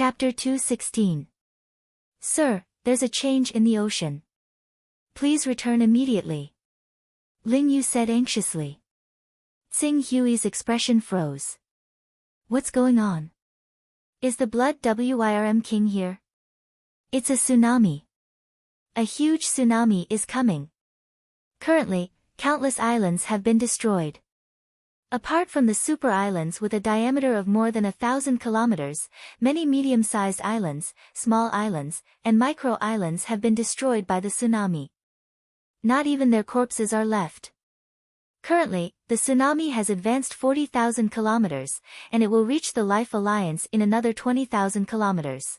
Chapter 216. Sir, there's a change in the ocean. Please return immediately. Ling Yu said anxiously. Tsing Hui's expression froze. What's going on? Is the Blood Wyrm King here? It's a tsunami. A huge tsunami is coming. Currently, countless islands have been destroyed. Apart from the super islands with a diameter of more than 1,000 kilometers, many medium-sized islands, small islands, and micro-islands have been destroyed by the tsunami. Not even their corpses are left. Currently, the tsunami has advanced 40,000 kilometers, and it will reach the Life Alliance in another 20,000 kilometers.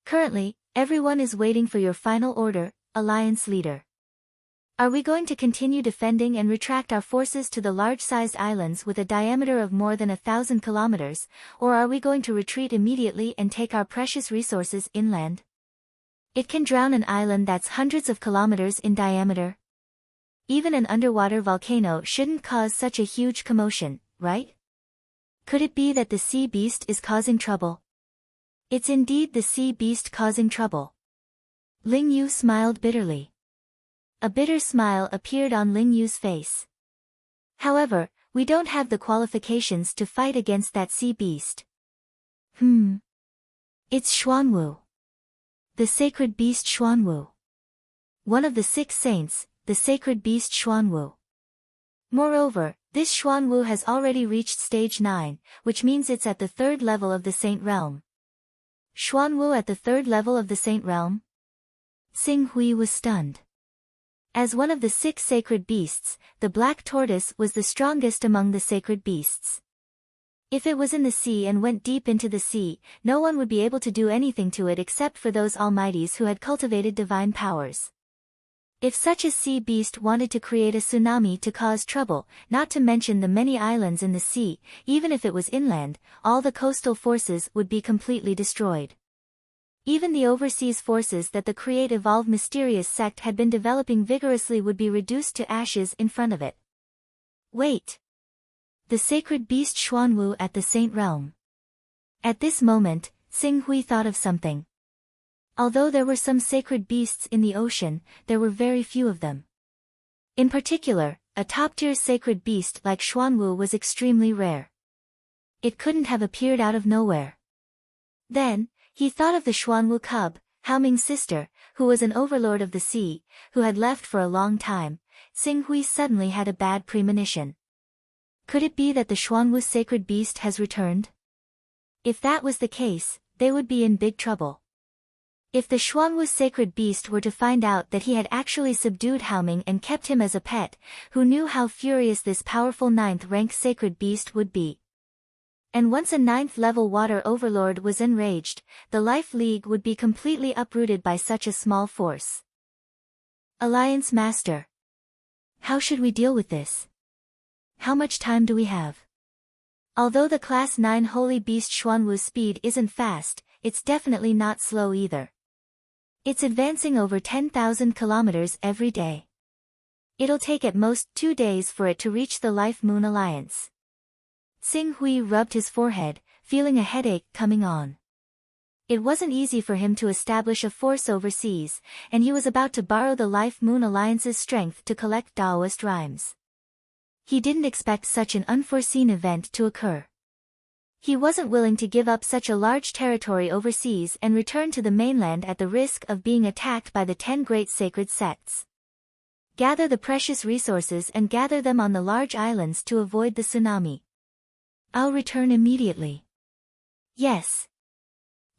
Currently, everyone is waiting for your final order, Alliance Leader. Are we going to continue defending and retract our forces to the large-sized islands with a diameter of more than 1,000 kilometers, or are we going to retreat immediately and take our precious resources inland? It can drown an island that's hundreds of kilometers in diameter. Even an underwater volcano shouldn't cause such a huge commotion, right? Could it be that the sea beast is causing trouble? It's indeed the sea beast causing trouble. Ling Yu smiled bitterly. A bitter smile appeared on Ling Yu's face. However, we don't have the qualifications to fight against that sea beast. It's Xuanwu. The sacred beast Xuanwu. One of the 6 saints, the sacred beast Xuanwu. Moreover, this Xuanwu has already reached stage 9, which means it's at the 3rd level of the saint realm. Xuanwu at the 3rd level of the saint realm? Tsing Hui was stunned. As one of the 6 sacred beasts, the black tortoise was the strongest among the sacred beasts. If it was in the sea and went deep into the sea, no one would be able to do anything to it except for those almighties who had cultivated divine powers. If such a sea beast wanted to create a tsunami to cause trouble, not to mention the many islands in the sea, even if it was inland, all the coastal forces would be completely destroyed. Even the overseas forces that the Create Evolve Mysterious sect had been developing vigorously would be reduced to ashes in front of it. Wait! The sacred beast Xuanwu at the Saint Realm. At this moment, Tsing Hui thought of something. Although there were some sacred beasts in the ocean, there were very few of them. In particular, a top-tier sacred beast like Xuanwu was extremely rare. It couldn't have appeared out of nowhere. Then, he thought of the Xuanwu cub, Haoming's sister, who was an overlord of the sea, who had left for a long time. Tsing Hui suddenly had a bad premonition. Could it be that the Xuanwu sacred beast has returned? If that was the case, they would be in big trouble. If the Xuanwu sacred beast were to find out that he had actually subdued Haoming and kept him as a pet, who knew how furious this powerful 9th-rank sacred beast would be? And once a 9th-level water overlord was enraged, the Life League would be completely uprooted by such a small force. Alliance Master. How should we deal with this? How much time do we have? Although the Class 9 Holy Beast Xuanwu's speed isn't fast, it's definitely not slow either. It's advancing over 10,000 kilometers every day. It'll take at most 2 days for it to reach the Life Moon Alliance. Tsing Hui rubbed his forehead, feeling a headache coming on. It wasn't easy for him to establish a force overseas, and he was about to borrow the Life Moon Alliance's strength to collect Taoist rhymes. He didn't expect such an unforeseen event to occur. He wasn't willing to give up such a large territory overseas and return to the mainland at the risk of being attacked by the 10 great sacred sects. Gather the precious resources and gather them on the large islands to avoid the tsunami. I'll return immediately. Yes.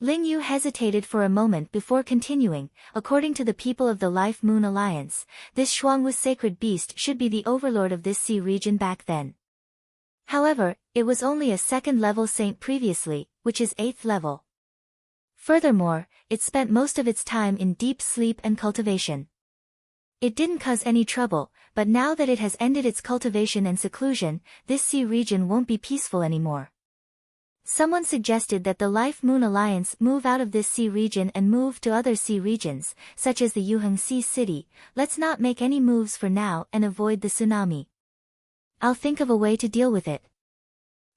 Ling Yu hesitated for a moment before continuing. According to the people of the Life Moon Alliance, this Xuanwu sacred beast should be the overlord of this sea region back then. However, it was only a 2nd-level saint previously, which is 8th level. Furthermore, it spent most of its time in deep sleep and cultivation. It didn't cause any trouble, but now that it has ended its cultivation and seclusion, this sea region won't be peaceful anymore. Someone suggested that the Life Moon Alliance move out of this sea region and move to other sea regions, such as the Yuheng Sea City. Let's not make any moves for now and avoid the tsunami. I'll think of a way to deal with it.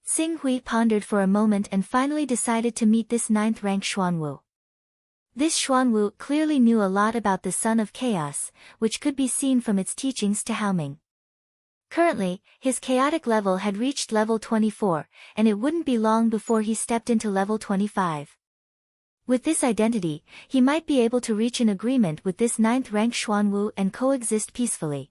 Xing Hui pondered for a moment and finally decided to meet this 9th rank Xuanwu. This Xuanwu clearly knew a lot about the Son of Chaos, which could be seen from its teachings to Haoming. Currently, his chaotic level had reached level 24, and it wouldn't be long before he stepped into level 25. With this identity, he might be able to reach an agreement with this 9th rank Xuanwu and coexist peacefully.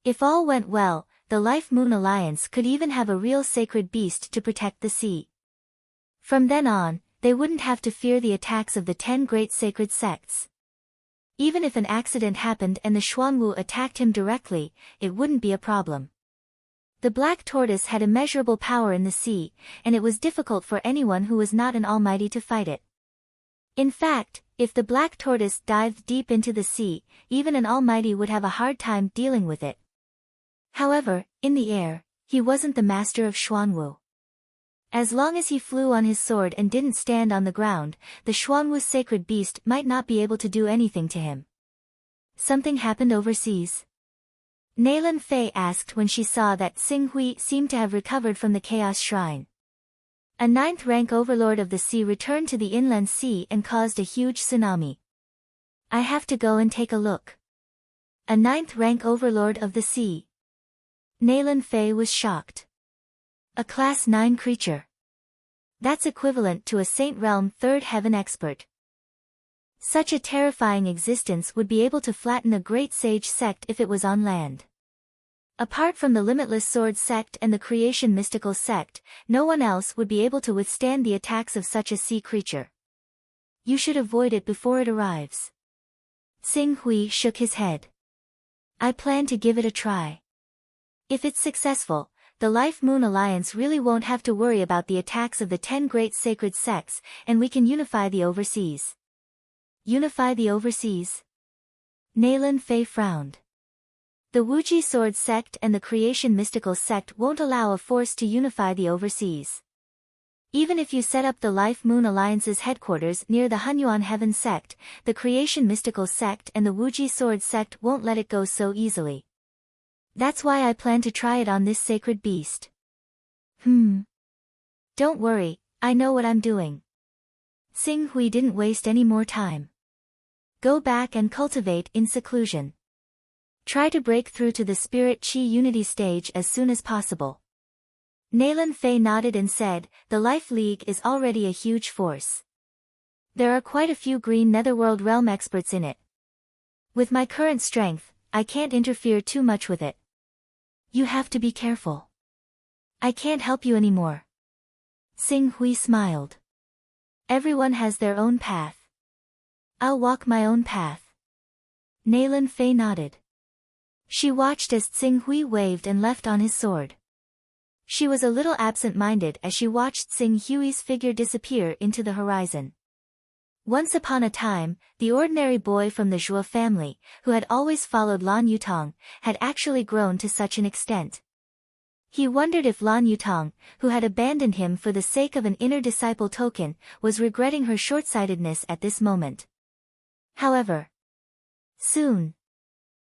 If all went well, the Life Moon Alliance could even have a real sacred beast to protect the sea. From then on, they wouldn't have to fear the attacks of the 10 great sacred sects. Even if an accident happened and the Xuanwu attacked him directly, it wouldn't be a problem. The Black Tortoise had immeasurable power in the sea, and it was difficult for anyone who was not an almighty to fight it. In fact, if the Black Tortoise dived deep into the sea, even an almighty would have a hard time dealing with it. However, in the air, he wasn't the master of Xuanwu. As long as he flew on his sword and didn't stand on the ground, the Xuanwu's sacred beast might not be able to do anything to him. Something happened overseas? Naylan Fei asked when she saw that Xing Hui seemed to have recovered from the Chaos Shrine. A 9th rank overlord of the sea returned to the inland sea and caused a huge tsunami. I have to go and take a look. A 9th rank overlord of the sea. Naylan Fei was shocked. A class 9 creature. That's equivalent to a Saint Realm 3rd heaven expert. Such a terrifying existence would be able to flatten a great sage sect if it was on land. Apart from the Limitless Sword sect and the Creation Mystical sect, no one else would be able to withstand the attacks of such a sea creature. You should avoid it before it arrives. Xing Hui shook his head. I plan to give it a try. If it's successful, the Life Moon Alliance really won't have to worry about the attacks of the 10 great sacred sects, and we can unify the overseas. Unify the overseas? Naylan Fei frowned. The Wuji Sword sect and the Creation Mystical sect won't allow a force to unify the overseas. Even if you set up the Life Moon Alliance's headquarters near the Hunyuan Heaven sect, the Creation Mystical sect and the Wuji Sword sect won't let it go so easily. That's why I plan to try it on this sacred beast. Don't worry, I know what I'm doing. Xing Hui didn't waste any more time. Go back and cultivate in seclusion. Try to break through to the Spirit Chi Unity stage as soon as possible. Naylan Fei nodded and said, the Life League is already a huge force. There are quite a few green Netherworld realm experts in it. With my current strength, I can't interfere too much with it. You have to be careful. I can't help you anymore. Xing Hui smiled. Everyone has their own path. I'll walk my own path. Naylan Fei nodded. She watched as Xing Hui waved and left on his sword. She was a little absent-minded as she watched Xing Hui's figure disappear into the horizon. Once upon a time, the ordinary boy from the Zhuo family, who had always followed Lan Yutong, had actually grown to such an extent. He wondered if Lan Yutong, who had abandoned him for the sake of an inner disciple token, was regretting her short-sightedness at this moment. However, soon,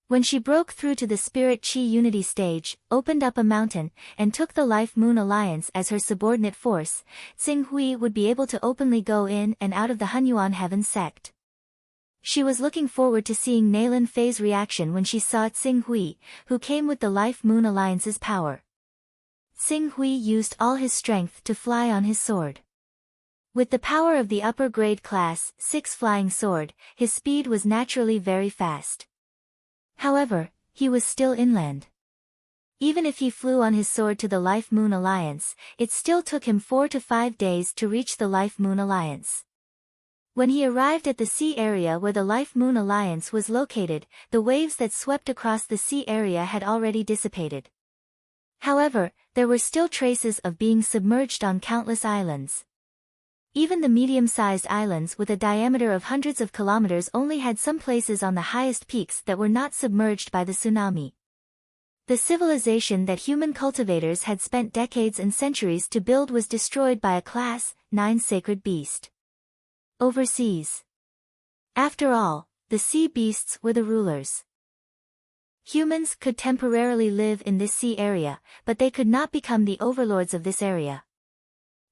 when she broke through to the Spirit Chi Unity stage, opened up a mountain, and took the Life Moon Alliance as her subordinate force, Xing Hui would be able to openly go in and out of the Hunyuan Heaven sect. She was looking forward to seeing Naylan Fei's reaction when she saw Xing Hui, who came with the Life Moon Alliance's power. Xing Hui used all his strength to fly on his sword. With the power of the upper grade class 6 flying sword, his speed was naturally very fast. However, he was still inland. Even if he flew on his sword to the Life Moon Alliance, it still took him 4 to 5 days to reach the Life Moon Alliance. When he arrived at the sea area where the Life Moon Alliance was located, the waves that swept across the sea area had already dissipated. However, there were still traces of being submerged on countless islands. Even the medium-sized islands with a diameter of hundreds of kilometers only had some places on the highest peaks that were not submerged by the tsunami. The civilization that human cultivators had spent decades and centuries to build was destroyed by a Class 9 sacred beast. Overseas. After all, the sea beasts were the rulers. Humans could temporarily live in this sea area, but they could not become the overlords of this area.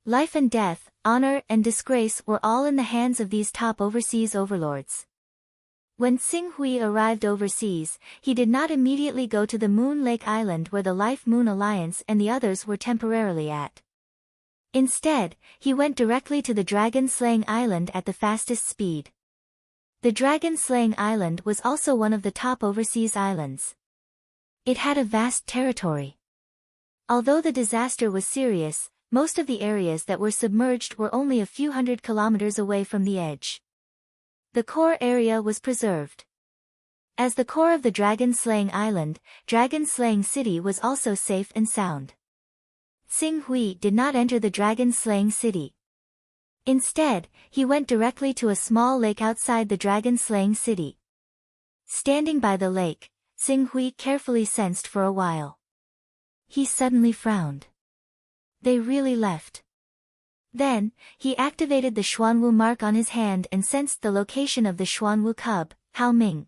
Life and death, honor and disgrace were all in the hands of these top overseas overlords. When Xing Hui arrived overseas, he did not immediately go to the Moon Lake Island where the Life Moon Alliance and the others were temporarily at. Instead, he went directly to the Dragon-Slaying Island at the fastest speed. The Dragon-Slaying Island was also one of the top overseas islands. It had a vast territory. Although the disaster was serious, most of the areas that were submerged were only a few hundred kilometers away from the edge. The core area was preserved. As the core of the Dragon-Slaying Island, Dragon-Slaying City was also safe and sound. Xing Hui did not enter the Dragon-Slaying City. Instead, he went directly to a small lake outside the Dragon-Slaying City. Standing by the lake, Xing Hui carefully sensed for a while. He suddenly frowned. They really left. Then, he activated the Xuanwu mark on his hand and sensed the location of the Xuanwu cub, Hao Ming.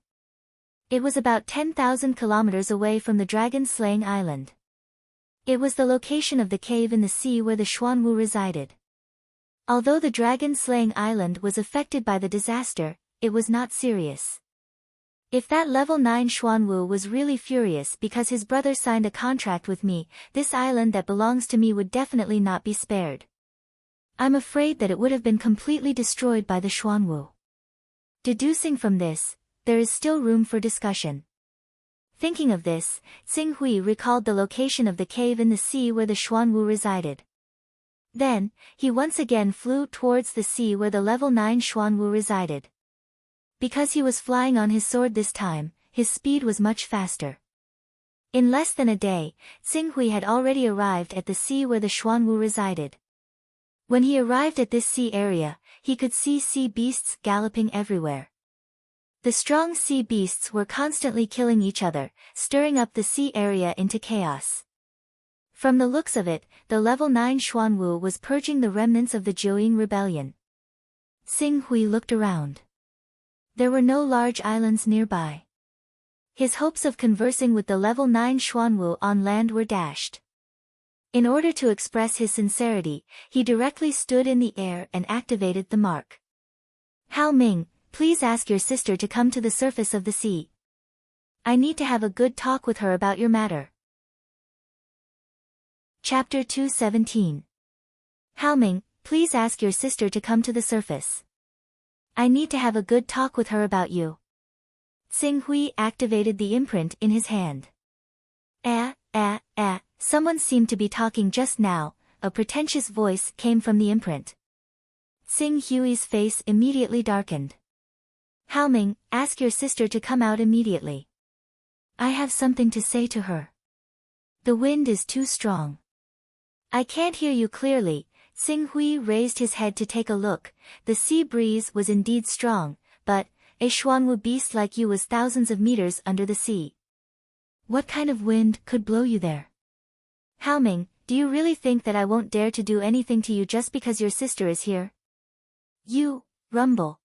It was about 10,000 kilometers away from the Dragon-Slaying Island. It was the location of the cave in the sea where the Xuanwu resided. Although the Dragon-Slaying Island was affected by the disaster, it was not serious. If that level 9 Xuanwu was really furious because his brother signed a contract with me, this island that belongs to me would definitely not be spared. I'm afraid that it would have been completely destroyed by the Xuanwu. Deducing from this, there is still room for discussion. Thinking of this, Xing Hui recalled the location of the cave in the sea where the Xuanwu resided. Then, he once again flew towards the sea where the level 9 Xuanwu resided. Because he was flying on his sword this time, his speed was much faster. In less than a day, Xing Hui had already arrived at the sea where the Xuanwu resided. When he arrived at this sea area, he could see sea beasts galloping everywhere. The strong sea beasts were constantly killing each other, stirring up the sea area into chaos. From the looks of it, the level 9 Xuanwu was purging the remnants of the Jiuying rebellion. Xing Hui looked around. There were no large islands nearby. His hopes of conversing with the level 9 Xuanwu on land were dashed. In order to express his sincerity, he directly stood in the air and activated the mark. Hao Ming, please ask your sister to come to the surface of the sea. I need to have a good talk with her about your matter. Chapter 217. Hao Ming, please ask your sister to come to the surface. I need to have a good talk with her about you. Xing Hui activated the imprint in his hand. Someone seemed to be talking just now, a pretentious voice came from the imprint. Xing Hui's face immediately darkened. Hao Ming, ask your sister to come out immediately. I have something to say to her. The wind is too strong. I can't hear you clearly. Xing Hui raised his head to take a look. The sea breeze was indeed strong, but a Xuanwu beast like you was thousands of meters under the sea. What kind of wind could blow you there? Hao Ming, do you really think that I won't dare to do anything to you just because your sister is here? You, rumble.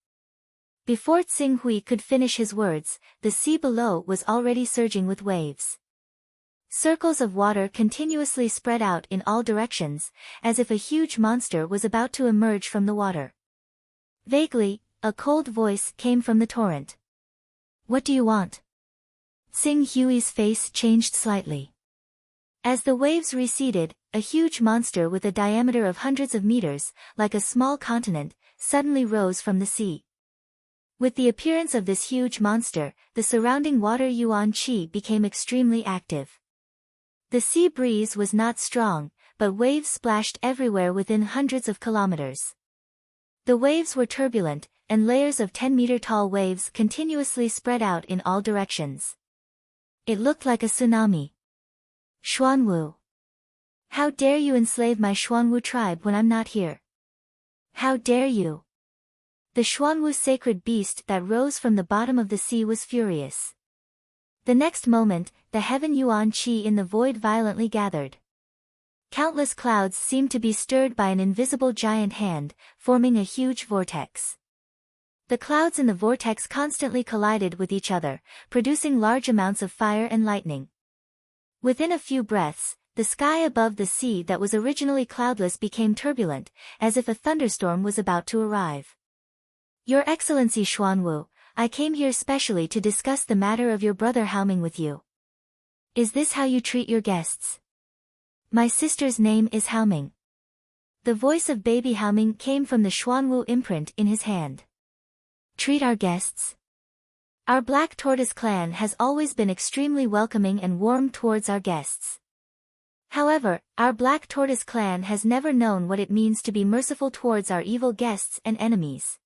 Before Xing Hui could finish his words, the sea below was already surging with waves. Circles of water continuously spread out in all directions, as if a huge monster was about to emerge from the water. Vaguely, a cold voice came from the torrent. What do you want? Xing Hui's face changed slightly. As the waves receded, a huge monster with a diameter of hundreds of meters, like a small continent, suddenly rose from the sea. With the appearance of this huge monster, the surrounding water yuan qi became extremely active. The sea breeze was not strong, but waves splashed everywhere within hundreds of kilometers. The waves were turbulent, and layers of 10-meter-tall waves continuously spread out in all directions. It looked like a tsunami. Xuanwu. How dare you enslave my Xuanwu tribe when I'm not here? How dare you? The Xuanwu sacred beast that rose from the bottom of the sea was furious. The next moment, the heaven yuan qi in the void violently gathered. Countless clouds seemed to be stirred by an invisible giant hand, forming a huge vortex. The clouds in the vortex constantly collided with each other, producing large amounts of fire and lightning. Within a few breaths, the sky above the sea that was originally cloudless became turbulent, as if a thunderstorm was about to arrive. Your Excellency Xuanwu, I came here specially to discuss the matter of your brother Haoming with you. Is this how you treat your guests? My sister's name is Haoming. The voice of baby Haoming came from the Xuanwu imprint in his hand. Treat our guests. Our Black Tortoise clan has always been extremely welcoming and warm towards our guests. However, our Black Tortoise clan has never known what it means to be merciful towards our evil guests and enemies.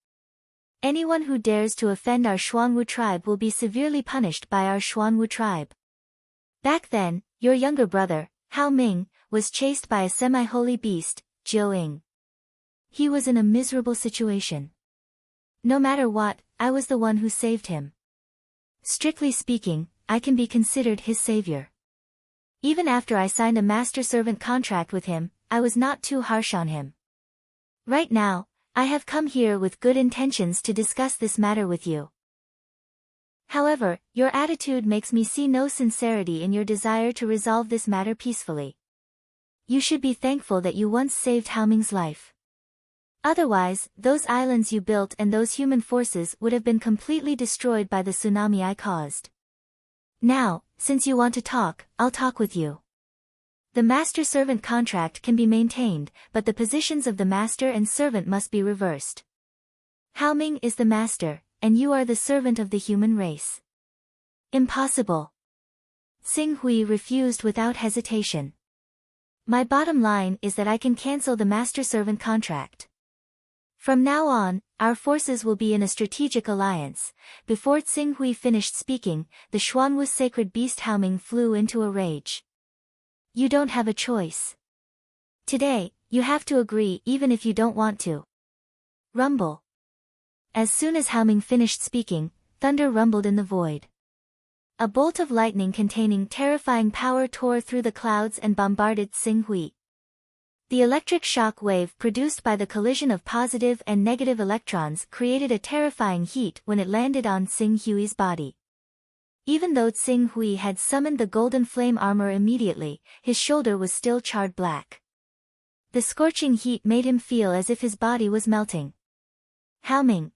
Anyone who dares to offend our Xuanwu tribe will be severely punished by our Xuanwu tribe. Back then, your younger brother, Haoming, was chased by a semi-holy beast, Jiu. He was in a miserable situation. No matter what, I was the one who saved him. Strictly speaking, I can be considered his savior. Even after I signed a master-servant contract with him, I was not too harsh on him. Right now, I have come here with good intentions to discuss this matter with you. However, your attitude makes me see no sincerity in your desire to resolve this matter peacefully. You should be thankful that you once saved Haoming's life. Otherwise, those islands you built and those human forces would have been completely destroyed by the tsunami I caused. Now, since you want to talk, I'll talk with you. The master-servant contract can be maintained, but the positions of the master and servant must be reversed. Haoming is the master, and you are the servant of the human race. Impossible. Xing Hui refused without hesitation. My bottom line is that I can cancel the master-servant contract. From now on, our forces will be in a strategic alliance. Before Xing Hui finished speaking, the Xuanwu sacred beast Haoming flew into a rage. You don't have a choice. Today, you have to agree even if you don't want to. Rumble. As soon as Haoming finished speaking, thunder rumbled in the void. A bolt of lightning containing terrifying power tore through the clouds and bombarded Xing Hui. The electric shock wave produced by the collision of positive and negative electrons created a terrifying heat when it landed on Xing Hui's body. Even though Xing Hui had summoned the golden flame armor immediately, his shoulder was still charred black. The scorching heat made him feel as if his body was melting. Haoming!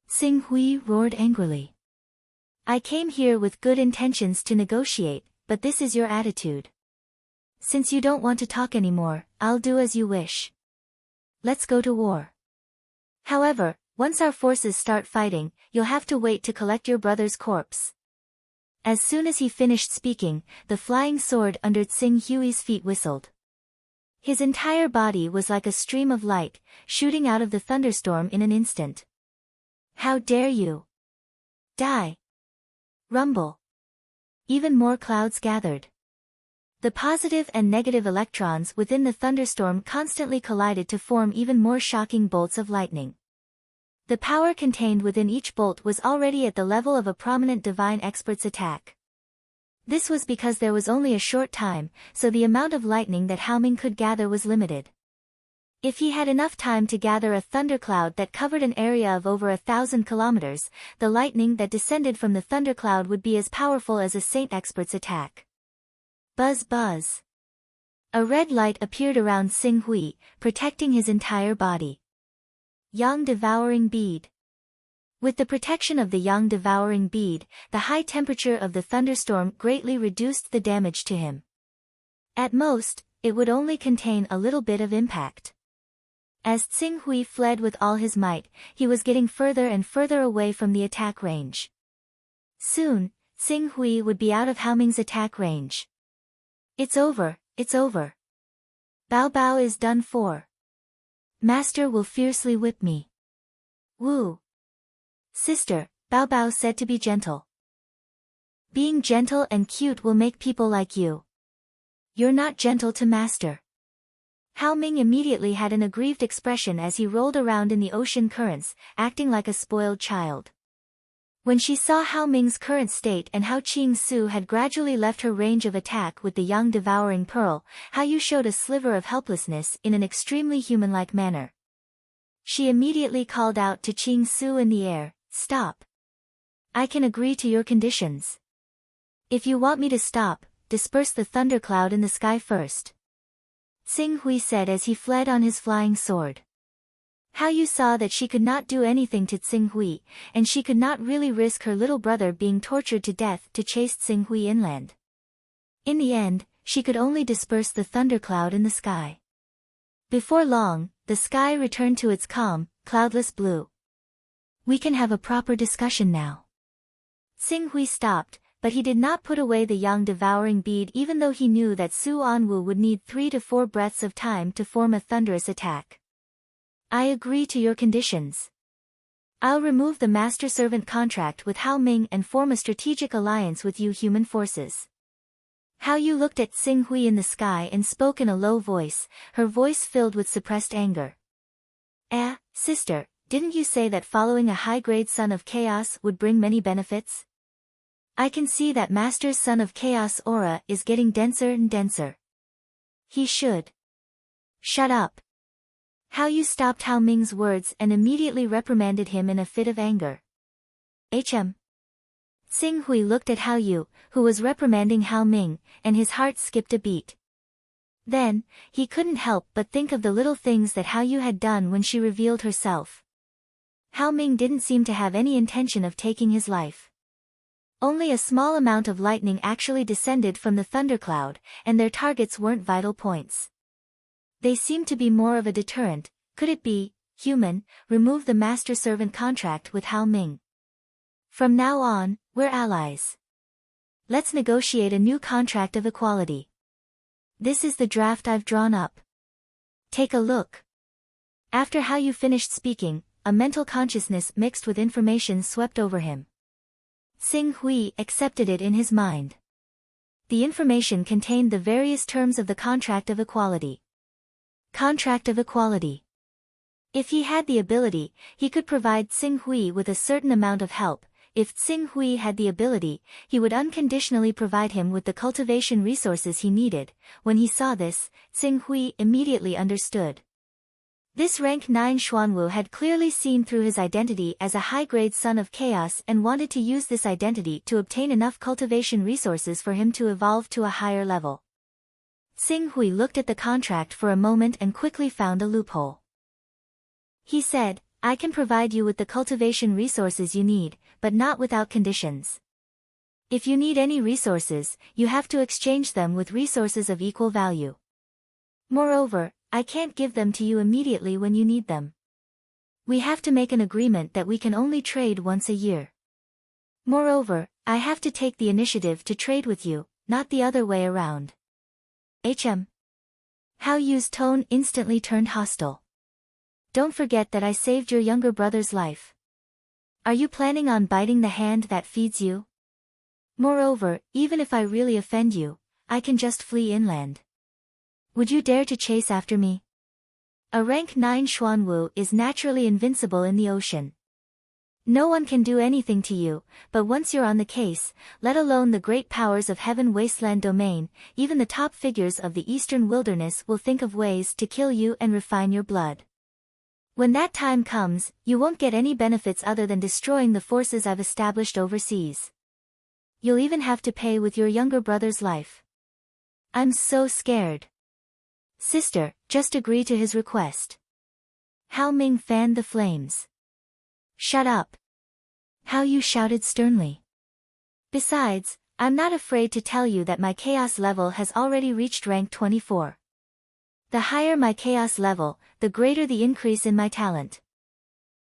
Xing Hui roared angrily. I came here with good intentions to negotiate, but this is your attitude. Since you don't want to talk anymore, I'll do as you wish. Let's go to war. However, once our forces start fighting, you'll have to wait to collect your brother's corpse. As soon as he finished speaking, the flying sword under Xing Hui's feet whistled. His entire body was like a stream of light, shooting out of the thunderstorm in an instant. How dare you! Die! Rumble! Even more clouds gathered. The positive and negative electrons within the thunderstorm constantly collided to form even more shocking bolts of lightning. The power contained within each bolt was already at the level of a prominent divine expert's attack. This was because there was only a short time, so the amount of lightning that Haoming could gather was limited. If he had enough time to gather a thundercloud that covered an area of over 1,000 kilometers, the lightning that descended from the thundercloud would be as powerful as a saint expert's attack. Buzz buzz. A red light appeared around Xing Hui, protecting his entire body. Yang devouring bead. With the protection of the Yang devouring bead, the high temperature of the thunderstorm greatly reduced the damage to him. At most, it would only contain a little bit of impact. As Xing Hui fled with all his might, he was getting further and further away from the attack range. Soon, Xing Hui would be out of Haoming's attack range. It's over, it's over. Bao Bao is done for. Master will fiercely whip me. Woo. Sister, Bao Bao said to be gentle. Being gentle and cute will make people like you. You're not gentle to master. Haoming immediately had an aggrieved expression as he rolled around in the ocean currents, acting like a spoiled child. When she saw Haoming's current state and how Qing Su had gradually left her range of attack with the Yang devouring pearl, Hao Yu showed a sliver of helplessness in an extremely human-like manner. She immediately called out to Ching Su in the air, "Stop! I can agree to your conditions. If you want me to stop, disperse the thundercloud in the sky first," Xing Hui said as he fled on his flying sword. Hao Yu saw that she could not do anything to Xing Hui, and she could not really risk her little brother being tortured to death to chase Xing Hui inland. In the end, she could only disperse the thundercloud in the sky. Before long, the sky returned to its calm, cloudless blue. "We can have a proper discussion now." Xing Hui stopped, but he did not put away the yang devouring bead even though he knew that Su Anwu would need 3 to 4 breaths of time to form a thunderous attack. "I agree to your conditions. I'll remove the master-servant contract with Hao Ming and form a strategic alliance with you human forces." Hao Yu looked at Xing Hui in the sky and spoke in a low voice, her voice filled with suppressed anger. Sister, didn't you say that following a high-grade Son of Chaos would bring many benefits? I can see that Master's Son of Chaos aura is getting denser and denser. He should. Shut up. Hao Yu stopped Hao Ming's words and immediately reprimanded him in a fit of anger. Xing Hui looked at Hao Yu, who was reprimanding Hao Ming, and his heart skipped a beat. Then, he couldn't help but think of the little things that Hao Yu had done when she revealed herself. Hao Ming didn't seem to have any intention of taking his life. Only a small amount of lightning actually descended from the thundercloud, and their targets weren't vital points. They seemed to be more of a deterrent. Could it be, human, remove the master-servant contract with Hao Ming? From now on, we're allies. Let's negotiate a new contract of equality. This is the draft I've drawn up. Take a look. After Hao Yu finished speaking, a mental consciousness mixed with information swept over him. Xing Hui accepted it in his mind. The information contained the various terms of the contract of equality. Contract of equality. If he had the ability, he could provide Xing Hui with a certain amount of help. If Xing Hui had the ability, he would unconditionally provide him with the cultivation resources he needed. When he saw this, Xing Hui immediately understood. This rank 9 Xuanwu had clearly seen through his identity as a high-grade Son of Chaos and wanted to use this identity to obtain enough cultivation resources for him to evolve to a higher level. Xing Hui looked at the contract for a moment and quickly found a loophole. He said, "I can provide you with the cultivation resources you need, but not without conditions. If you need any resources, you have to exchange them with resources of equal value. Moreover, I can't give them to you immediately when you need them. We have to make an agreement that we can only trade once a year. Moreover, I have to take the initiative to trade with you, not the other way around." Hao Yu's tone instantly turned hostile. "Don't forget that I saved your younger brother's life. Are you planning on biting the hand that feeds you? Moreover, even if I really offend you, I can just flee inland. Would you dare to chase after me? A rank 9 Xuanwu is naturally invincible in the ocean. No one can do anything to you, but once you're on the case, let alone the great powers of Heaven Wasteland domain, even the top figures of the Eastern Wilderness will think of ways to kill you and refine your blood. When that time comes, you won't get any benefits other than destroying the forces I've established overseas. You'll even have to pay with your younger brother's life. I'm so scared. Sister, just agree to his request." Hao Ming fanned the flames. "Shut up." Hao Yu shouted sternly. "Besides, I'm not afraid to tell you that my chaos level has already reached rank 24. The higher my chaos level, the greater the increase in my talent.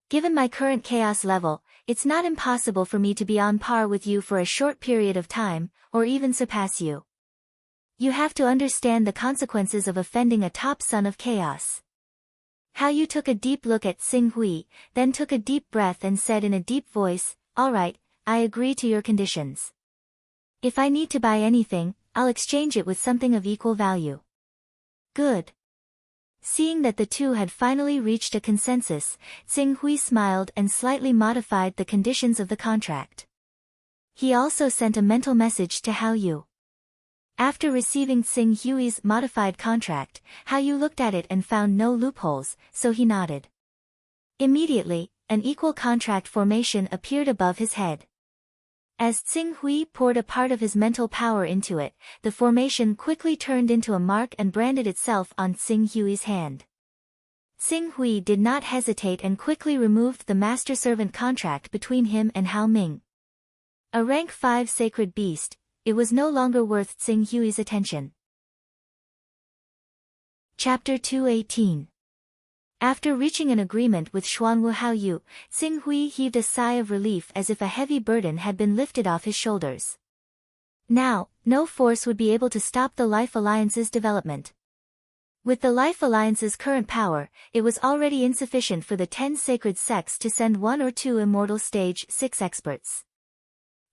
Given my current chaos level, it's not impossible for me to be on par with you for a short period of time, or even surpass you. You have to understand the consequences of offending a top Son of Chaos." Hao Yu took a deep look at Xing Hui, then took a deep breath and said in a deep voice, "All right, I agree to your conditions. If I need to buy anything, I'll exchange it with something of equal value." "Good." Seeing that the two had finally reached a consensus, Xing Hui smiled and slightly modified the conditions of the contract. He also sent a mental message to Hao Yu. After receiving Xing Hui's modified contract, Hao Yu looked at it and found no loopholes, so he nodded. Immediately, an equal contract formation appeared above his head. As Tsing Hui poured a part of his mental power into it, the formation quickly turned into a mark and branded itself on Tsing Hui's hand. Tsing Hui did not hesitate and quickly removed the master-servant contract between him and Hao Ming. A rank 5 sacred beast, it was no longer worth Tsing Hui's attention. Chapter 218. After reaching an agreement with Xuanwu Haoyu, Tsing Hui heaved a sigh of relief as if a heavy burden had been lifted off his shoulders. Now, no force would be able to stop the Life Alliance's development. With the Life Alliance's current power, it was already insufficient for the 10 sacred sects to send 1 or 2 immortal stage 6 experts.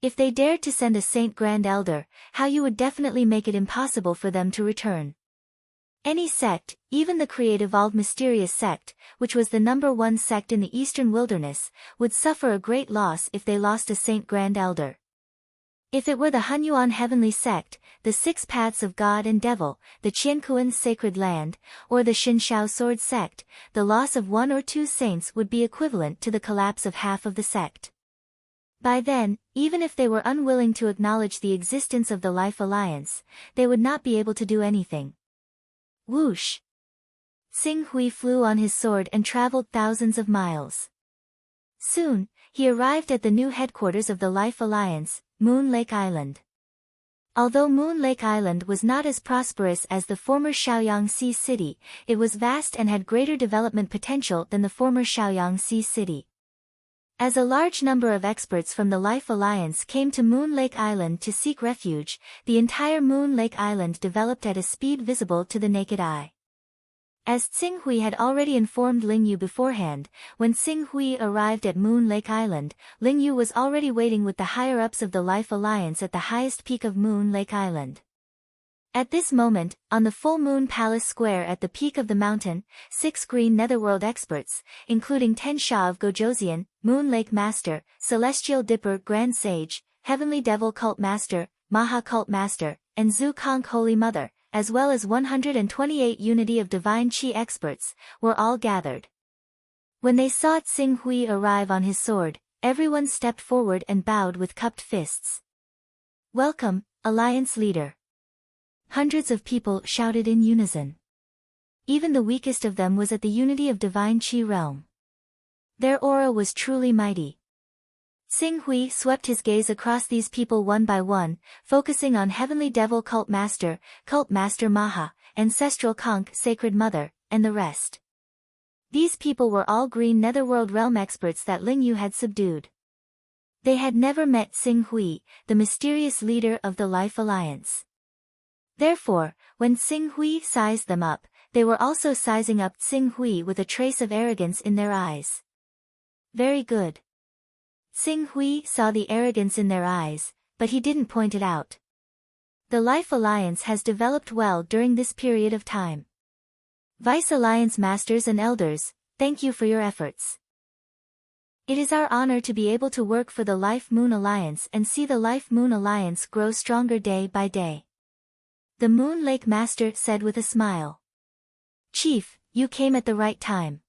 If they dared to send a Saint Grand Elder, Haoyu would definitely make it impossible for them to return. Any sect, even the create-evolved mysterious sect, which was the #1 sect in the Eastern Wilderness, would suffer a great loss if they lost a Saint Grand Elder. If it were the Hunyuan Heavenly Sect, the 6 Paths of God and Devil, the Qiankuan Sacred Land, or the Shinshao Sword Sect, the loss of 1 or 2 saints would be equivalent to the collapse of half of the sect. By then, even if they were unwilling to acknowledge the existence of the Life Alliance, they would not be able to do anything. Whoosh! Tsing Hui flew on his sword and traveled thousands of miles. Soon, he arrived at the new headquarters of the Life Alliance, Moon Lake Island. Although Moon Lake Island was not as prosperous as the former Shaoyang Sea City, it was vast and had greater development potential than the former Shaoyang Sea City. As a large number of experts from the Life Alliance came to Moon Lake Island to seek refuge, the entire Moon Lake Island developed at a speed visible to the naked eye. As Tsing Hui had already informed Ling Yu beforehand, when Tsing Hui arrived at Moon Lake Island, Ling Yu was already waiting with the higher-ups of the Life Alliance at the highest peak of Moon Lake Island. At this moment, on the full moon palace square at the peak of the mountain, 6 green netherworld experts, including Ten Sha of Gojoseon, Moon Lake Master, Celestial Dipper Grand Sage, Heavenly Devil Cult Master, Maha Cult Master, and Zhu Conk Holy Mother, as well as 128 Unity of Divine Qi experts, were all gathered. When they saw Tsing Hui arrive on his sword, everyone stepped forward and bowed with cupped fists. "Welcome, Alliance Leader." Hundreds of people shouted in unison. Even the weakest of them was at the Unity of Divine Qi realm. Their aura was truly mighty. Tsing Hui swept his gaze across these people one by one, focusing on Heavenly Devil Cult Master Maha, Ancestral Conch Sacred Mother, and the rest. These people were all green netherworld realm experts that Ling Yu had subdued. They had never met Tsing Hui, the mysterious leader of the Life Alliance. Therefore, when Tsing Hui sized them up, they were also sizing up Tsing Hui with a trace of arrogance in their eyes. Very good. Tsing Hui saw the arrogance in their eyes, but he didn't point it out. The Life Alliance has developed well during this period of time. Vice Alliance Masters and Elders, thank you for your efforts. It is our honor to be able to work for the Life Moon Alliance and see the Life Moon Alliance grow stronger day by day. The Moon Lake Master said with a smile. Chief, you came at the right time.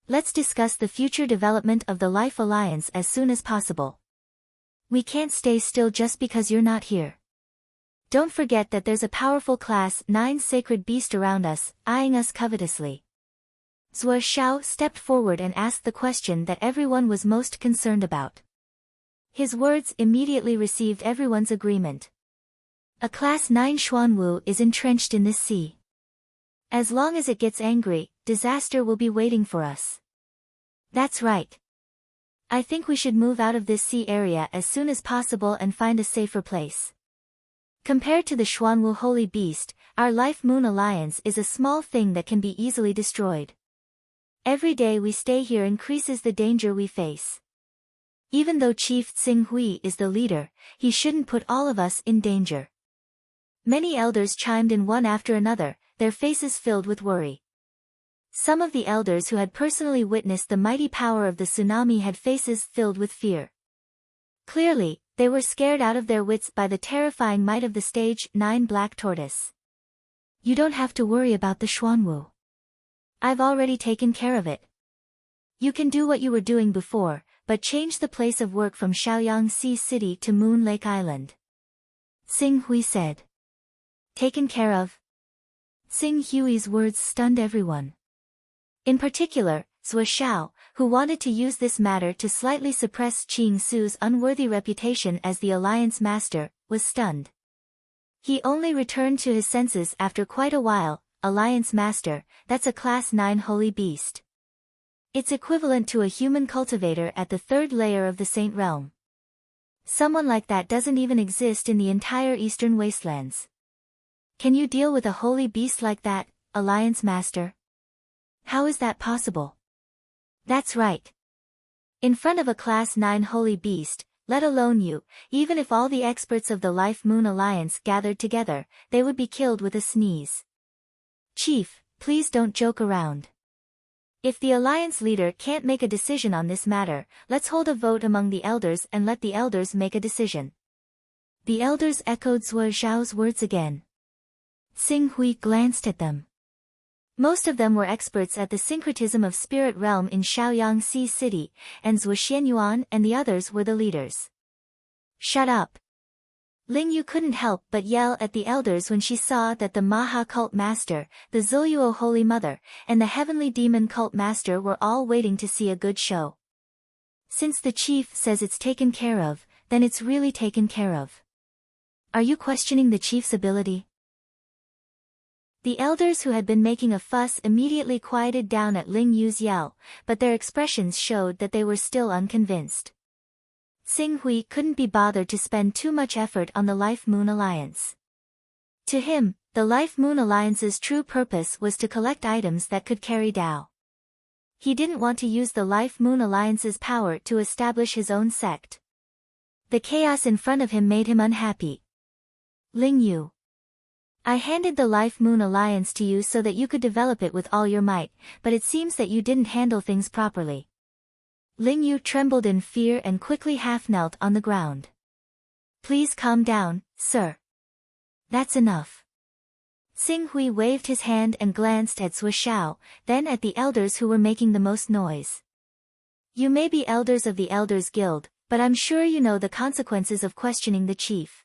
Let's discuss the future development of the Life Alliance as soon as possible. We can't stay still just because you're not here. Don't forget that there's a powerful Class 9 sacred beast around us, eyeing us covetously. Zhuo Xiao stepped forward and asked the question that everyone was most concerned about. His words immediately received everyone's agreement. A Class 9 Xuanwu is entrenched in this sea. As long as it gets angry, disaster will be waiting for us. That's right. I think we should move out of this sea area as soon as possible and find a safer place. Compared to the Xuanwu Holy Beast, our Life Moon Alliance is a small thing that can be easily destroyed. Every day we stay here increases the danger we face. Even though Chief Tsing Hui is the leader, he shouldn't put all of us in danger. Many elders chimed in one after another, their faces filled with worry. Some of the elders who had personally witnessed the mighty power of the tsunami had faces filled with fear. Clearly, they were scared out of their wits by the terrifying might of the Stage 9 Black Tortoise. You don't have to worry about the Xuanwu. I've already taken care of it. You can do what you were doing before, but change the place of work from Shaoyang City to Moon Lake Island. Xing Hui said. Taken care of? Xing Hui's words stunned everyone. In particular, Zhou Xiao, who wanted to use this matter to slightly suppress Qing Su's unworthy reputation as the alliance master, was stunned. He only returned to his senses after quite a while. Alliance master, that's a class 9 holy beast. It's equivalent to a human cultivator at the 3rd layer of the Saint Realm. Someone like that doesn't even exist in the entire Eastern Wastelands. Can you deal with a holy beast like that, Alliance Master? How is that possible? That's right. In front of a class 9 holy beast, let alone you, even if all the experts of the Life Moon Alliance gathered together, they would be killed with a sneeze. Chief, please don't joke around. If the Alliance leader can't make a decision on this matter, let's hold a vote among the elders and let the elders make a decision. The elders echoed Zhou Xiao's words again. Xing Hui glanced at them. Most of them were experts at the syncretism of spirit realm in Shaoyang City, and Zhou Xianyuan and the others were the leaders. Shut up. Ling Yu couldn't help but yell at the elders when she saw that the Maha cult master, the Zuyuo Holy Mother, and the Heavenly Demon cult master were all waiting to see a good show. Since the chief says it's taken care of, then it's really taken care of. Are you questioning the chief's ability? The elders who had been making a fuss immediately quieted down at Ling Yu's yell, but their expressions showed that they were still unconvinced. Xing Hui couldn't be bothered to spend too much effort on the Life Moon Alliance. To him, the Life Moon Alliance's true purpose was to collect items that could carry Dao. He didn't want to use the Life Moon Alliance's power to establish his own sect. The chaos in front of him made him unhappy. Ling Yu. I handed the Life Moon Alliance to you so that you could develop it with all your might, but it seems that you didn't handle things properly. Ling Yu trembled in fear and quickly half-knelt on the ground. Please calm down, sir. That's enough. Xing Hui waved his hand and glanced at Zhou Xiao, then at the elders who were making the most noise. You may be elders of the Elders Guild, but I'm sure you know the consequences of questioning the chief.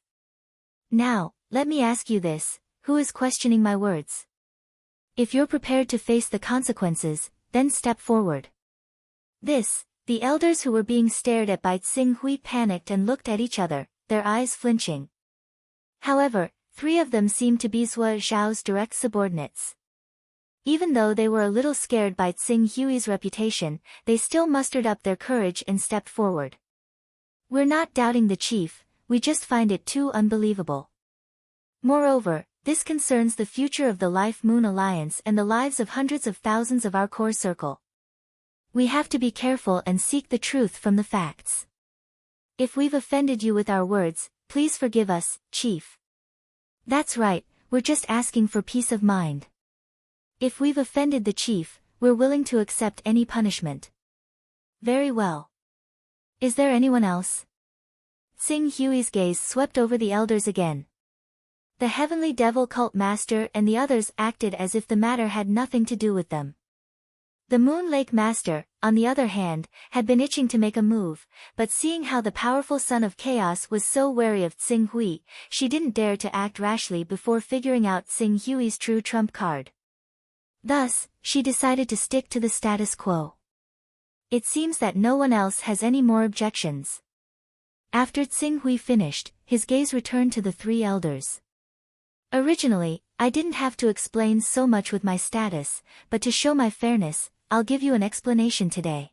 Now, let me ask you this, who is questioning my words? If you're prepared to face the consequences, then step forward. The elders who were being stared at by Xing Hui panicked and looked at each other, their eyes flinching. However, 3 of them seemed to be Zhou Xiao's direct subordinates. Even though they were a little scared by Xing Hui's reputation, they still mustered up their courage and stepped forward. We're not doubting the chief, we just find it too unbelievable. Moreover, this concerns the future of the Life Moon Alliance and the lives of hundreds of thousands of our core circle. We have to be careful and seek the truth from the facts. If we've offended you with our words, please forgive us, Chief. That's right, we're just asking for peace of mind. If we've offended the chief, we're willing to accept any punishment. Very well. Is there anyone else? Xing Hui's gaze swept over the elders again. The Heavenly Devil Cult Master and the others acted as if the matter had nothing to do with them. The Moon Lake Master, on the other hand, had been itching to make a move, but seeing how the powerful Son of Chaos was so wary of Xing Hui, she didn't dare to act rashly before figuring out Xing Hui's true trump card. Thus, she decided to stick to the status quo. It seems that no one else has any more objections. After Xing Hui finished, his gaze returned to the 3 elders. Originally, I didn't have to explain so much with my status, but to show my fairness, I'll give you an explanation today.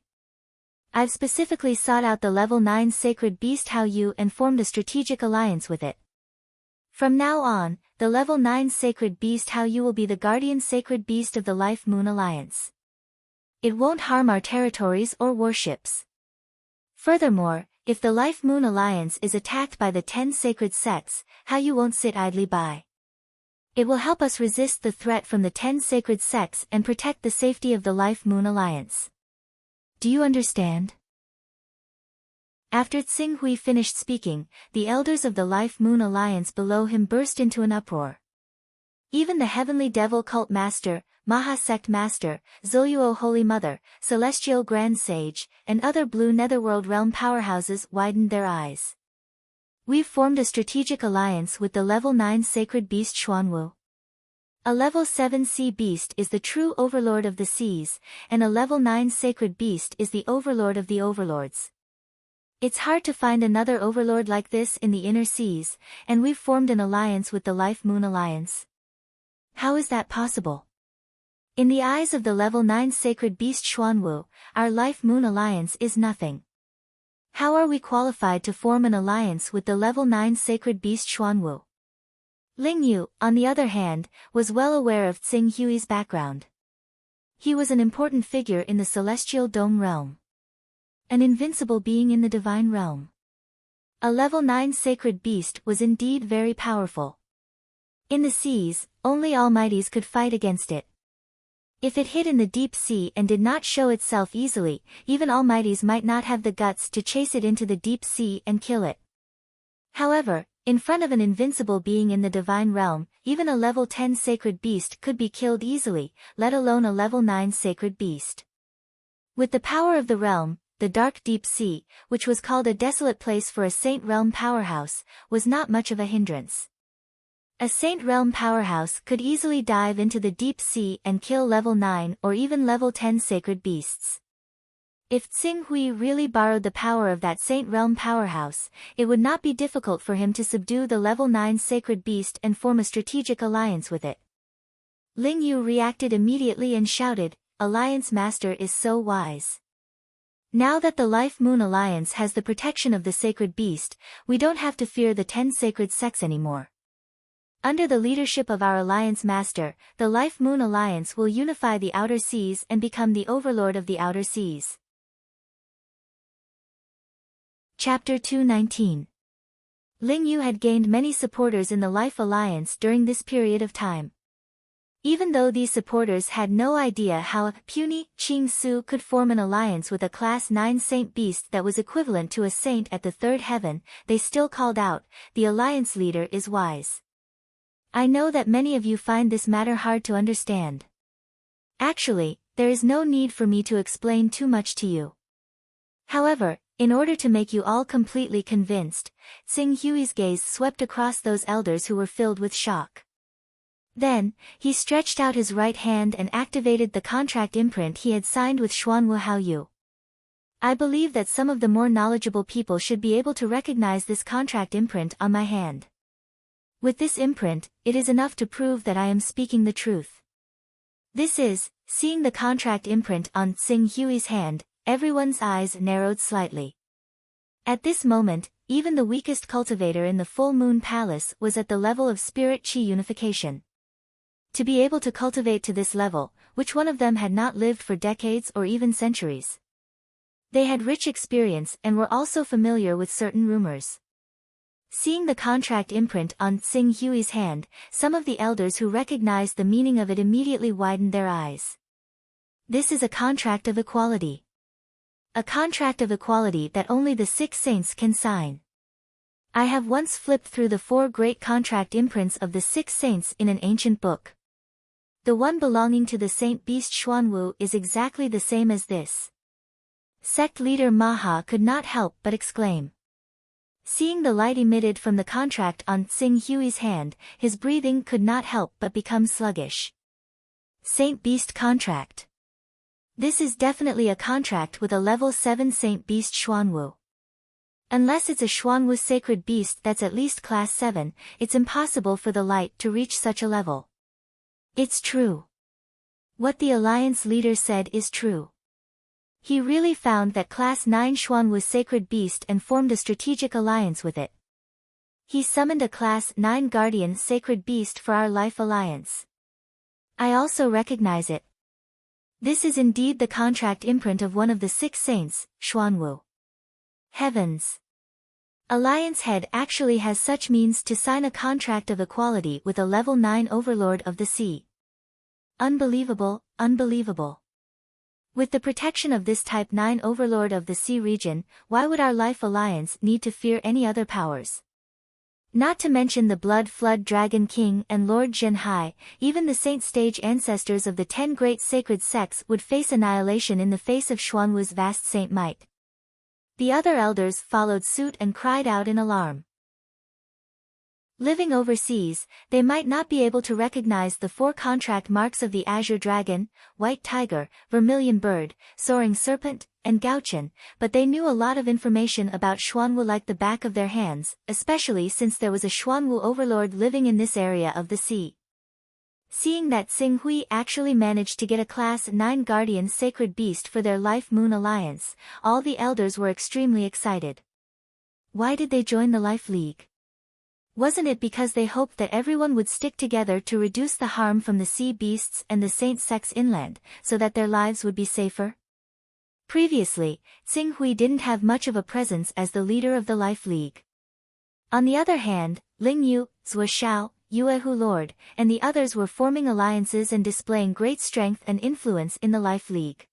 I've specifically sought out the level 9 sacred beast Hao Yu and formed a strategic alliance with it. From now on, the level 9 sacred beast Hao Yu will be the guardian sacred beast of the Life Moon Alliance. It won't harm our territories or warships. Furthermore, if the Life Moon Alliance is attacked by the 10 sacred sects, Hao Yu won't sit idly by. It will help us resist the threat from the 10 sacred sects and protect the safety of the Life Moon Alliance. Do you understand? After Xing Hui finished speaking, the elders of the Life Moon Alliance below him burst into an uproar. Even the Heavenly Devil Cult Master, Maha Sect Master, Zoyuo Holy Mother, Celestial Grand Sage, and other blue netherworld realm powerhouses widened their eyes. We've formed a strategic alliance with the level 9 sacred beast Xuanwu. A level 7 sea beast is the true overlord of the seas, and a level 9 sacred beast is the overlord of the overlords. It's hard to find another overlord like this in the inner seas, and we've formed an alliance with the Life Moon Alliance. How is that possible? In the eyes of the level 9 sacred beast Xuanwu, our Life Moon Alliance is nothing. How are we qualified to form an alliance with the level 9 sacred beast Xuanwu? Ling Yu, on the other hand, was well aware of Tsing Hui's background. He was an important figure in the Celestial Dome realm. An invincible being in the divine realm. A level 9 sacred beast was indeed very powerful. In the seas, only almighties could fight against it. If it hid in the deep sea and did not show itself easily, even almighties might not have the guts to chase it into the deep sea and kill it. However, in front of an invincible being in the divine realm, even a level 10 sacred beast could be killed easily, let alone a level 9 sacred beast. With the power of the realm, the dark deep sea, which was called a desolate place for a Saint Realm powerhouse, was not much of a hindrance. A Saint Realm powerhouse could easily dive into the deep sea and kill level 9 or even level 10 sacred beasts. If Tsing Hui really borrowed the power of that Saint Realm powerhouse, it would not be difficult for him to subdue the level 9 sacred beast and form a strategic alliance with it. Ling Yu reacted immediately and shouted, "Alliance Master is so wise. Now that the Life Moon Alliance has the protection of the sacred beast, we don't have to fear the 10 sacred sects anymore. Under the leadership of our Alliance Master, the Life Moon Alliance will unify the outer seas and become the overlord of the outer seas." Chapter 219. Ling Yu had gained many supporters in the Life Alliance during this period of time. Even though these supporters had no idea how a puny Qing Su could form an alliance with a Class 9 saint beast that was equivalent to a saint at the third heaven, they still called out, "The alliance leader is wise." I know that many of you find this matter hard to understand. Actually, there is no need for me to explain too much to you. However, in order to make you all completely convinced, Tsing Hui's gaze swept across those elders who were filled with shock. Then, he stretched out his right hand and activated the contract imprint he had signed with Xuanwu Haoyu. I believe that some of the more knowledgeable people should be able to recognize this contract imprint on my hand. With this imprint, it is enough to prove that I am speaking the truth. Seeing the contract imprint on Tsing Hui's hand, everyone's eyes narrowed slightly. At this moment, even the weakest cultivator in the Full Moon Palace was at the level of spirit chi unification. To be able to cultivate to this level, which one of them had not lived for decades or even centuries? They had rich experience and were also familiar with certain rumors. Seeing the contract imprint on Tsing Hui's hand, some of the elders who recognized the meaning of it immediately widened their eyes. This is a contract of equality. A contract of equality that only the 6 saints can sign. I have once flipped through the 4 great contract imprints of the 6 saints in an ancient book. The one belonging to the saint beast Xuanwu is exactly the same as this. Sect leader Maha could not help but exclaim. Seeing the light emitted from the contract on Tsing Hui's hand, his breathing could not help but become sluggish. Saint Beast Contract. This is definitely a contract with a level 7 Saint Beast Xuanwu. Unless it's a Xuanwu sacred beast that's at least class 7, it's impossible for the light to reach such a level. It's true. What the alliance leader said is true. He really found that class 9 Xuanwu sacred beast and formed a strategic alliance with it. He summoned a class 9 guardian sacred beast for our life alliance. I also recognize it. This is indeed the contract imprint of one of the 6 saints, Xuanwu. Heavens! Alliance Head actually has such means to sign a contract of equality with a level 9 overlord of the sea. Unbelievable, unbelievable. With the protection of this type 9 overlord of the sea region, why would our life alliance need to fear any other powers? Not to mention the Blood Flood Dragon King and Lord Zhenhai, even the saint stage ancestors of the 10 great sacred sects would face annihilation in the face of Xuanwu's vast saint might. The other elders followed suit and cried out in alarm. Living overseas, they might not be able to recognize the 4 contract marks of the Azure Dragon, White Tiger, Vermilion Bird, Soaring Serpent, and Gauchen, but they knew a lot of information about Xuanwu like the back of their hands, especially since there was a Xuanwu overlord living in this area of the sea. Seeing that Xing Hui actually managed to get a Class 9 Guardian Sacred Beast for their Life Moon Alliance, all the elders were extremely excited. Why did they join the Life League? Wasn't it because they hoped that everyone would stick together to reduce the harm from the sea beasts and the saint sects inland, so that their lives would be safer? Previously, Xing Hui didn't have much of a presence as the leader of the Life League. On the other hand, Ling Yu, Zhuo Xiao, Yuehu Lord, and the others were forming alliances and displaying great strength and influence in the Life League.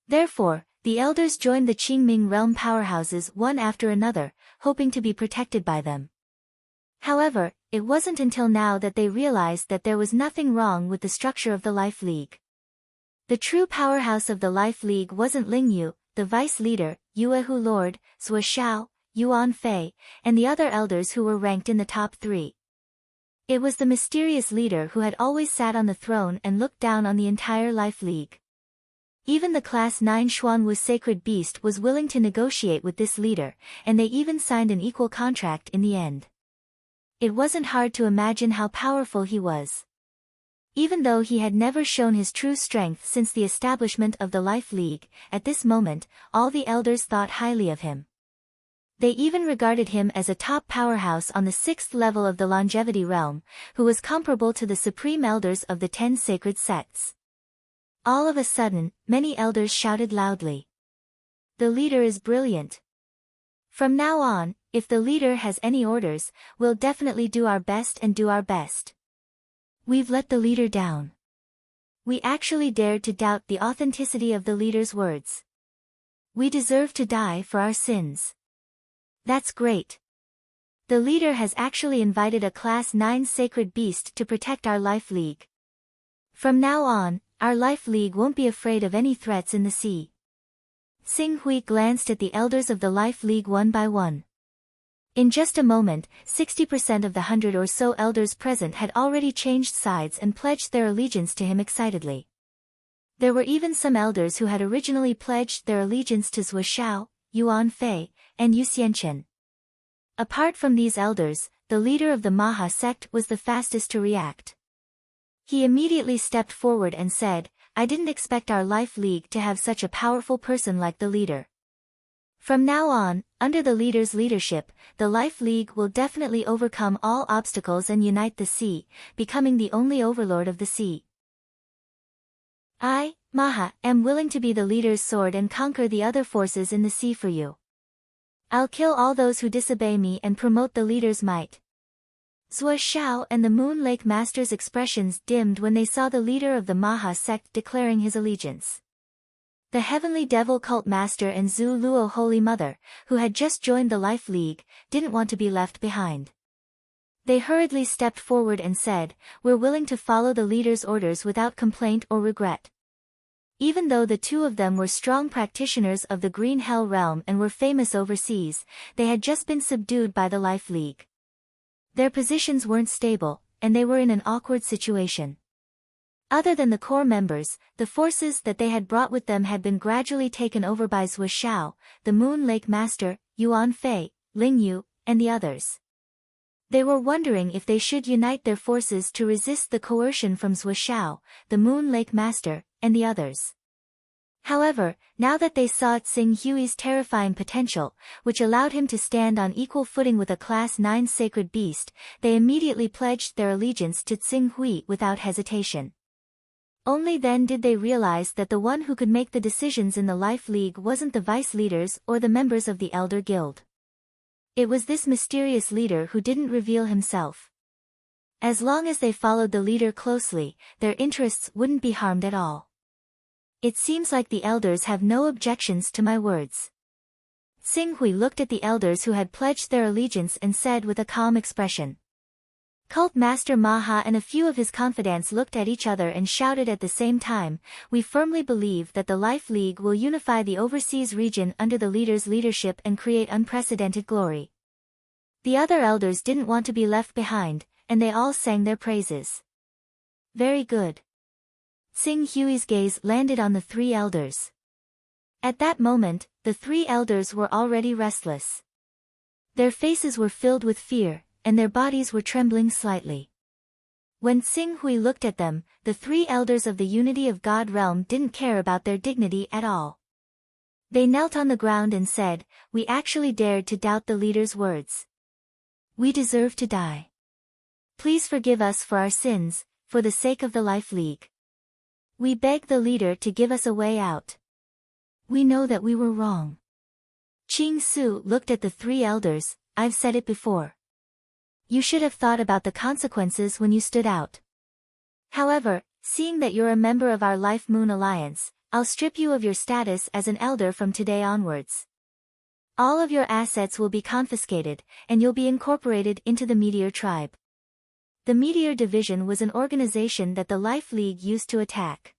Therefore, the elders joined the Qingming realm powerhouses one after another, hoping to be protected by them. However, it wasn't until now that they realized that there was nothing wrong with the structure of the Life League. The true powerhouse of the Life League wasn't Ling Yu, the vice leader, Yuehu Lord, Zhuo Xiao, Yuan Fei, and the other elders who were ranked in the top 3. It was the mysterious leader who had always sat on the throne and looked down on the entire Life League. Even the Class 9 Xuanwu Sacred Beast was willing to negotiate with this leader, and they even signed an equal contract in the end. It wasn't hard to imagine how powerful he was. Even though he had never shown his true strength since the establishment of the Life League, at this moment, all the elders thought highly of him. They even regarded him as a top powerhouse on the 6th level of the Longevity Realm, who was comparable to the supreme elders of the 10 sacred sects. All of a sudden, many elders shouted loudly. The leader is brilliant. From now on, if the leader has any orders, we'll definitely do our best and do our best. We've let the leader down. We actually dared to doubt the authenticity of the leader's words. We deserve to die for our sins. That's great. The leader has actually invited a Class 9 Sacred Beast to protect our Life League. From now on, our Life League won't be afraid of any threats in the sea. Xing Hui glanced at the elders of the Life League one by one. In just a moment, 60% of the 100 or so elders present had already changed sides and pledged their allegiance to him excitedly. There were even some elders who had originally pledged their allegiance to Zhuo Xiao, Yuan Fei, and Yu Xianchen. Apart from these elders, the leader of the Maha sect was the fastest to react. He immediately stepped forward and said, I didn't expect our Life League to have such a powerful person like the leader. From now on, under the leader's leadership, the Life League will definitely overcome all obstacles and unite the sea, becoming the only overlord of the sea. I, Maha, am willing to be the leader's sword and conquer the other forces in the sea for you. I'll kill all those who disobey me and promote the leader's might. Zhuo Xiao and the Moon Lake Master's expressions dimmed when they saw the leader of the Maha sect declaring his allegiance. The Heavenly Devil Cult Master and Zhu Luo Holy Mother, who had just joined the Life League, didn't want to be left behind. They hurriedly stepped forward and said, we're willing to follow the leader's orders without complaint or regret. Even though the two of them were strong practitioners of the Green Hell Realm and were famous overseas, they had just been subdued by the Life League. Their positions weren't stable, and they were in an awkward situation. Other than the core members, the forces that they had brought with them had been gradually taken over by Zhuo Xiao, the Moon Lake Master, Yuan Fei, Ling Yu, and the others. They were wondering if they should unite their forces to resist the coercion from Zhuo Xiao, the Moon Lake Master, and the others. However, now that they saw Xing Hui's terrifying potential, which allowed him to stand on equal footing with a Class 9 Sacred Beast, they immediately pledged their allegiance to Xing Hui without hesitation. Only then did they realize that the one who could make the decisions in the Life League wasn't the vice leaders or the members of the Elder Guild. It was this mysterious leader who didn't reveal himself. As long as they followed the leader closely, their interests wouldn't be harmed at all. It seems like the elders have no objections to my words. Xing Hui looked at the elders who had pledged their allegiance and said with a calm expression. Cult Master Maha and a few of his confidants looked at each other and shouted at the same time, "We firmly believe that the Life League will unify the overseas region under the leader's leadership and create unprecedented glory." The other elders didn't want to be left behind, and they all sang their praises. Very good. Xing Hui's gaze landed on the three elders. At that moment, the three elders were already restless. Their faces were filled with fear, and their bodies were trembling slightly. When Xing Hui looked at them, the three elders of the Unity of God realm didn't care about their dignity at all. They knelt on the ground and said, "We actually dared to doubt the leader's words. We deserve to die. Please forgive us for our sins, for the sake of the Life League. We beg the leader to give us a way out. We know that we were wrong." Qing Su looked at the three elders. "I've said it before. You should have thought about the consequences when you stood out. However, seeing that you're a member of our Life Moon Alliance, I'll strip you of your status as an elder from today onwards. All of your assets will be confiscated, and you'll be incorporated into the Meteor Tribe." The Meteor Division was an organization that the Life League used to attack.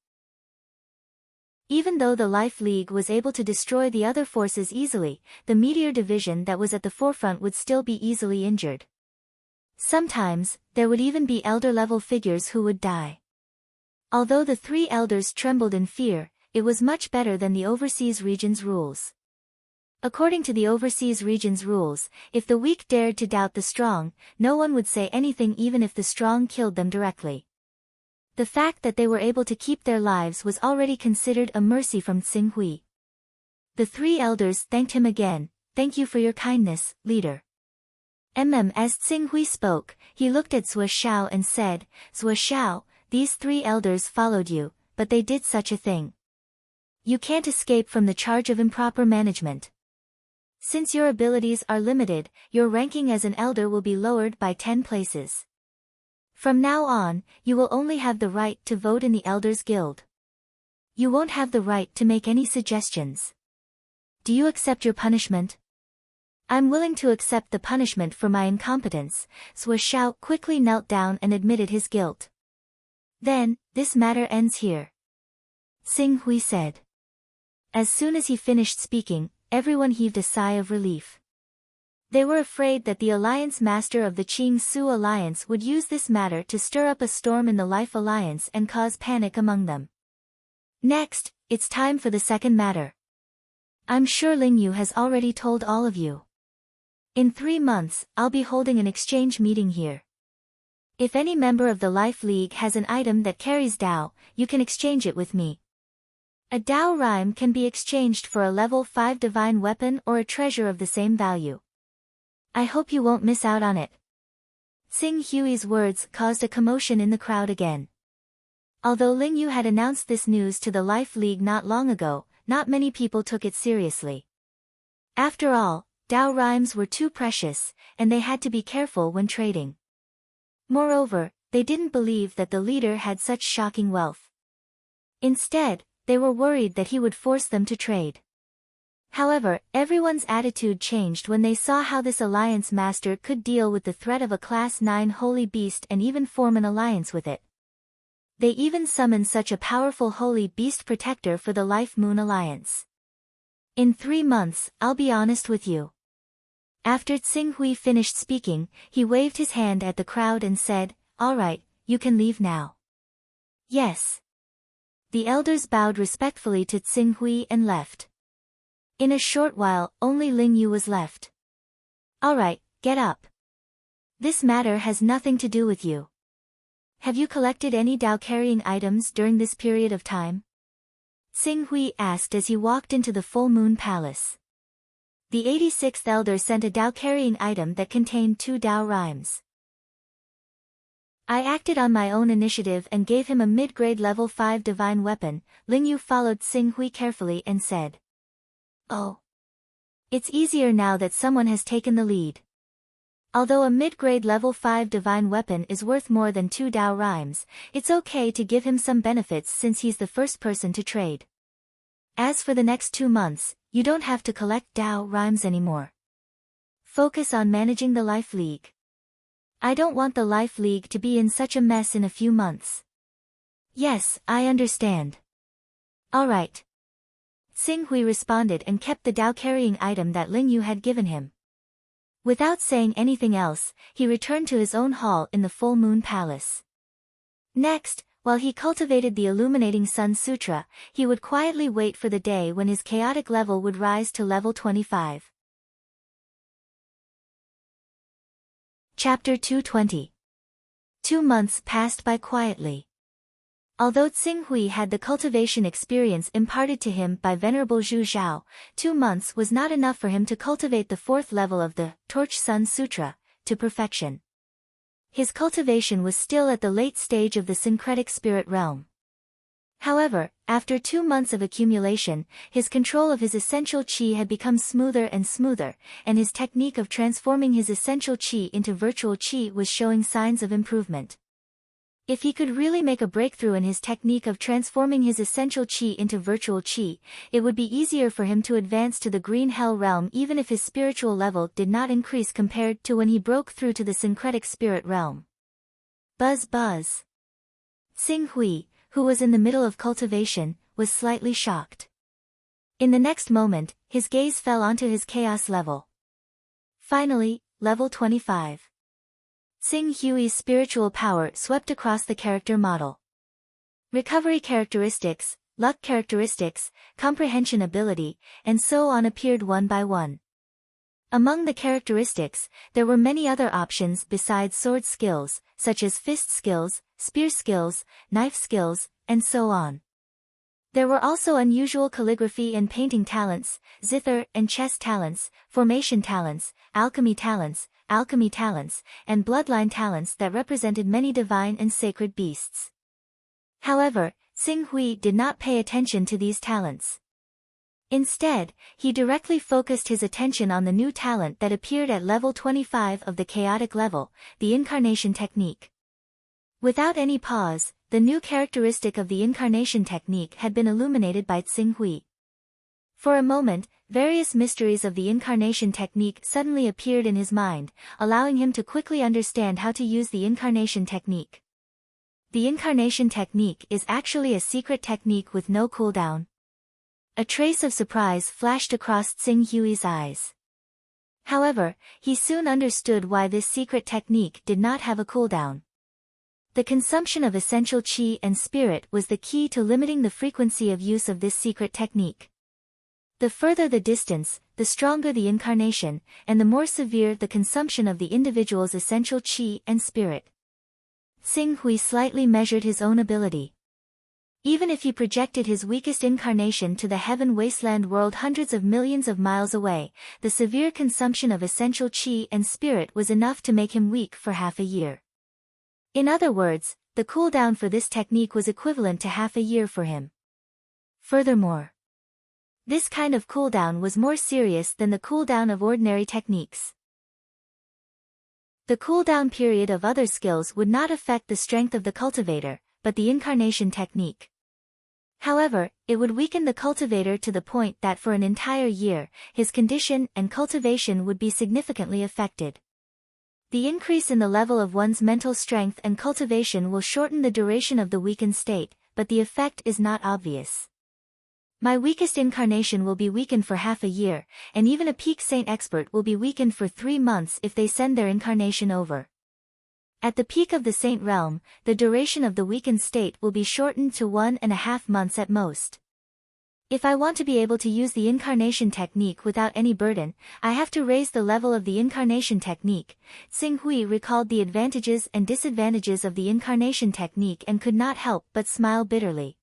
Even though the Life League was able to destroy the other forces easily, the Meteor Division that was at the forefront would still be easily injured. Sometimes, there would even be elder-level figures who would die. Although the three elders trembled in fear, it was much better than the overseas region's rules. According to the overseas region's rules, if the weak dared to doubt the strong, no one would say anything even if the strong killed them directly. The fact that they were able to keep their lives was already considered a mercy from Xing Hui. The three elders thanked him again. "Thank you for your kindness, leader." As Xing Hui spoke, he looked at Zhou Xiao and said, "Zhou Xiao, these three elders followed you, but they did such a thing. You can't escape from the charge of improper management. Since your abilities are limited, your ranking as an elder will be lowered by 10 places. From now on, you will only have the right to vote in the Elders Guild. You won't have the right to make any suggestions. Do you accept your punishment?" "I'm willing to accept the punishment for my incompetence." Zhou Xiao quickly knelt down and admitted his guilt. "Then, this matter ends here," Xing Hui said. As soon as he finished speaking, everyone heaved a sigh of relief. They were afraid that the Alliance Master of the Qing Su Alliance would use this matter to stir up a storm in the Life Alliance and cause panic among them. Next, it's time for the second matter. I'm sure Ling Yu has already told all of you. In 3 months, I'll be holding an exchange meeting here. If any member of the Life League has an item that carries Dao, you can exchange it with me. A Dao rhyme can be exchanged for a level 5 divine weapon or a treasure of the same value. I hope you won't miss out on it." Xing Hui's words caused a commotion in the crowd again. Although Ling Yu had announced this news to the Life League not long ago, not many people took it seriously. After all, Dao rhymes were too precious, and they had to be careful when trading. Moreover, they didn't believe that the leader had such shocking wealth. Instead, they were worried that he would force them to trade. However, everyone's attitude changed when they saw how this alliance master could deal with the threat of a Class 9 holy beast and even form an alliance with it. They even summoned such a powerful holy beast protector for the Life Moon Alliance. "In 3 months, I'll be honest with you." After Xing Hui finished speaking, he waved his hand at the crowd and said, "All right, you can leave now." "Yes." The elders bowed respectfully to Xing Hui and left. In a short while, only Ling Yu was left. "All right, get up. This matter has nothing to do with you. Have you collected any Dao-carrying items during this period of time?" Xing Hui asked as he walked into the Full Moon Palace. The 86th elder sent a Dao-carrying item that contained 2 Dao rhymes. "I acted on my own initiative and gave him a mid-grade level 5 divine weapon." Ling Yu followed Xing Hui carefully and said, "Oh. It's easier now that someone has taken the lead. Although a mid-grade level 5 divine weapon is worth more than 2 Dao rhymes, it's okay to give him some benefits since he's the first person to trade. As for the next 2 months, you don't have to collect Tao rhymes anymore. Focus on managing the Life League. I don't want the Life League to be in such a mess in a few months. Yes, I understand. Alright. Xing Hui responded and kept the Tao-carrying item that Ling Yu had given him. Without saying anything else, he returned to his own hall in the Full Moon Palace. Next, while he cultivated the Illuminating Sun Sutra, he would quietly wait for the day when his chaotic level would rise to level 25. Chapter 220. 2 months passed by quietly. Although Xing Hui had the cultivation experience imparted to him by Venerable Zhu Zhao, 2 months was not enough for him to cultivate the 4th level of the Torch Sun Sutra to perfection. His cultivation was still at the late stage of the syncretic spirit realm. However, after 2 months of accumulation, his control of his essential qi had become smoother and smoother, and his technique of transforming his essential qi into virtual qi was showing signs of improvement. If he could really make a breakthrough in his technique of transforming his essential qi into virtual qi, it would be easier for him to advance to the Green Hell realm even if his spiritual level did not increase compared to when he broke through to the syncretic spirit realm. Buzz buzz. Xing Hui, who was in the middle of cultivation, was slightly shocked. In the next moment, his gaze fell onto his chaos level. Finally, level 25. Xing Hui's spiritual power swept across the character model. Recovery characteristics, luck characteristics, comprehension ability, and so on appeared one by one. Among the characteristics, there were many other options besides sword skills, such as fist skills, spear skills, knife skills, and so on. There were also unusual calligraphy and painting talents, zither and chess talents, formation talents, alchemy talents, and bloodline talents that represented many divine and sacred beasts. However, Xing Hui did not pay attention to these talents. Instead, he directly focused his attention on the new talent that appeared at level 25 of the chaotic level, the incarnation technique. Without any pause, the new characteristic of the incarnation technique had been illuminated by Xing Hui. For a moment, various mysteries of the incarnation technique suddenly appeared in his mind, allowing him to quickly understand how to use the incarnation technique. The incarnation technique is actually a secret technique with no cooldown. A trace of surprise flashed across Xing Hui's eyes. However, he soon understood why this secret technique did not have a cooldown. The consumption of essential qi and spirit was the key to limiting the frequency of use of this secret technique. The further the distance, the stronger the incarnation, and the more severe the consumption of the individual's essential qi and spirit. Xing Hui slightly measured his own ability. Even if he projected his weakest incarnation to the heaven wasteland world hundreds of millions of miles away, the severe consumption of essential qi and spirit was enough to make him weak for half a year. In other words, the cooldown for this technique was equivalent to half a year for him. Furthermore, this kind of cooldown was more serious than the cooldown of ordinary techniques. The cooldown period of other skills would not affect the strength of the cultivator, but the incarnation technique. However, it would weaken the cultivator to the point that for an entire year, his condition and cultivation would be significantly affected. The increase in the level of one's mental strength and cultivation will shorten the duration of the weakened state, but the effect is not obvious. My weakest incarnation will be weakened for half a year, and even a peak saint expert will be weakened for 3 months if they send their incarnation over. At the peak of the saint realm, the duration of the weakened state will be shortened to 1.5 months at most. If I want to be able to use the incarnation technique without any burden, I have to raise the level of the incarnation technique. Xing Hui recalled the advantages and disadvantages of the incarnation technique and could not help but smile bitterly.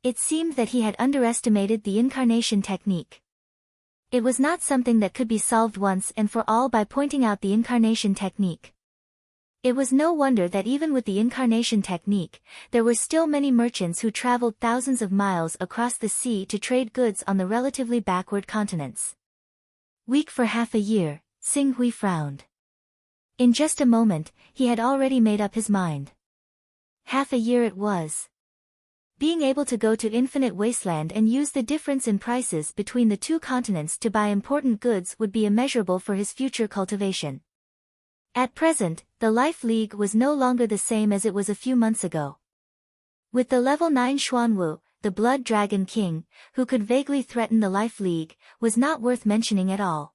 It seemed that he had underestimated the incarnation technique. It was not something that could be solved once and for all by pointing out the incarnation technique. It was no wonder that even with the incarnation technique, there were still many merchants who traveled thousands of miles across the sea to trade goods on the relatively backward continents. Weak for half a year, Xing Hui frowned. In just a moment, he had already made up his mind. Half a year it was. Being able to go to Infinite Wasteland and use the difference in prices between the two continents to buy important goods would be immeasurable for his future cultivation. At present, the Life League was no longer the same as it was a few months ago. With the level 9 Xuanwu, the Blood Dragon King, who could vaguely threaten the Life League, was not worth mentioning at all.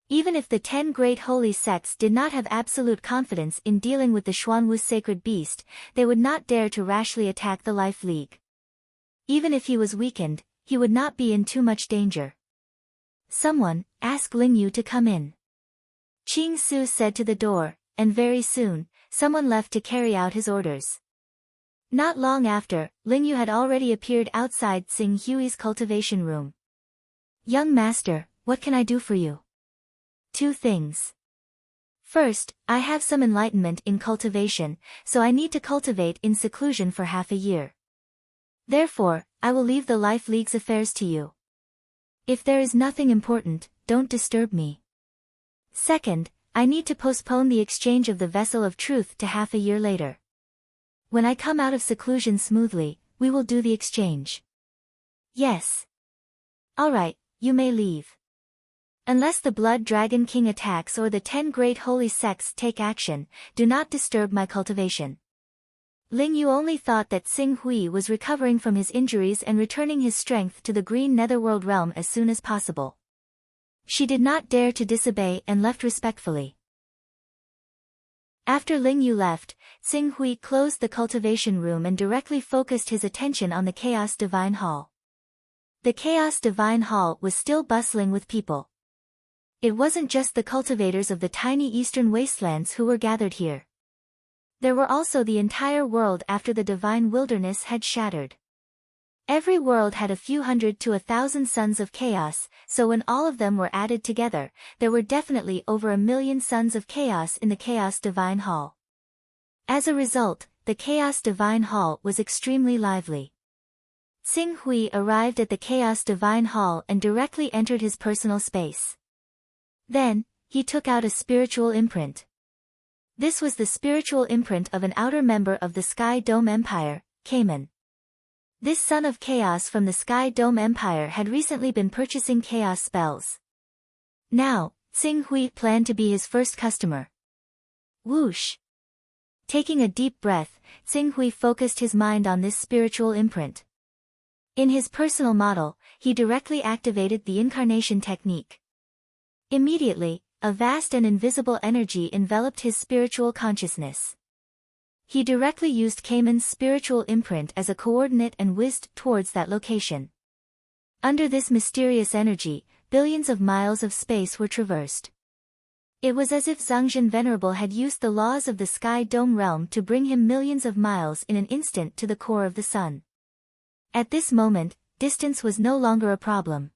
Even if the 10 great holy sects did not have absolute confidence in dealing with the Xuanwu's sacred beast, they would not dare to rashly attack the Life League. Even if he was weakened, he would not be in too much danger. Someone, ask Lingyu to come in. Qing Su said to the door, and very soon, someone left to carry out his orders. Not long after, Lingyu had already appeared outside Tsing Hui's cultivation room. Young master, what can I do for you? 2 things. First, I have some enlightenment in cultivation, so I need to cultivate in seclusion for half a year. Therefore, I will leave the Life League's affairs to you. If there is nothing important, don't disturb me. Second, I need to postpone the exchange of the Vessel of Truth to half a year later. When I come out of seclusion smoothly, we will do the exchange. Yes. All right, you may leave. Unless the Blood Dragon King attacks or the 10 great holy sects take action, do not disturb my cultivation. Lingyu only thought that Tsing Hui was recovering from his injuries and returning his strength to the green netherworld realm as soon as possible. She did not dare to disobey and left respectfully. After Lingyu left, Tsing Hui closed the cultivation room and directly focused his attention on the Chaos Divine Hall. The Chaos Divine Hall was still bustling with people. It wasn't just the cultivators of the tiny eastern wastelands who were gathered here. There were also the entire world after the divine wilderness had shattered. Every world had a few hundred to 1,000 sons of chaos, so when all of them were added together, there were definitely over 1,000,000 sons of chaos in the Chaos Divine Hall. As a result, the Chaos Divine Hall was extremely lively. Tsing Hui arrived at the Chaos Divine Hall and directly entered his personal space. Then, he took out a spiritual imprint. This was the spiritual imprint of an outer member of the Sky Dome Empire, Cayman. This son of chaos from the Sky Dome Empire had recently been purchasing chaos spells. Now, Tsing Hui planned to be his first customer. Whoosh! Taking a deep breath, Tsing Hui focused his mind on this spiritual imprint. In his personal model, he directly activated the incarnation technique. Immediately, a vast and invisible energy enveloped his spiritual consciousness. He directly used Cayman's spiritual imprint as a coordinate and whizzed towards that location. Under this mysterious energy, billions of miles of space were traversed. It was as if Zhangzhen Venerable had used the laws of the Sky Dome realm to bring him millions of miles in an instant to the core of the sun. At this moment, distance was no longer a problem.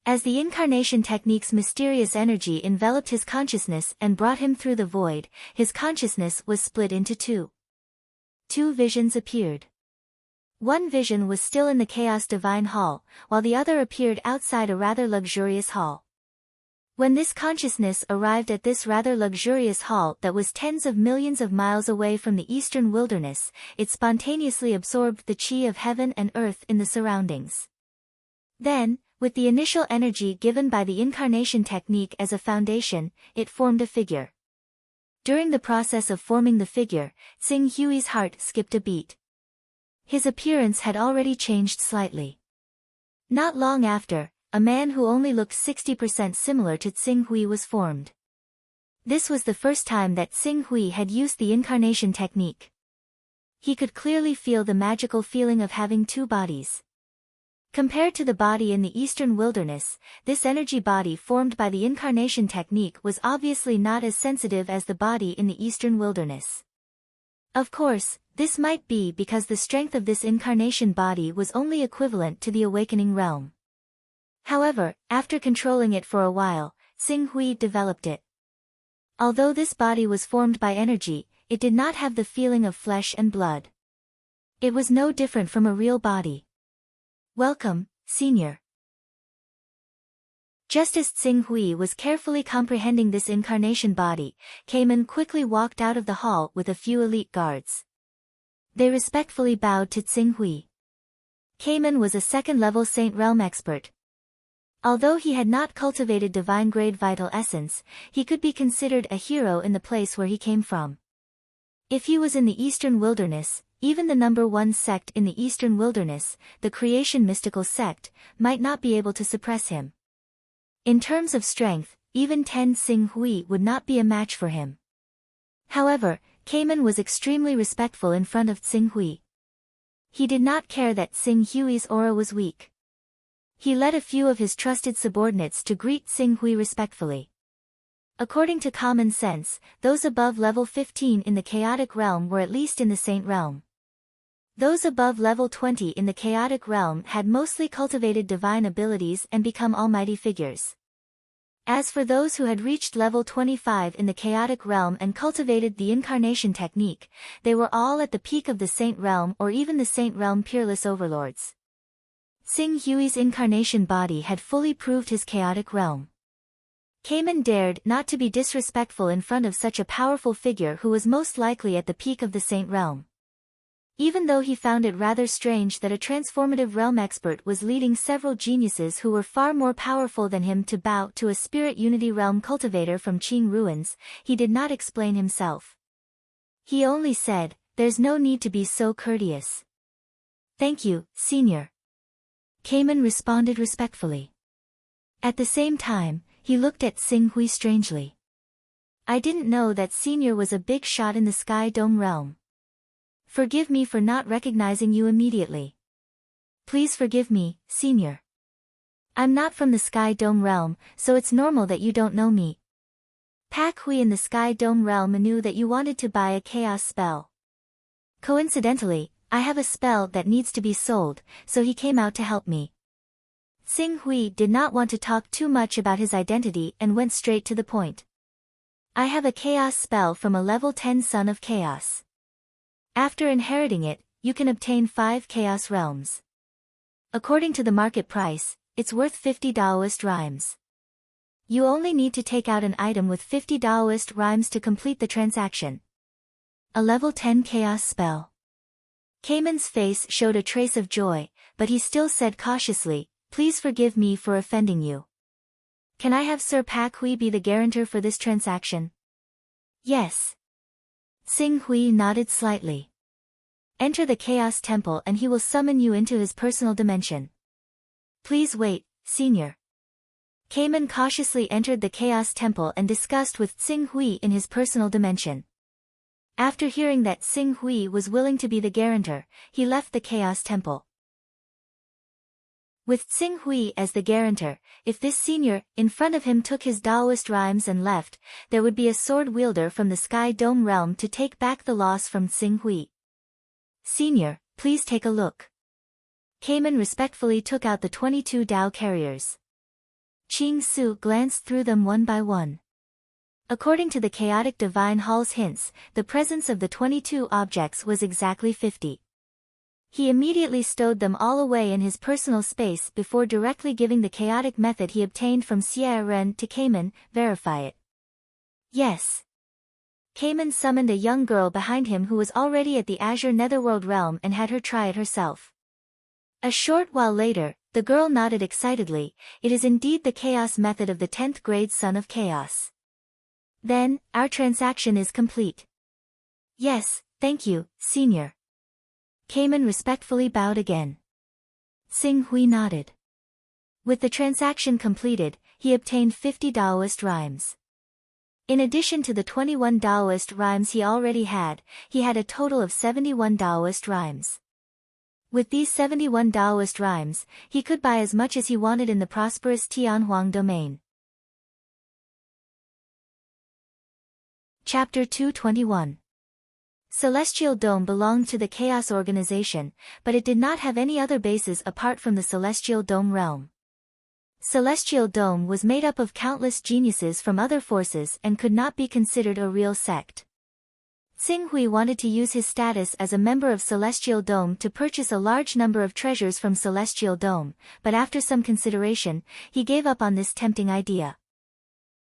As the incarnation technique's mysterious energy enveloped his consciousness and brought him through the void, his consciousness was split into two. 2 visions appeared. One vision was still in the Chaos Divine Hall, while the other appeared outside a rather luxurious hall. When this consciousness arrived at this rather luxurious hall that was tens of millions of miles away from the eastern wilderness, it spontaneously absorbed the chi of heaven and earth in the surroundings. Then, with the initial energy given by the incarnation technique as a foundation, it formed a figure. During the process of forming the figure, Tsing Hui's heart skipped a beat. His appearance had already changed slightly. Not long after, a man who only looked 60% similar to Tsing Hui was formed. This was the first time that Tsing Hui had used the incarnation technique. He could clearly feel the magical feeling of having 2 bodies. Compared to the body in the eastern wilderness, this energy body formed by the incarnation technique was obviously not as sensitive as the body in the eastern wilderness. Of course, this might be because the strength of this incarnation body was only equivalent to the awakening realm. However, after controlling it for a while, Tsing Hui developed it. Although this body was formed by energy, it did not have the feeling of flesh and blood. It was no different from a real body. Welcome, Senior. Just as Tsing Hui was carefully comprehending this incarnation body, Cayman quickly walked out of the hall with a few elite guards. They respectfully bowed to Tsing Hui. Cayman was a second-level Saint Realm expert. Although he had not cultivated divine-grade vital essence, he could be considered a hero in the place where he came from. If he was in the Eastern Wilderness, even the number one sect in the Eastern Wilderness, the Creation Mystical Sect, might not be able to suppress him. In terms of strength, even Tsing Hui would not be a match for him. However, Cayman was extremely respectful in front of Tsing Hui. He did not care that Tsing Hui's aura was weak. He led a few of his trusted subordinates to greet Tsing Hui respectfully. According to common sense, those above level 15 in the chaotic realm were at least in the Saint realm. Those above level 20 in the chaotic realm had mostly cultivated divine abilities and become almighty figures. As for those who had reached level 25 in the chaotic realm and cultivated the incarnation technique, they were all at the peak of the Saint realm or even the Saint realm peerless overlords. Tsing Hui's incarnation body had fully proved his chaotic realm. Cayman dared not to be disrespectful in front of such a powerful figure who was most likely at the peak of the Saint realm. Even though he found it rather strange that a transformative realm expert was leading several geniuses who were far more powerful than him to bow to a spirit unity realm cultivator from Qing ruins, he did not explain himself. He only said, "There's no need to be so courteous." "Thank you, Senior." Cayman responded respectfully. At the same time, he looked at Tsing Hui strangely. "I didn't know that Senior was a big shot in the Sky Dome realm. Forgive me for not recognizing you immediately." "Please forgive me, Senior. I'm not from the Sky Dome realm, so it's normal that you don't know me. Pak Hui in the Sky Dome realm knew that you wanted to buy a chaos spell. Coincidentally, I have a spell that needs to be sold, so he came out to help me." Tsing Hui did not want to talk too much about his identity and went straight to the point. "I have a chaos spell from a level 10 Son of Chaos. After inheriting it, you can obtain 5 chaos realms. According to the market price, it's worth 50 Daoist rhymes. You only need to take out an item with 50 Daoist rhymes to complete the transaction. A level 10 chaos spell." Cayman's face showed a trace of joy, but he still said cautiously, "Please forgive me for offending you. Can I have Sir Pak Hui be the guarantor for this transaction?" "Yes." Tsing Hui nodded slightly. "Enter the Chaos Temple and he will summon you into his personal dimension." "Please wait, Senior." Cayman cautiously entered the Chaos Temple and discussed with Tsing Hui in his personal dimension. After hearing that Tsing Hui was willing to be the guarantor, he left the Chaos Temple. With Tsing Hui as the guarantor, if this senior, in front of him took his Daoist rhymes and left, there would be a sword wielder from the Sky Dome realm to take back the loss from Tsing Hui. "Senior, please take a look." Cayman respectfully took out the 22 Dao carriers. Qing Su glanced through them one by one. According to the Chaotic Divine Hall's hints, the presence of the 22 objects was exactly 50. He immediately stowed them all away in his personal space before directly giving the chaotic method he obtained from Xie Ren to Cayman, "Verify it." "Yes." Cayman summoned a young girl behind him who was already at the Azure Netherworld realm and had her try it herself. A short while later, the girl nodded excitedly, "It is indeed the chaos method of the 10th grade Son of Chaos. Then, our transaction is complete." "Yes, thank you, Senior." Cayman respectfully bowed again. Tsing Hui nodded. With the transaction completed, he obtained 50 Daoist rhymes. In addition to the 21 Daoist rhymes he already had, he had a total of 71 Daoist rhymes. With these 71 Daoist rhymes, he could buy as much as he wanted in the prosperous Tianhuang domain. Chapter 221. Celestial Dome belonged to the Chaos Organization, but it did not have any other bases apart from the Celestial Dome realm. Celestial Dome was made up of countless geniuses from other forces and could not be considered a real sect. Tsing Hui wanted to use his status as a member of Celestial Dome to purchase a large number of treasures from Celestial Dome, but after some consideration, he gave up on this tempting idea.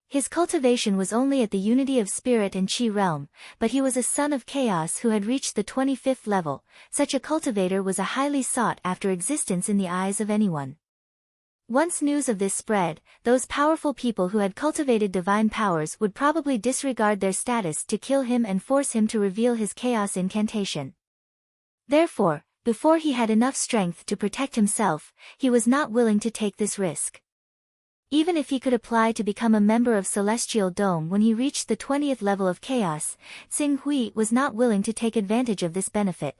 His cultivation was only at the unity of spirit and chi realm, but he was a son of chaos who had reached the 25th level. Such a cultivator was a highly sought-after existence in the eyes of anyone. Once news of this spread, those powerful people who had cultivated divine powers would probably disregard their status to kill him and force him to reveal his chaos incantation. Therefore, before he had enough strength to protect himself, he was not willing to take this risk. Even if he could apply to become a member of Celestial Dome when he reached the 20th level of chaos, Xing Hui was not willing to take advantage of this benefit.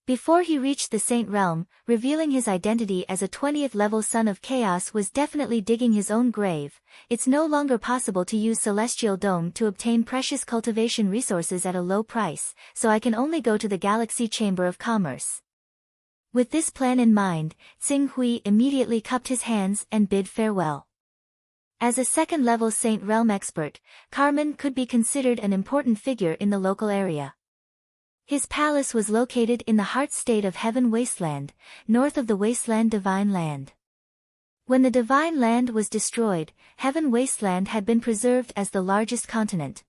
Before he reached the Saint Realm, revealing his identity as a 20th level son of chaos was definitely digging his own grave. It's no longer possible to use Celestial Dome to obtain precious cultivation resources at a low price, so I can only go to the Galaxy Chamber of Commerce. With this plan in mind, Xing Hui immediately cupped his hands and bid farewell. As a second-level Saint Realm expert, Carmen could be considered an important figure in the local area. His palace was located in the heart state of Heaven Wasteland, north of the Wasteland Divine Land. When the Divine Land was destroyed, Heaven Wasteland had been preserved as the largest continent.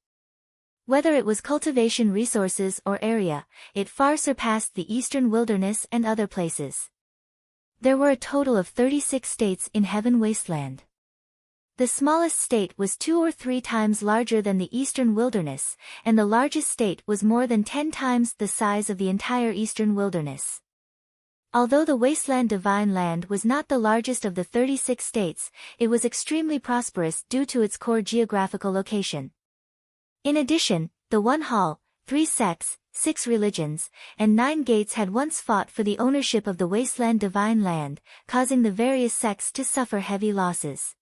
Whether it was cultivation resources or area, it far surpassed the Eastern Wilderness and other places. There were a total of 36 states in Heaven Wasteland. The smallest state was 2 or 3 times larger than the Eastern Wilderness, and the largest state was more than 10 times the size of the entire Eastern Wilderness. Although the Wasteland Divine Land was not the largest of the 36 states, it was extremely prosperous due to its core geographical location. In addition, the 1 hall, 3 sects, 6 religions, and 9 gates had once fought for the ownership of the Wasteland Divine Land, causing the various sects to suffer heavy losses.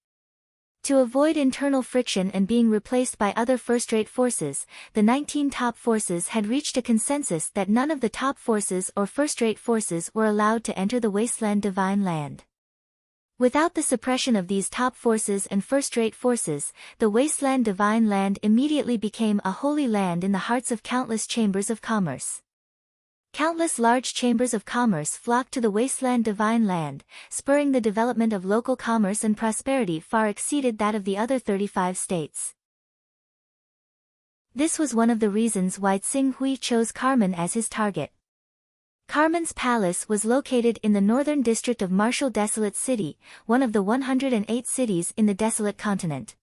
To avoid internal friction and being replaced by other first-rate forces, the 19 top forces had reached a consensus that none of the top forces or first-rate forces were allowed to enter the Wasteland Divine Land. Without the suppression of these top forces and first-rate forces, the Wasteland Divine Land immediately became a holy land in the hearts of countless chambers of commerce. Countless large chambers of commerce flocked to the Wasteland Divine Land, spurring the development of local commerce, and prosperity far exceeded that of the other 35 states. This was one of the reasons why Xing Hui chose Carmen as his target. Carmen's palace was located in the northern district of Martial Desolate City, one of the 108 cities in the Desolate Continent.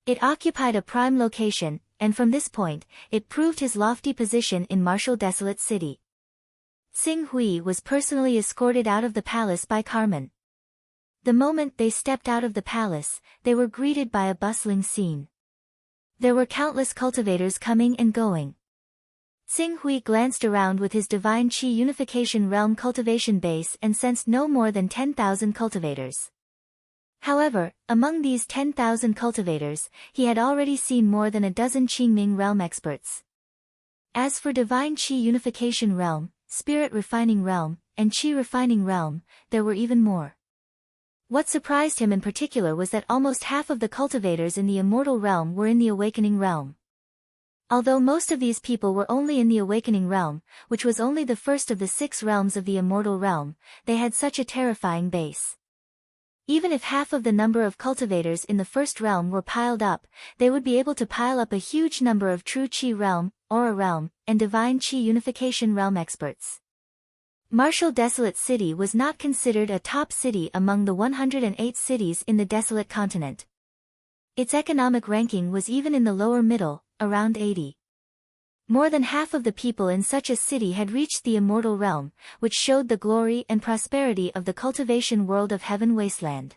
It occupied a prime location, and from this point, it proved his lofty position in Martial Desolate City. Xing Hui was personally escorted out of the palace by Carmen. The moment they stepped out of the palace, they were greeted by a bustling scene. There were countless cultivators coming and going. Xing Hui glanced around with his Divine Qi Unification Realm cultivation base and sensed no more than 10,000 cultivators. However, among these 10,000 cultivators, he had already seen more than a dozen Qingming Realm experts. As for Divine Qi Unification Realm, Spirit Refining Realm, and Qi Refining Realm, there were even more. What surprised him in particular was that almost half of the cultivators in the Immortal Realm were in the Awakening Realm. Although most of these people were only in the Awakening Realm, which was only the first of the 6 realms of the Immortal Realm, they had such a terrifying base. Even if half of the number of cultivators in the first realm were piled up, they would be able to pile up a huge number of true Qi Realm, Aura Realm, and Divine Qi Unification Realm experts. Martial Desolate City was not considered a top city among the 108 cities in the Desolate Continent. Its economic ranking was even in the lower middle, around 80. More than half of the people in such a city had reached the Immortal Realm, which showed the glory and prosperity of the cultivation world of Heaven Wasteland.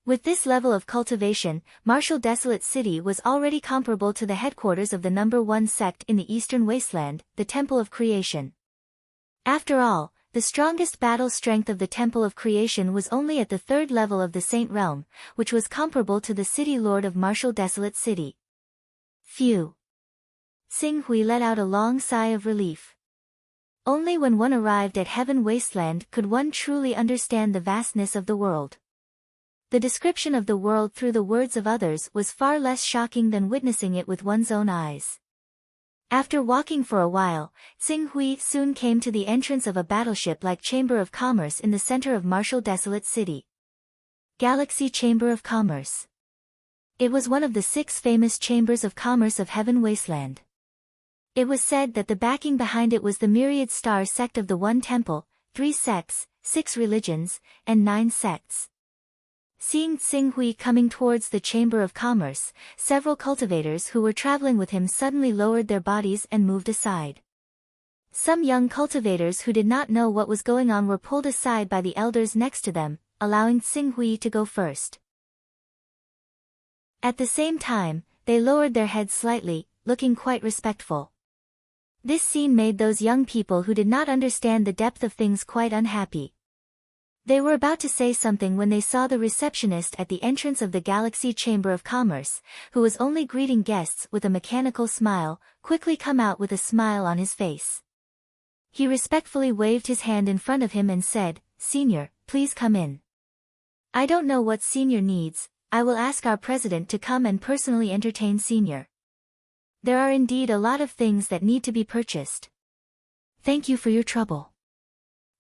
With this level of cultivation, Martial Desolate City was already comparable to the headquarters of the number 1 sect in the Eastern Wasteland, the Temple of Creation. After all, the strongest battle strength of the Temple of Creation was only at the 3rd level of the Saint Realm, which was comparable to the City Lord of Martial Desolate City. Phew! Xing Hui let out a long sigh of relief. Only when one arrived at Heaven Wasteland could one truly understand the vastness of the world. The description of the world through the words of others was far less shocking than witnessing it with one's own eyes. After walking for a while, Xing Hui soon came to the entrance of a battleship-like Chamber of Commerce in the center of Martial Desolate City. Galaxy Chamber of Commerce. It was one of the 6 famous chambers of commerce of Heaven Wasteland. It was said that the backing behind it was the myriad star sect of the One Temple, 3 sects, 6 religions, and 9 sects. Seeing Tsing Hui coming towards the Chamber of Commerce, several cultivators who were traveling with him suddenly lowered their bodies and moved aside. Some young cultivators who did not know what was going on were pulled aside by the elders next to them, allowing Tsing Hui to go first. At the same time, they lowered their heads slightly, looking quite respectful. This scene made those young people who did not understand the depth of things quite unhappy. They were about to say something when they saw the receptionist at the entrance of the Galaxy Chamber of Commerce, who was only greeting guests with a mechanical smile, quickly come out with a smile on his face. He respectfully waved his hand in front of him and said, "Senior, please come in. I don't know what Senior needs, I will ask our president to come and personally entertain Senior. There are indeed a lot of things that need to be purchased. Thank you for your trouble.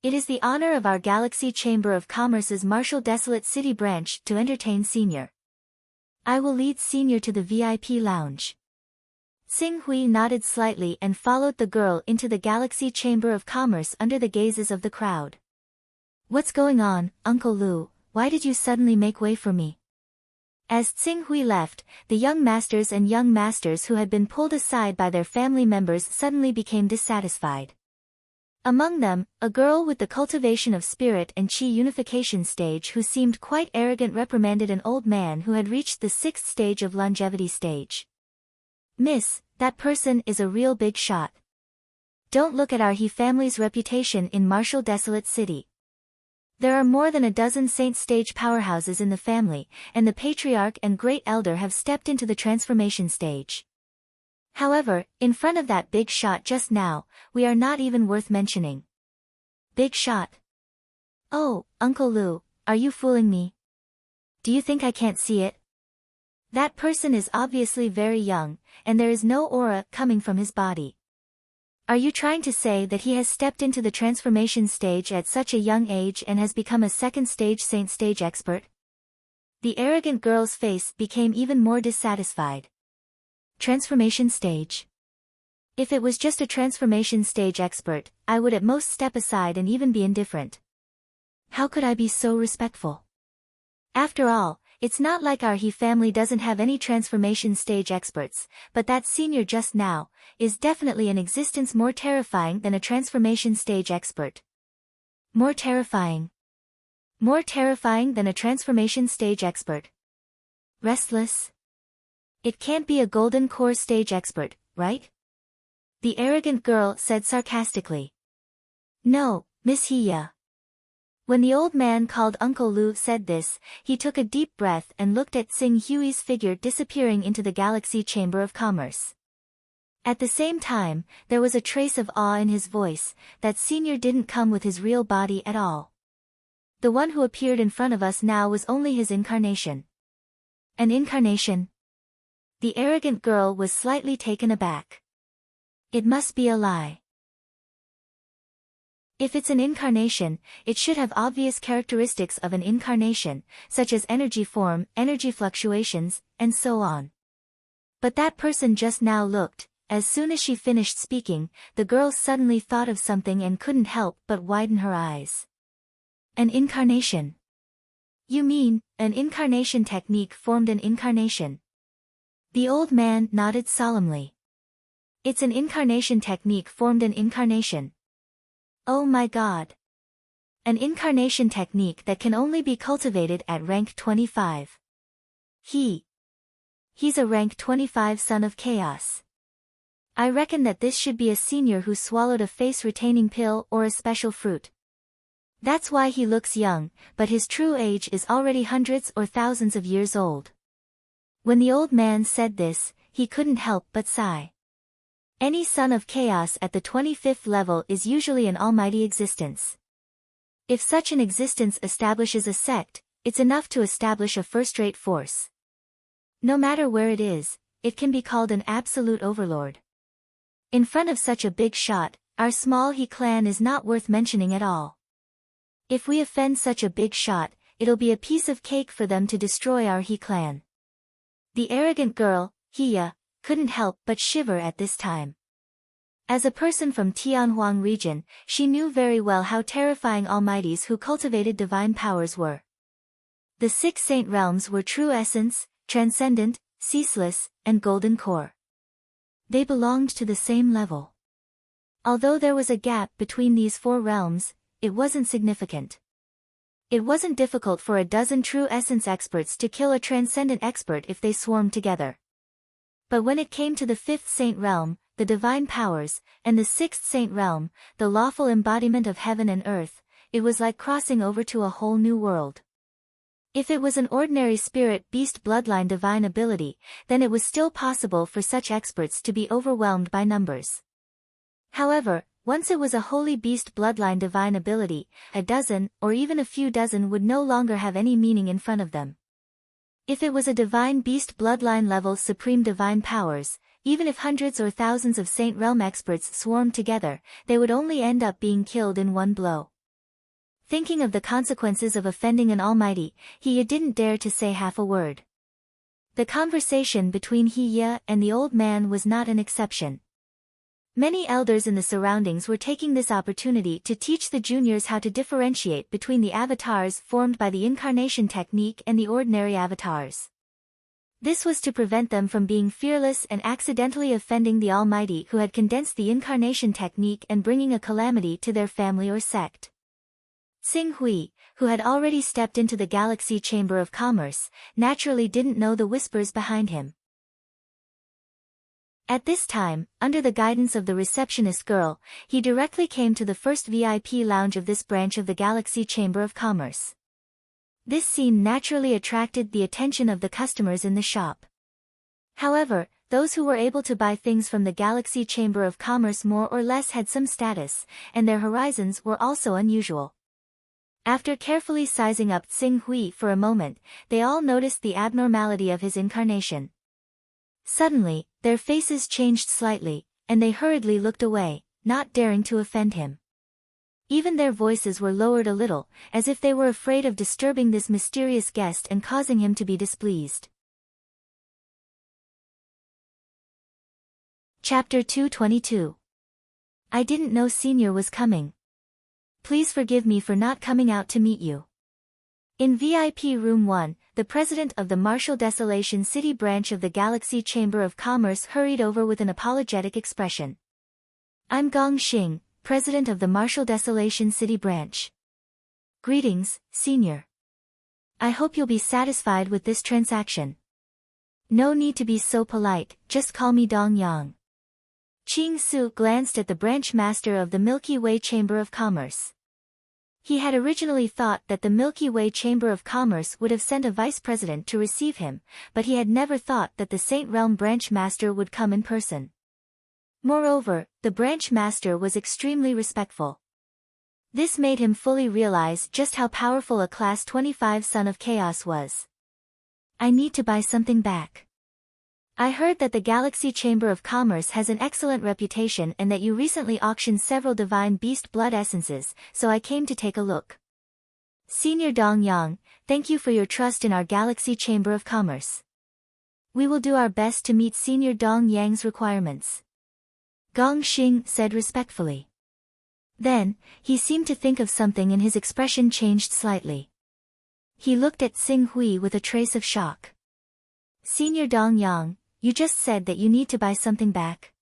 It is the honor of our Galaxy Chamber of Commerce's Martial Desolate City branch to entertain Senior. I will lead Senior to the VIP lounge." Tsing Hui nodded slightly and followed the girl into the Galaxy Chamber of Commerce under the gazes of the crowd. "What's going on, Uncle Lu? Why did you suddenly make way for me?" As Tsing Hui left, the young masters who had been pulled aside by their family members suddenly became dissatisfied. Among them, a girl with the cultivation of spirit and chi unification stage who seemed quite arrogant reprimanded an old man who had reached the 6th stage of longevity stage. "Miss, that person is a real big shot. Don't look at our He family's reputation in Martial Desolate City. There are more than a dozen saint stage powerhouses in the family, and the patriarch and great elder have stepped into the transformation stage. However, in front of that big shot just now, we are not even worth mentioning." "Big shot? Oh, Uncle Lu, are you fooling me? Do you think I can't see it? That person is obviously very young, and there is no aura coming from his body. Are you trying to say that he has stepped into the transformation stage at such a young age and has become a 2nd stage saint stage expert?" The arrogant girl's face became even more dissatisfied. "Transformation stage? If it was just a transformation stage expert, I would at most step aside and even be indifferent. How could I be so respectful? After all, it's not like our He family doesn't have any transformation stage experts, but that Senior just now is definitely an existence more terrifying than a transformation stage expert. More terrifying? More terrifying than a transformation stage expert? Restless? It can't be a golden core stage expert, right?" the arrogant girl said sarcastically. "No, Miss Hiya." When the old man called Uncle Lu said this, he took a deep breath and looked at Tsing Hui's figure disappearing into the Galaxy Chamber of Commerce. At the same time, there was a trace of awe in his voice, that Senior didn't come with his real body at all. The one who appeared in front of us now was only his incarnation. An incarnation? The arrogant girl was slightly taken aback. It must be a lie. If it's an incarnation, it should have obvious characteristics of an incarnation, such as energy form, energy fluctuations, and so on. But that person just now looked, as soon as she finished speaking, the girl suddenly thought of something and couldn't help but widen her eyes. An incarnation? You mean, an incarnation technique formed an incarnation? The old man nodded solemnly. It's an incarnation technique formed an incarnation. Oh my God. An incarnation technique that can only be cultivated at rank 25. He's a rank 25 son of chaos. I reckon that this should be a senior who swallowed a face-retaining pill or a special fruit. That's why he looks young, but his true age is already hundreds or thousands of years old. When the old man said this, he couldn't help but sigh. Any son of chaos at the 25th level is usually an almighty existence. If such an existence establishes a sect, it's enough to establish a first-rate force. No matter where it is, it can be called an absolute overlord. In front of such a big shot, our small He clan is not worth mentioning at all. If we offend such a big shot, it'll be a piece of cake for them to destroy our He clan. The arrogant girl, Hiya, couldn't help but shiver at this time. As a person from Tianhuang region, she knew very well how terrifying almighties who cultivated divine powers were. The 6 saint realms were true essence, transcendent, ceaseless, and golden core. They belonged to the same level. Although there was a gap between these 4 realms, it wasn't significant. It wasn't difficult for a dozen true essence experts to kill a transcendent expert if they swarmed together. But when it came to the 5th saint realm, the divine powers, and the 6th saint realm, the lawful embodiment of heaven and earth, it was like crossing over to a whole new world. If it was an ordinary spirit beast bloodline divine ability, then it was still possible for such experts to be overwhelmed by numbers. However, once it was a holy beast bloodline divine ability, a dozen, or even a few dozen would no longer have any meaning in front of them. If it was a divine beast bloodline level supreme divine powers, even if hundreds or thousands of saint realm experts swarmed together, they would only end up being killed in one blow. Thinking of the consequences of offending an almighty, Hiya didn't dare to say half a word. The conversation between Hiya and the old man was not an exception. Many elders in the surroundings were taking this opportunity to teach the juniors how to differentiate between the avatars formed by the incarnation technique and the ordinary avatars. This was to prevent them from being fearless and accidentally offending the Almighty who had condensed the incarnation technique and bringing a calamity to their family or sect. Xing Hui, who had already stepped into the Galaxy Chamber of Commerce, naturally didn't know the whispers behind him. At this time, under the guidance of the receptionist girl, he directly came to the first VIP lounge of this branch of the Galaxy Chamber of Commerce. This scene naturally attracted the attention of the customers in the shop. However, those who were able to buy things from the Galaxy Chamber of Commerce more or less had some status, and their horizons were also unusual. After carefully sizing up Xing Hui for a moment, they all noticed the abnormality of his incarnation. Suddenly, their faces changed slightly, and they hurriedly looked away, not daring to offend him. Even their voices were lowered a little, as if they were afraid of disturbing this mysterious guest and causing him to be displeased. Chapter 222. I didn't know Senior was coming. Please forgive me for not coming out to meet you. In VIP Room 1, the president of the Martial Desolation City branch of the Galaxy Chamber of Commerce hurried over with an apologetic expression. I'm Gong Xing, president of the Martial Desolation City branch. Greetings, Senior. I hope you'll be satisfied with this transaction. No need to be so polite, just call me Dong Yang. Qing Su glanced at the branch master of the Milky Way Chamber of Commerce. He had originally thought that the Milky Way Chamber of Commerce would have sent a vice president to receive him, but he had never thought that the Saint Realm branch master would come in person. Moreover, the branch master was extremely respectful. This made him fully realize just how powerful a Class 25 Son of Chaos was. I need to buy something back. I heard that the Galaxy Chamber of Commerce has an excellent reputation and that you recently auctioned several divine beast blood essences, so I came to take a look. Senior Dong Yang, thank you for your trust in our Galaxy Chamber of Commerce. We will do our best to meet Senior Dong Yang's requirements. Gong Xing said respectfully. Then, he seemed to think of something and his expression changed slightly. He looked at Xing Hui with a trace of shock. Senior Dong Yang, you just said that you need to buy something back.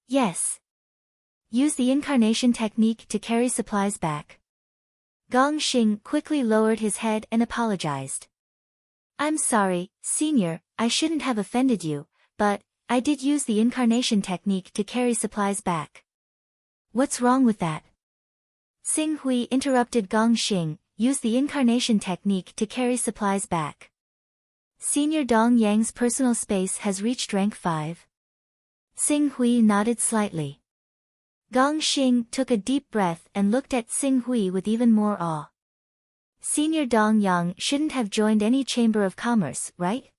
Yes. Use the incarnation technique to carry supplies back. Gong Xing quickly lowered his head and apologized. I'm sorry, Senior, I shouldn't have offended you, but I did use the incarnation technique to carry supplies back. What's wrong with that? Xing Hui interrupted Gong Xing, use the incarnation technique to carry supplies back. Senior Dong Yang's personal space has reached rank 5. Xing Hui nodded slightly. Gong Xing took a deep breath and looked at Xing Hui with even more awe. Senior Dong Yang shouldn't have joined any chamber of commerce, right?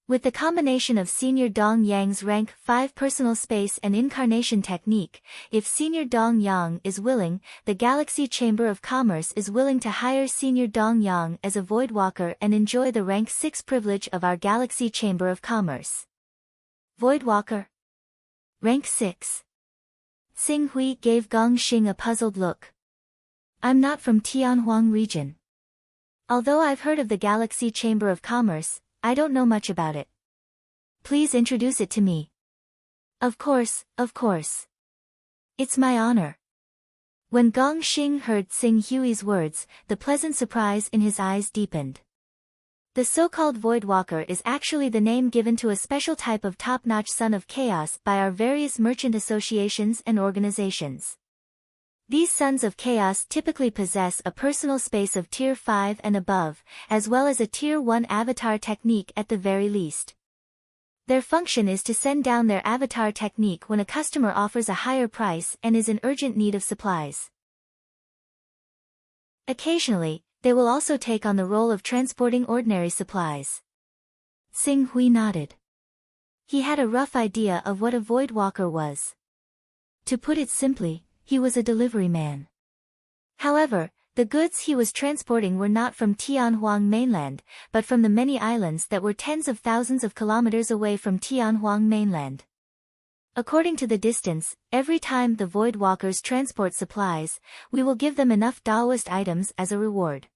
With the combination of Senior Dong Yang's rank 5 personal space and incarnation technique, if Senior Dong Yang is willing, the Galaxy Chamber of Commerce is willing to hire Senior Dong Yang as a Voidwalker and enjoy the rank 6 privilege of our Galaxy Chamber of Commerce. Voidwalker. Rank 6. Xing Hui gave Gong Xing a puzzled look. I'm not from Tianhuang region. Although I've heard of the Galaxy Chamber of Commerce, I don't know much about it. Please introduce it to me. Of course, of course. It's my honor. When Gong Xing heard Xing Hui's words, the pleasant surprise in his eyes deepened. The so-called Voidwalker is actually the name given to a special type of top-notch son of chaos by our various merchant associations and organizations. These sons of chaos typically possess a personal space of tier 5 and above, as well as a tier 1 avatar technique at the very least. Their function is to send down their avatar technique when a customer offers a higher price and is in urgent need of supplies. Occasionally, they will also take on the role of transporting ordinary supplies. Xing Hui nodded. He had a rough idea of what a Voidwalker was. To put it simply, he was a delivery man. However, the goods he was transporting were not from Tianhuang mainland, but from the many islands that were tens of thousands of kilometers away from Tianhuang mainland. According to the distance, every time the Voidwalkers transport supplies, we will give them enough Daoist items as a reward.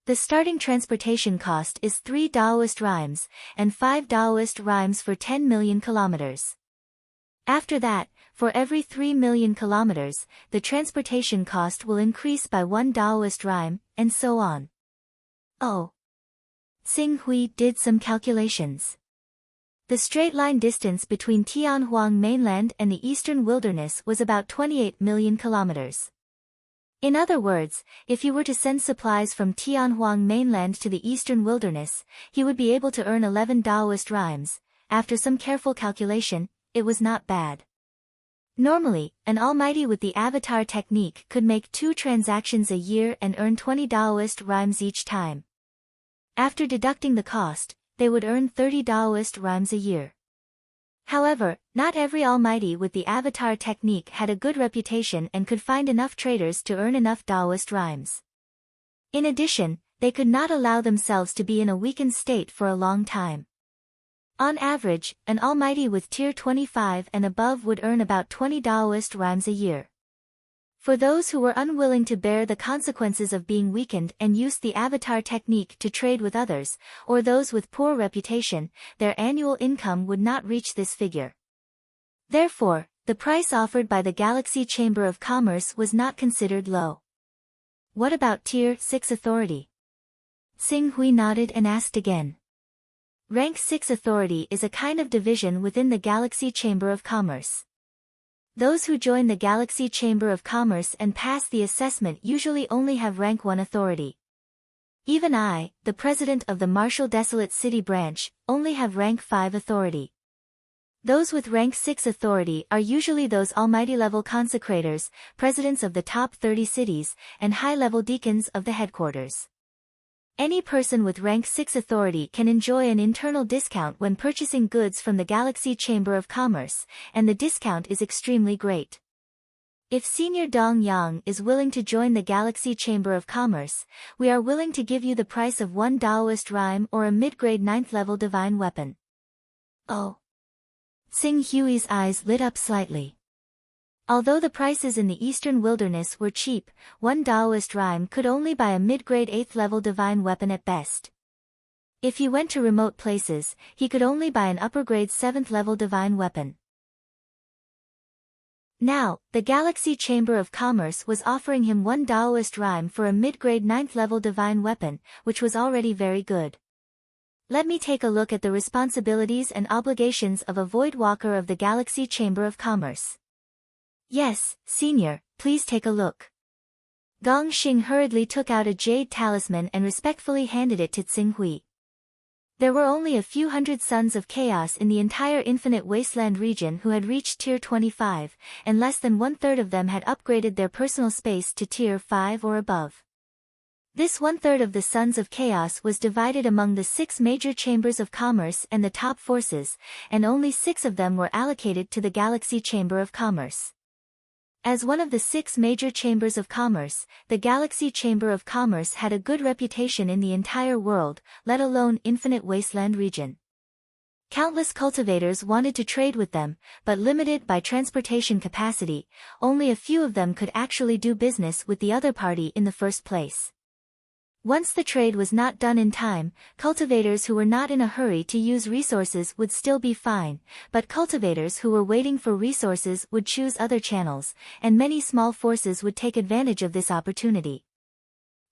The starting transportation cost is 3 Daoist rhymes, and 5 Daoist rhymes for 10 million kilometers. After that, for every 3 million kilometers, the transportation cost will increase by 1 Daoist rhyme, and so on. Oh. Xing Hui did some calculations. The straight-line distance between Tianhuang mainland and the eastern wilderness was about 28 million kilometers. In other words, if he were to send supplies from Tianhuang mainland to the eastern wilderness, he would be able to earn 11 Daoist rhymes. After some careful calculation, it was not bad. Normally, an almighty with the avatar technique could make 2 transactions a year and earn 20 Daoist rhymes each time. After deducting the cost, they would earn 30 Daoist rhymes a year. However, not every almighty with the avatar technique had a good reputation and could find enough traders to earn enough Daoist rhymes. In addition, they could not allow themselves to be in a weakened state for a long time. On average, an almighty with tier 25 and above would earn about 20 Daoist rhymes a year. For those who were unwilling to bear the consequences of being weakened and used the avatar technique to trade with others, or those with poor reputation, their annual income would not reach this figure. Therefore, the price offered by the Galaxy Chamber of Commerce was not considered low. What about tier 6 authority? Xing Hui nodded and asked again. Rank 6 authority is a kind of division within the Galaxy Chamber of Commerce. Those who join the Galaxy Chamber of Commerce and pass the assessment usually only have rank 1 authority. Even I, the president of the Martial Desolate City branch, only have rank 5 authority. Those with rank 6 authority are usually those almighty-level consecrators, presidents of the top 30 cities, and high-level deacons of the headquarters. Any person with rank 6 authority can enjoy an internal discount when purchasing goods from the Galaxy Chamber of Commerce, and the discount is extremely great. If Senior Dong Yang is willing to join the Galaxy Chamber of Commerce, we are willing to give you the price of 1 Daoist rhyme or a mid-grade 9th level divine weapon. Oh. Xing Hui's eyes lit up slightly. Although the prices in the eastern wilderness were cheap, 1 Daoist rhyme could only buy a mid-grade 8th level divine weapon at best. If he went to remote places, he could only buy an upper-grade 7th level divine weapon. Now, the Galaxy Chamber of Commerce was offering him 1 Daoist rhyme for a mid-grade 9th level divine weapon, which was already very good. Let me take a look at the responsibilities and obligations of a Voidwalker of the Galaxy Chamber of Commerce. Yes, Senior, please take a look. Gong Xing hurriedly took out a jade talisman and respectfully handed it to Xing Hui. There were only a few hundred sons of chaos in the entire Infinite Wasteland region who had reached tier 25, and less than 1/3 of them had upgraded their personal space to tier 5 or above. This 1/3 of the Sons of Chaos was divided among the 6 major chambers of commerce and the top forces, and only 6 of them were allocated to the Galaxy Chamber of Commerce. As one of the 6 major chambers of commerce, the Galaxy Chamber of Commerce had a good reputation in the entire world, let alone Infinite Wasteland region. Countless cultivators wanted to trade with them, but limited by transportation capacity, only a few of them could actually do business with the other party in the first place. Once the trade was not done in time, cultivators who were not in a hurry to use resources would still be fine, but cultivators who were waiting for resources would choose other channels, and many small forces would take advantage of this opportunity.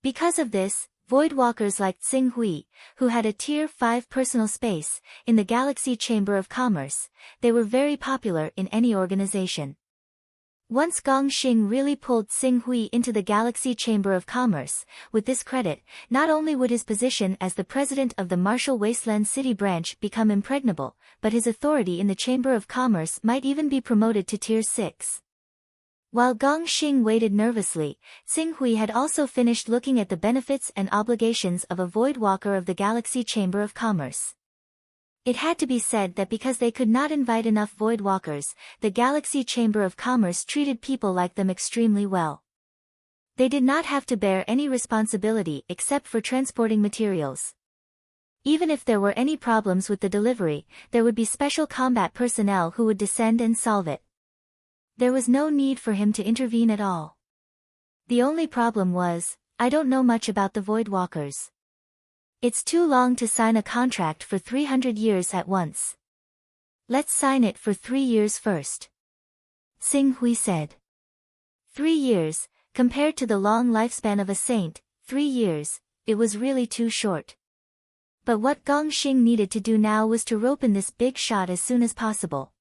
Because of this, Voidwalkers like Xing Hui, who had a Tier 5 personal space, in the Galaxy Chamber of Commerce, they were very popular in any organization. Once Gong Xing really pulled Xing Hui into the Galaxy Chamber of Commerce, with this credit, not only would his position as the president of the Martial Wasteland City branch become impregnable, but his authority in the Chamber of Commerce might even be promoted to Tier 6. While Gong Xing waited nervously, Xing Hui had also finished looking at the benefits and obligations of a Voidwalker of the Galaxy Chamber of Commerce. It had to be said that because they could not invite enough Voidwalkers, the Galaxy Chamber of Commerce treated people like them extremely well. They did not have to bear any responsibility except for transporting materials. Even if there were any problems with the delivery, there would be special combat personnel who would descend and solve it. There was no need for him to intervene at all. The only problem was, I don't know much about the Voidwalkers. It's too long to sign a contract for 300 years at once. Let's sign it for 3 years first. Xing Hui said. 3 years, compared to the long lifespan of a saint, 3 years, it was really too short. But what Gong Xing needed to do now was to rope in this big shot as soon as possible.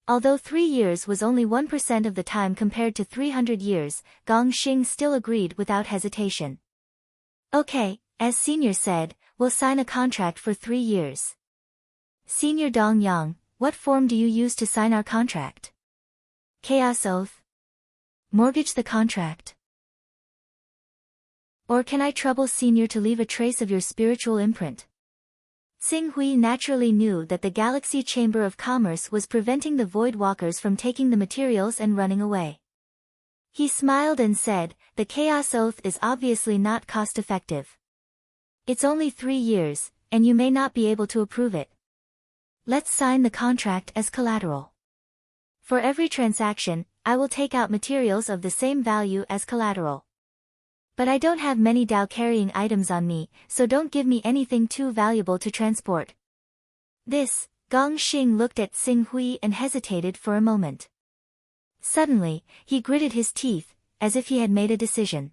Although 3 years was only 1% of the time compared to 300 years, Gong Xing still agreed without hesitation. Okay, as Senior said, we'll sign a contract for 3 years. Senior Dong Yang, what form do you use to sign our contract? Chaos Oath? Mortgage the contract? Or can I trouble Senior to leave a trace of your spiritual imprint? Xing Hui naturally knew that the Galaxy Chamber of Commerce was preventing the Voidwalkers from taking the materials and running away. He smiled and said, the Chaos Oath is obviously not cost-effective. It's only 3 years, and you may not be able to approve it. Let's sign the contract as collateral. For every transaction, I will take out materials of the same value as collateral. But I don't have many Dao-carrying items on me, so don't give me anything too valuable to transport. This, Gong Xing looked at Xing Hui and hesitated for a moment. Suddenly, he gritted his teeth, as if he had made a decision.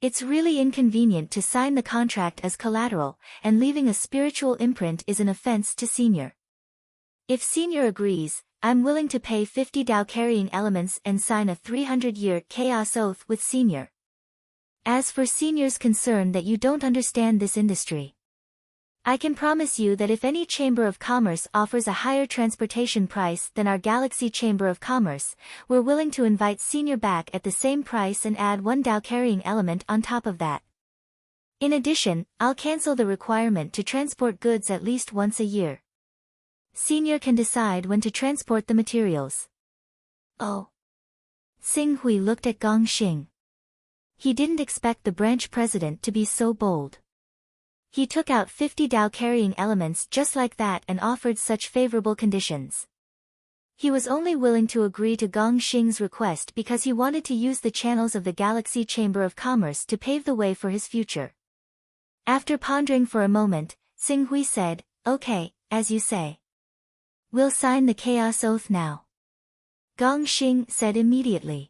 It's really inconvenient to sign the contract as collateral, and leaving a spiritual imprint is an offense to Senior. If Senior agrees, I'm willing to pay 50 Dao-carrying elements and sign a 300-year Chaos Oath with Senior. As for Senior's concern that you don't understand this industry, I can promise you that if any Chamber of Commerce offers a higher transportation price than our Galaxy Chamber of Commerce, we're willing to invite Senior back at the same price and add 1 Dao-carrying element on top of that. In addition, I'll cancel the requirement to transport goods at least once a year. Senior can decide when to transport the materials. Oh. Xing Hui looked at Gong Xing. He didn't expect the branch president to be so bold. He took out 50 Dao-carrying elements just like that and offered such favorable conditions. He was only willing to agree to Gong Xing's request because he wanted to use the channels of the Galaxy Chamber of Commerce to pave the way for his future. After pondering for a moment, Xing Hui said, okay, as you say. We'll sign the Chaos Oath now. Gong Xing said immediately.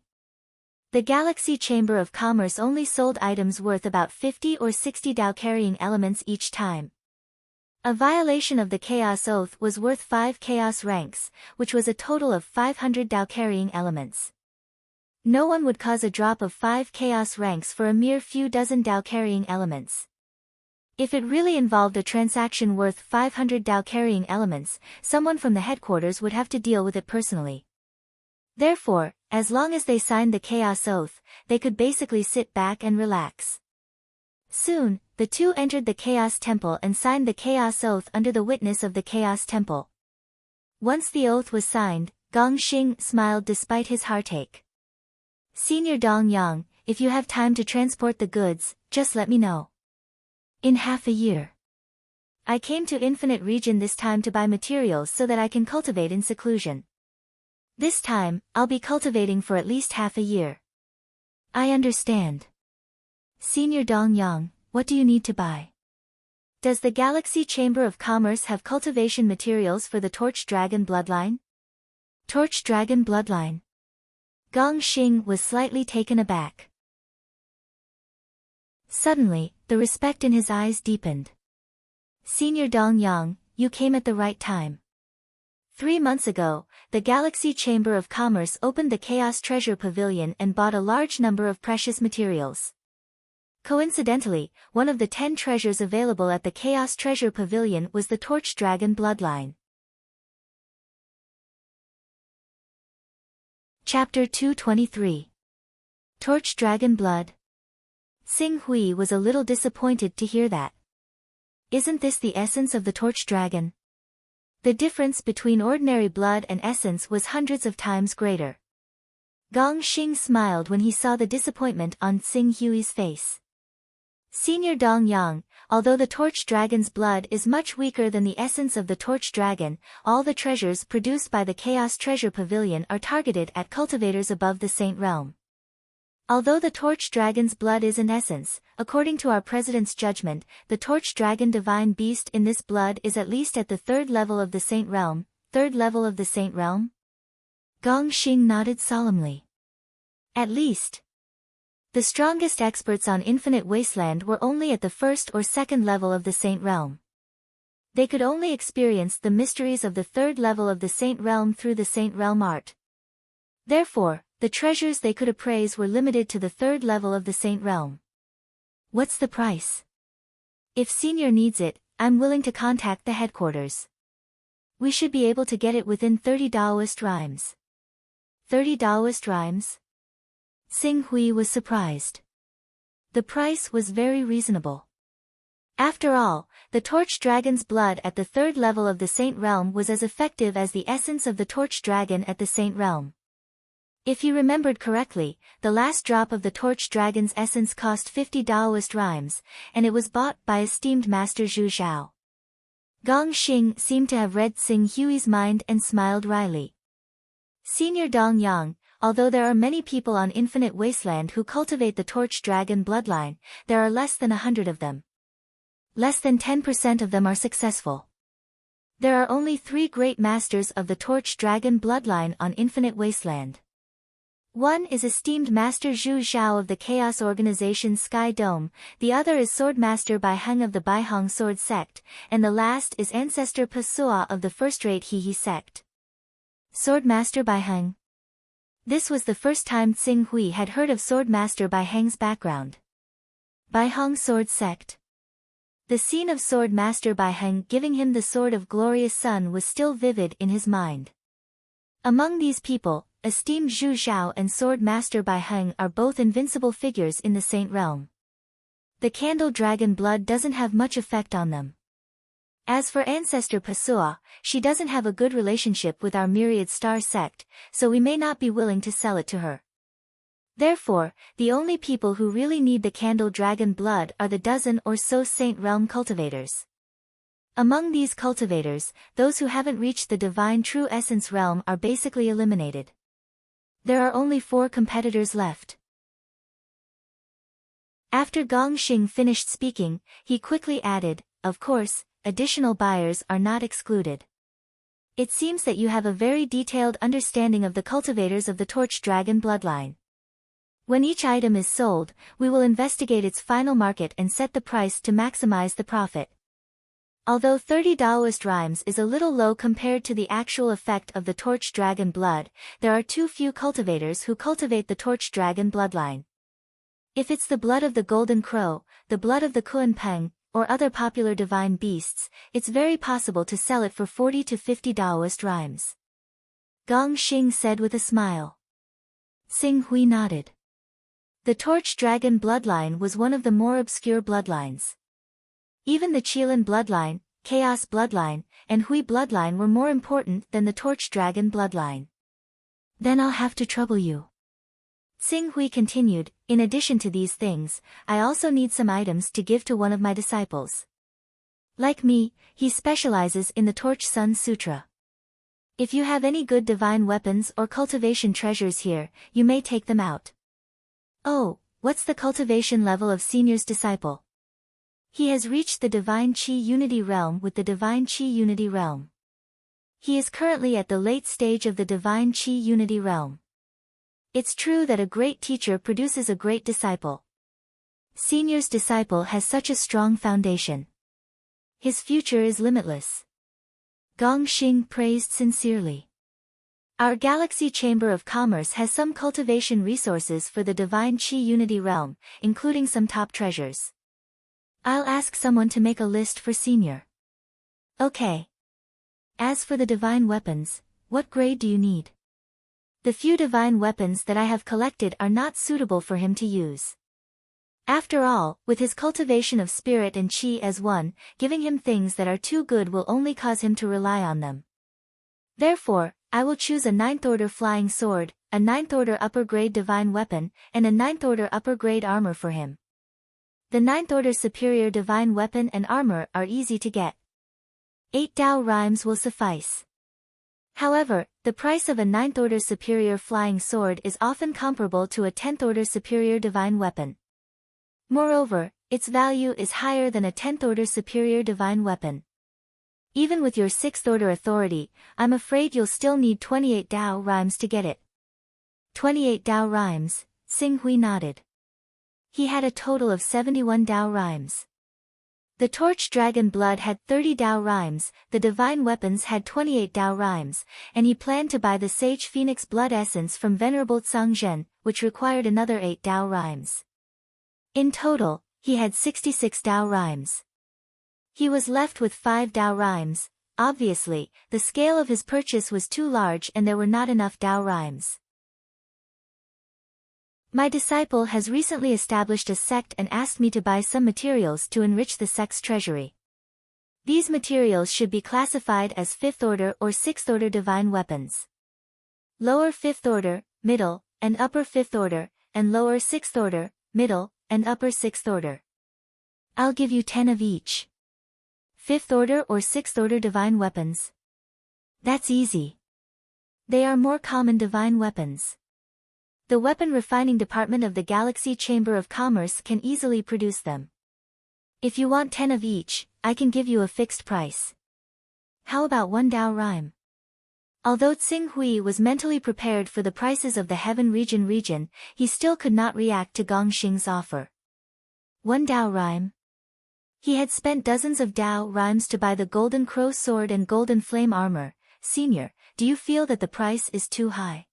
The Galaxy Chamber of Commerce only sold items worth about 50 or 60 Dao-carrying elements each time. A violation of the Chaos Oath was worth 5 Chaos ranks, which was a total of 500 Dao-carrying elements. No one would cause a drop of 5 Chaos ranks for a mere few dozen Dao-carrying elements. If it really involved a transaction worth 500 Dao-carrying elements, someone from the headquarters would have to deal with it personally. Therefore, as long as they signed the Chaos Oath, they could basically sit back and relax. Soon, the two entered the Chaos Temple and signed the Chaos Oath under the witness of the Chaos Temple. Once the oath was signed, Gong Xing smiled despite his heartache. Senior Dong Yang, if you have time to transport the goods, just let me know. In half a year. I came to Infinite Region this time to buy materials so that I can cultivate in seclusion. This time, I'll be cultivating for at least half a year. I understand. Senior Dong Yang, what do you need to buy? Does the Galaxy Chamber of Commerce have cultivation materials for the Torch Dragon bloodline? Torch Dragon bloodline. Gong Xing was slightly taken aback. Suddenly, the respect in his eyes deepened. Senior Dong Yang, you came at the right time. 3 months ago, the Galaxy Chamber of Commerce opened the Chaos Treasure Pavilion and bought a large number of precious materials. Coincidentally, one of the 10 treasures available at the Chaos Treasure Pavilion was the Torch Dragon bloodline. Chapter 223. Torch Dragon Blood. Xing Hui was a little disappointed to hear that. Isn't this the essence of the Torch Dragon? The difference between ordinary blood and essence was hundreds of times greater. Gong Xing smiled when he saw the disappointment on Xing Hui's face. Senior Dong Yang, although the Torch Dragon's blood is much weaker than the essence of the Torch Dragon, all the treasures produced by the Chaos Treasure Pavilion are targeted at cultivators above the Saint Realm. Although the Torch Dragon's blood is an essence, according to our President's judgment, the Torch Dragon Divine Beast in this blood is at least at the 3rd level of the Saint Realm. 3rd level of the Saint Realm? Gong Xing nodded solemnly. At least. The strongest experts on Infinite Wasteland were only at the 1st or 2nd level of the Saint Realm. They could only experience the mysteries of the 3rd level of the Saint Realm through the Saint Realm art. Therefore, the treasures they could appraise were limited to the 3rd level of the Saint Realm. What's the price? If Senior needs it, I'm willing to contact the headquarters. We should be able to get it within 30 Daoist rhymes. 30 Daoist rhymes? Xing Hui was surprised. The price was very reasonable. After all, the Torch Dragon's blood at the 3rd level of the Saint Realm was as effective as the essence of the Torch Dragon at the Saint Realm. If he remembered correctly, the last drop of the Torch Dragon's essence cost 50 Daoist rhymes, and it was bought by esteemed Master Zhu Zhao. Gong Xing seemed to have read Xing Hui's mind and smiled wryly. Senior Dong Yang, although there are many people on Infinite Wasteland who cultivate the Torch Dragon bloodline, there are less than 100 of them. Less than 10% of them are successful. There are only 3 great masters of the Torch Dragon bloodline on Infinite Wasteland. One is esteemed Master Zhu Zhao of the Chaos Organization Sky Dome, the other is Swordmaster Bai Heng of the Baihong Sword Sect, and the last is Ancestor Pasua of the first-rate He sect. Swordmaster Bai Heng. This was the first time Xing Hui had heard of Swordmaster Bai Heng's background. Baihong Sword Sect. The scene of Swordmaster Bai Heng giving him the Sword of Glorious Sun was still vivid in his mind. Among these people, esteemed Zhu Zhao and Swordmaster Bai Heng are both invincible figures in the Saint Realm. The Candle Dragon blood doesn't have much effect on them. As for Ancestor Pasua, she doesn't have a good relationship with our Myriad Star sect, so we may not be willing to sell it to her. Therefore, the only people who really need the Candle Dragon blood are the dozen or so Saint Realm cultivators. Among these cultivators, those who haven't reached the Divine True Essence realm are basically eliminated. There are only 4 competitors left. After Gong Xing finished speaking, he quickly added, of course, additional buyers are not excluded. It seems that you have a very detailed understanding of the cultivators of the Torch Dragon bloodline. When each item is sold, we will investigate its final market and set the price to maximize the profit. Although 30 Daoist rhymes is a little low compared to the actual effect of the Torch Dragon blood, there are too few cultivators who cultivate the Torch Dragon bloodline. If it's the blood of the Golden Crow, the blood of the Kuan Peng, or other popular divine beasts, it's very possible to sell it for 40 to 50 Daoist rhymes. Gong Xing said with a smile. Xing Hui nodded. The Torch Dragon bloodline was one of the more obscure bloodlines. Even the Qilin bloodline, Chaos bloodline, and Hui bloodline were more important than the Torch Dragon bloodline. Then I'll have to trouble you. Xing Hui continued, in addition to these things, I also need some items to give to one of my disciples. Like me, he specializes in the Torch Sun Sutra. If you have any good divine weapons or cultivation treasures here, you may take them out. Oh, what's the cultivation level of Senior's disciple? He has reached the Divine Qi Unity Realm with the Divine Qi Unity Realm. He is currently at the late stage of the Divine Qi Unity Realm. It's true that a great teacher produces a great disciple. Senior's disciple has such a strong foundation. His future is limitless. Gong Xing praised sincerely. Our Galaxy Chamber of Commerce has some cultivation resources for the Divine Qi Unity Realm, including some top treasures. I'll ask someone to make a list for Senior. Okay. As for the divine weapons, what grade do you need? The few divine weapons that I have collected are not suitable for him to use. After all, with his cultivation of spirit and qi as one, giving him things that are too good will only cause him to rely on them. Therefore, I will choose a 9th order flying sword, a 9th order upper grade divine weapon, and a 9th order upper grade armor for him. The 9th order superior divine weapon and armor are easy to get. 8 Dao rhymes will suffice. However, the price of a 9th order superior flying sword is often comparable to a 10th order superior divine weapon. Moreover, its value is higher than a 10th order superior divine weapon. Even with your 6th order authority, I'm afraid you'll still need 28 Dao rhymes to get it. 28 Dao rhymes, Xing Hui nodded. He had a total of 71 Dao rhymes. The Torch Dragon blood had 30 Dao rhymes, the divine weapons had 28 Dao rhymes, and he planned to buy the Sage Phoenix blood essence from Venerable Tsangzhen, which required another 8 Dao rhymes. In total, he had 66 Dao rhymes. He was left with 5 Dao rhymes. Obviously, the scale of his purchase was too large and there were not enough Dao rhymes. My disciple has recently established a sect and asked me to buy some materials to enrich the sect's treasury. These materials should be classified as 5th order or 6th order divine weapons. Lower 5th order, middle, and upper 5th order, and lower 6th order, middle, and upper 6th order. I'll give you 10 of each. 5th order or 6th order divine weapons. That's easy. They are more common divine weapons. The weapon refining department of the Galaxy Chamber of Commerce can easily produce them. If you want 10 of each, I can give you a fixed price. How about 1 Dao rhyme? Although Xing Hui was mentally prepared for the prices of the Heaven region, he still could not react to Gong Xing's offer. 1 Dao rhyme. He had spent dozens of Dao rhymes to buy the Golden Crow sword and Golden Flame armor. Senior, do you feel that the price is too high?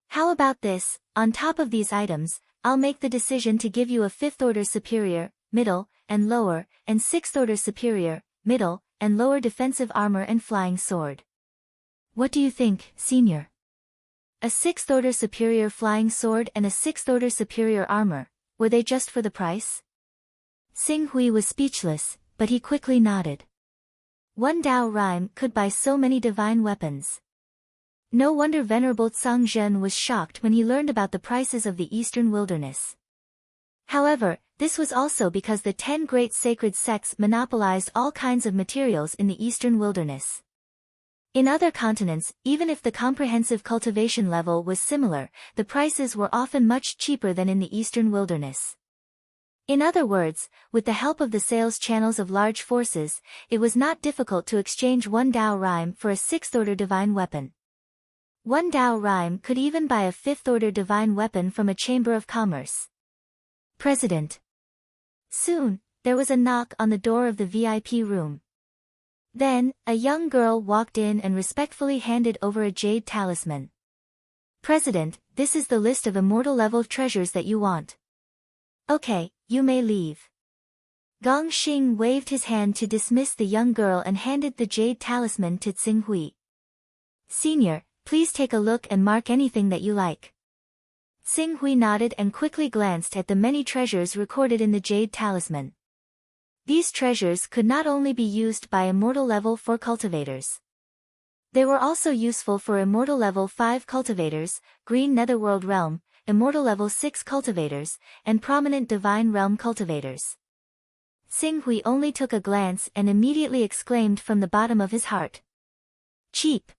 How about this, on top of these items, I'll make the decision to give you a 5th order superior, middle, and lower, and 6th order superior, middle, and lower defensive armor and flying sword. What do you think, Senior? A 6th order superior flying sword and a 6th order superior armor, were they just for the price? Xing Hui was speechless, but he quickly nodded. 1 Dao rhyme could buy so many divine weapons. No wonder Venerable Tsangzhen was shocked when he learned about the prices of the Eastern Wilderness. However, this was also because the 10 great sacred sects monopolized all kinds of materials in the Eastern Wilderness. In other continents, even if the comprehensive cultivation level was similar, the prices were often much cheaper than in the Eastern Wilderness. In other words, with the help of the sales channels of large forces, it was not difficult to exchange 1 Dao rhyme for a 6th order divine weapon. 1 Dao rhyme could even buy a 5th order divine weapon from a Chamber of Commerce. President. Soon, there was a knock on the door of the VIP room. Then, a young girl walked in and respectfully handed over a jade talisman. President, this is the list of immortal level treasures that you want. Okay, you may leave. Gong Xing waved his hand to dismiss the young girl and handed the jade talisman to Xing Hui. Senior, please take a look and mark anything that you like. Xing Hui nodded and quickly glanced at the many treasures recorded in the Jade Talisman. These treasures could not only be used by Immortal Level 4 cultivators. They were also useful for Immortal Level 5 cultivators, Green Netherworld Realm, Immortal Level 6 cultivators, and Prominent Divine Realm cultivators. Xing Hui only took a glance and immediately exclaimed from the bottom of his heart. Cheap.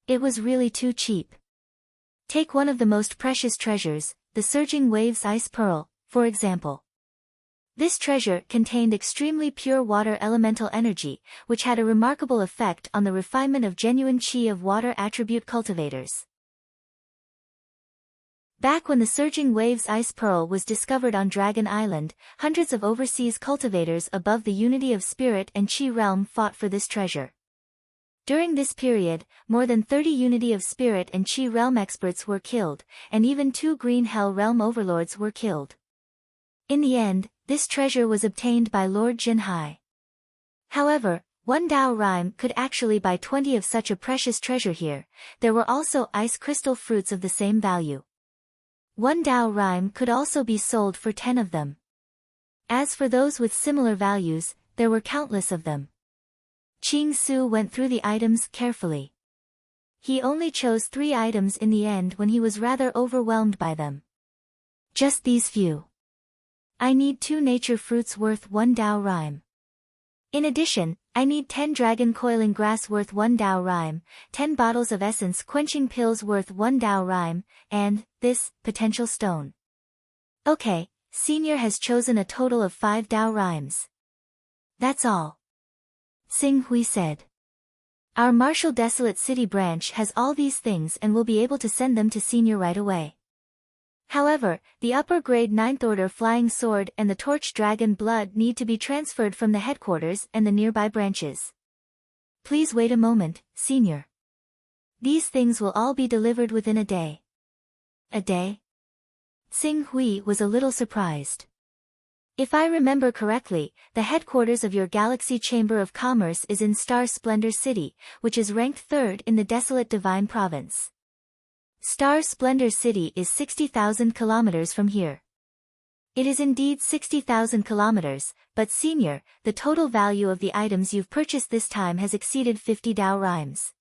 It was really too cheap. Take one of the most precious treasures, the Surging Waves Ice Pearl, for example. This treasure contained extremely pure water elemental energy, which had a remarkable effect on the refinement of genuine chi of water attribute cultivators. Back when the Surging Waves Ice Pearl was discovered on Dragon Island, hundreds of overseas cultivators above the Unity of Spirit and Chi realm fought for this treasure. During this period, more than 30 Unity of Spirit and Chi realm experts were killed, and even 2 Green Hell realm overlords were killed. In the end, this treasure was obtained by Lord Jinhai. However, one Dao Rhyme could actually buy 20 of such a precious treasure here. There were also ice crystal fruits of the same value. One Dao Rhyme could also be sold for 10 of them. As for those with similar values, there were countless of them. Qing Su went through the items carefully. He only chose 3 items in the end when he was rather overwhelmed by them. Just these few. I need 2 nature fruits worth 1 Dao Rhyme. In addition, I need 10 dragon coiling grass worth 1 Dao Rhyme, 10 bottles of essence quenching pills worth 1 Dao Rhyme, and this potential stone. Okay, Senior has chosen a total of 5 Dao Rhymes. That's all. Xing Hui said. Our Martial Desolate City branch has all these things and will be able to send them to Senior right away. However, the upper grade 9th order flying sword and the torch dragon blood need to be transferred from the headquarters and the nearby branches. Please wait a moment, Senior. These things will all be delivered within a day. A day? Xing Hui was a little surprised. If I remember correctly, the headquarters of your Galaxy Chamber of Commerce is in Star Splendor City, which is ranked 3rd in the Desolate Divine Province. Star Splendor City is 60,000 kilometers from here. It is indeed 60,000 kilometers, but Senior, the total value of the items you've purchased this time has exceeded 50 Dao Rhymes.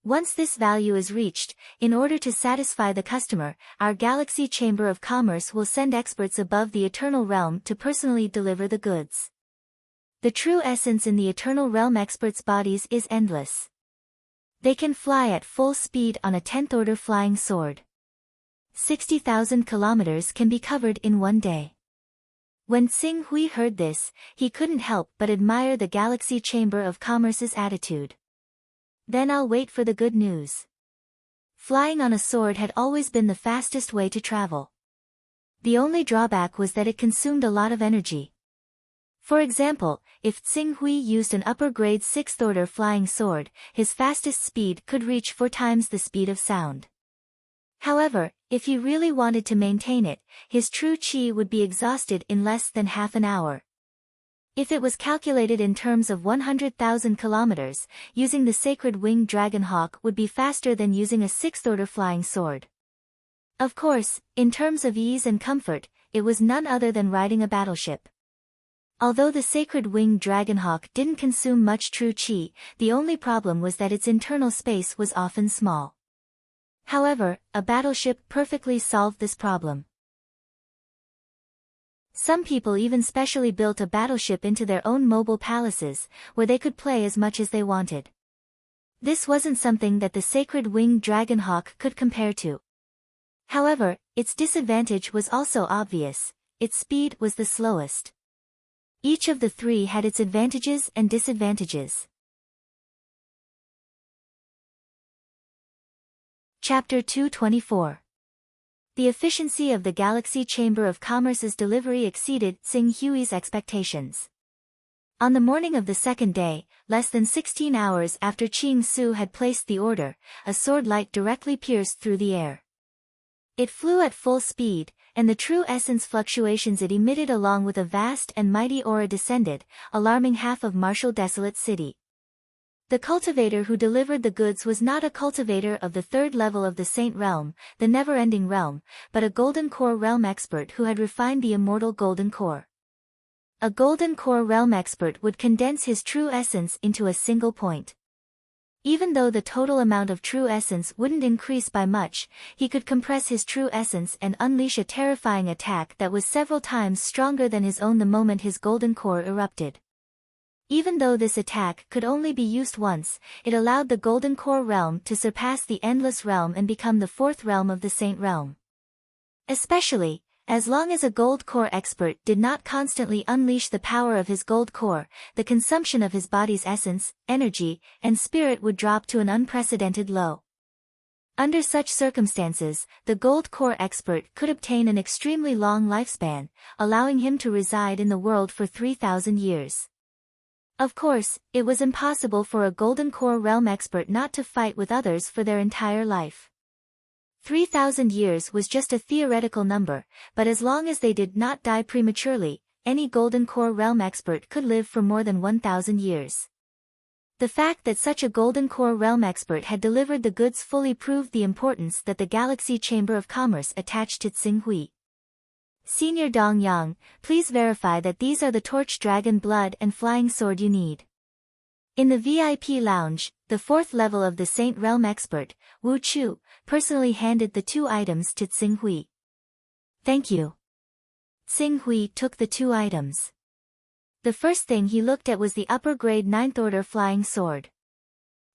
Once this value is reached, in order to satisfy the customer, our Galaxy Chamber of Commerce will send experts above the Eternal Realm to personally deliver the goods. The true essence in the Eternal Realm experts' bodies is endless. They can fly at full speed on a 10th order flying sword. 60,000 kilometers can be covered in one day. When Xing Hui heard this, he couldn't help but admire the Galaxy Chamber of Commerce's attitude. Then I'll wait for the good news. Flying on a sword had always been the fastest way to travel. The only drawback was that it consumed a lot of energy. For example, if Xing Hui used an upper-grade 6th order flying sword, his fastest speed could reach 4 times the speed of sound. However, if he really wanted to maintain it, his true chi would be exhausted in less than half an hour. If it was calculated in terms of 100,000 kilometers, using the Sacred Winged Dragonhawk would be faster than using a 6th order flying sword. Of course, in terms of ease and comfort, it was none other than riding a battleship. Although the Sacred Winged Dragonhawk didn't consume much true chi, the only problem was that its internal space was often small. However, a battleship perfectly solved this problem. Some people even specially built a battleship into their own mobile palaces, where they could play as much as they wanted. This wasn't something that the Sacred Winged Dragonhawk could compare to. However, its disadvantage was also obvious: its speed was the slowest. Each of the 3 had its advantages and disadvantages. Chapter 224. The efficiency of the Galaxy Chamber of Commerce's delivery exceeded Xing Hui's expectations. On the morning of the 2nd day, less than 16 hours after Qing Su had placed the order, a sword light directly pierced through the air. It flew at full speed, and the true essence fluctuations it emitted along with a vast and mighty aura descended, alarming half of Martial Desolate City. The cultivator who delivered the goods was not a cultivator of the third level of the Saint Realm, the never-ending realm, but a Golden Core realm expert who had refined the immortal Golden Core. A Golden Core realm expert would condense his true essence into a single point. Even though the total amount of true essence wouldn't increase by much, he could compress his true essence and unleash a terrifying attack that was several times stronger than his own the moment his Golden Core erupted. Even though this attack could only be used once, it allowed the Golden Core realm to surpass the Endless Realm and become the fourth realm of the Saint Realm. Especially, as long as a Gold Core expert did not constantly unleash the power of his Gold Core, the consumption of his body's essence, energy, and spirit would drop to an unprecedented low. Under such circumstances, the Gold Core expert could obtain an extremely long lifespan, allowing him to reside in the world for 3,000 years. Of course, it was impossible for a Golden Core realm expert not to fight with others for their entire life. 3,000 years was just a theoretical number, but as long as they did not die prematurely, any Golden Core realm expert could live for more than 1,000 years. The fact that such a Golden Core realm expert had delivered the goods fully proved the importance that the Galaxy Chamber of Commerce attached to Tsinghui. Senior Dong Yang, please verify that these are the Torch Dragon Blood and Flying Sword you need. In the VIP lounge, the fourth level of the Saint Realm expert, Wu Chu, personally handed the two items to Tsinghui. Thank you. Tsinghui took the two items. The first thing he looked at was the upper grade 9th order flying sword.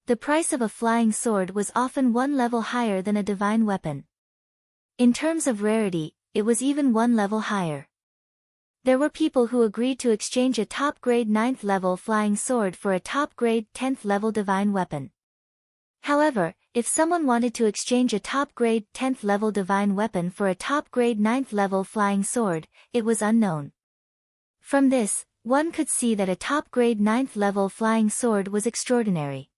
The price of a flying sword was often one level higher than a divine weapon. In terms of rarity, it was even one level higher. There were people who agreed to exchange a top-grade 9th level flying sword for a top-grade 10th level divine weapon. However, if someone wanted to exchange a top-grade 10th level divine weapon for a top-grade 9th level flying sword, it was unknown. From this, one could see that a top-grade 9th level flying sword was extraordinary.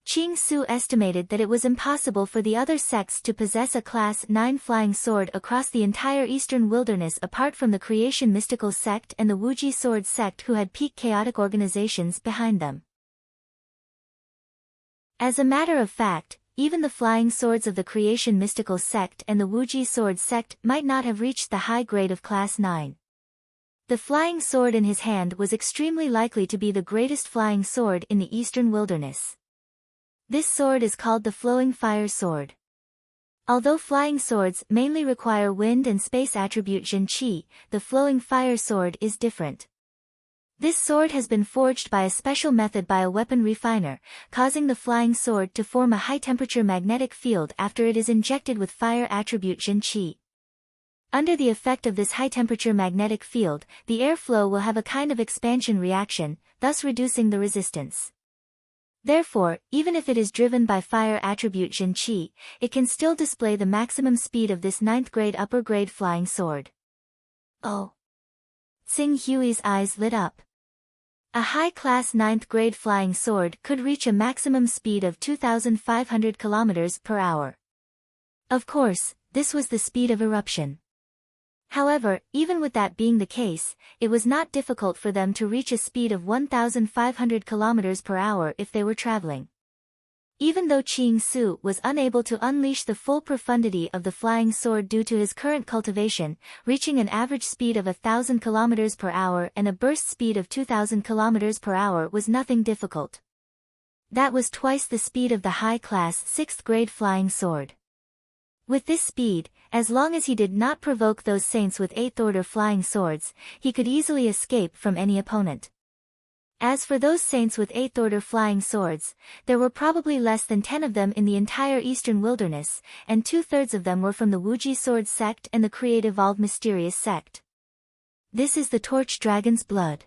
Qing Su estimated that it was impossible for the other sects to possess a Class 9 flying sword across the entire Eastern Wilderness apart from the Creation Mystical Sect and the Wuji Sword Sect who had peak chaotic organizations behind them. As a matter of fact, even the flying swords of the Creation Mystical Sect and the Wuji Sword Sect might not have reached the high grade of Class 9. The flying sword in his hand was extremely likely to be the greatest flying sword in the Eastern Wilderness. This sword is called the Flowing Fire Sword. Although flying swords mainly require wind and space attribute Jin Qi, the Flowing Fire Sword is different. This sword has been forged by a special method by a weapon refiner, causing the flying sword to form a high-temperature magnetic field after it is injected with fire attribute Jin Qi. Under the effect of this high-temperature magnetic field, the airflow will have a kind of expansion reaction, thus reducing the resistance. Therefore, even if it is driven by fire attribute Jin Qi, it can still display the maximum speed of this 9th grade upper grade flying sword. Oh! Tsing Hui's eyes lit up. A high-class 9th grade flying sword could reach a maximum speed of 2,500 km per hour. Of course, this was the speed of eruption. However, even with that being the case, it was not difficult for them to reach a speed of 1,500 km per hour if they were traveling. Even though Qing Su was unable to unleash the full profundity of the flying sword due to his current cultivation, reaching an average speed of 1,000 km per hour and a burst speed of 2,000 km per hour was nothing difficult. That was twice the speed of the high-class 6th grade flying sword. With this speed, as long as he did not provoke those saints with 8th order flying swords, he could easily escape from any opponent. As for those saints with 8th order flying swords, there were probably less than 10 of them in the entire Eastern Wilderness, and 2/3 of them were from the Wuji Sword Sect and the Creative Evolved Mysterious Sect. This is the Torch Dragon's blood.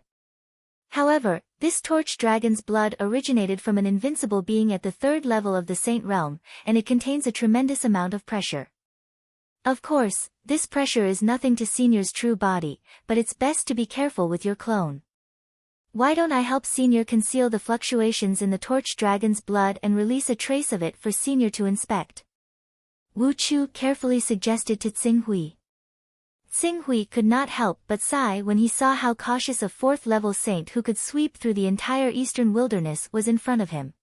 However, this Torch Dragon's blood originated from an invincible being at the 3rd level of the Saint Realm, and it contains a tremendous amount of pressure. Of course, this pressure is nothing to Senior's true body, but it's best to be careful with your clone. Why don't I help Senior conceal the fluctuations in the Torch Dragon's blood and release a trace of it for Senior to inspect? Wu Chu carefully suggested to Tsinghui. Xing Hui could not help but sigh when he saw how cautious a 4th-level saint who could sweep through the entire eastern wilderness was in front of him.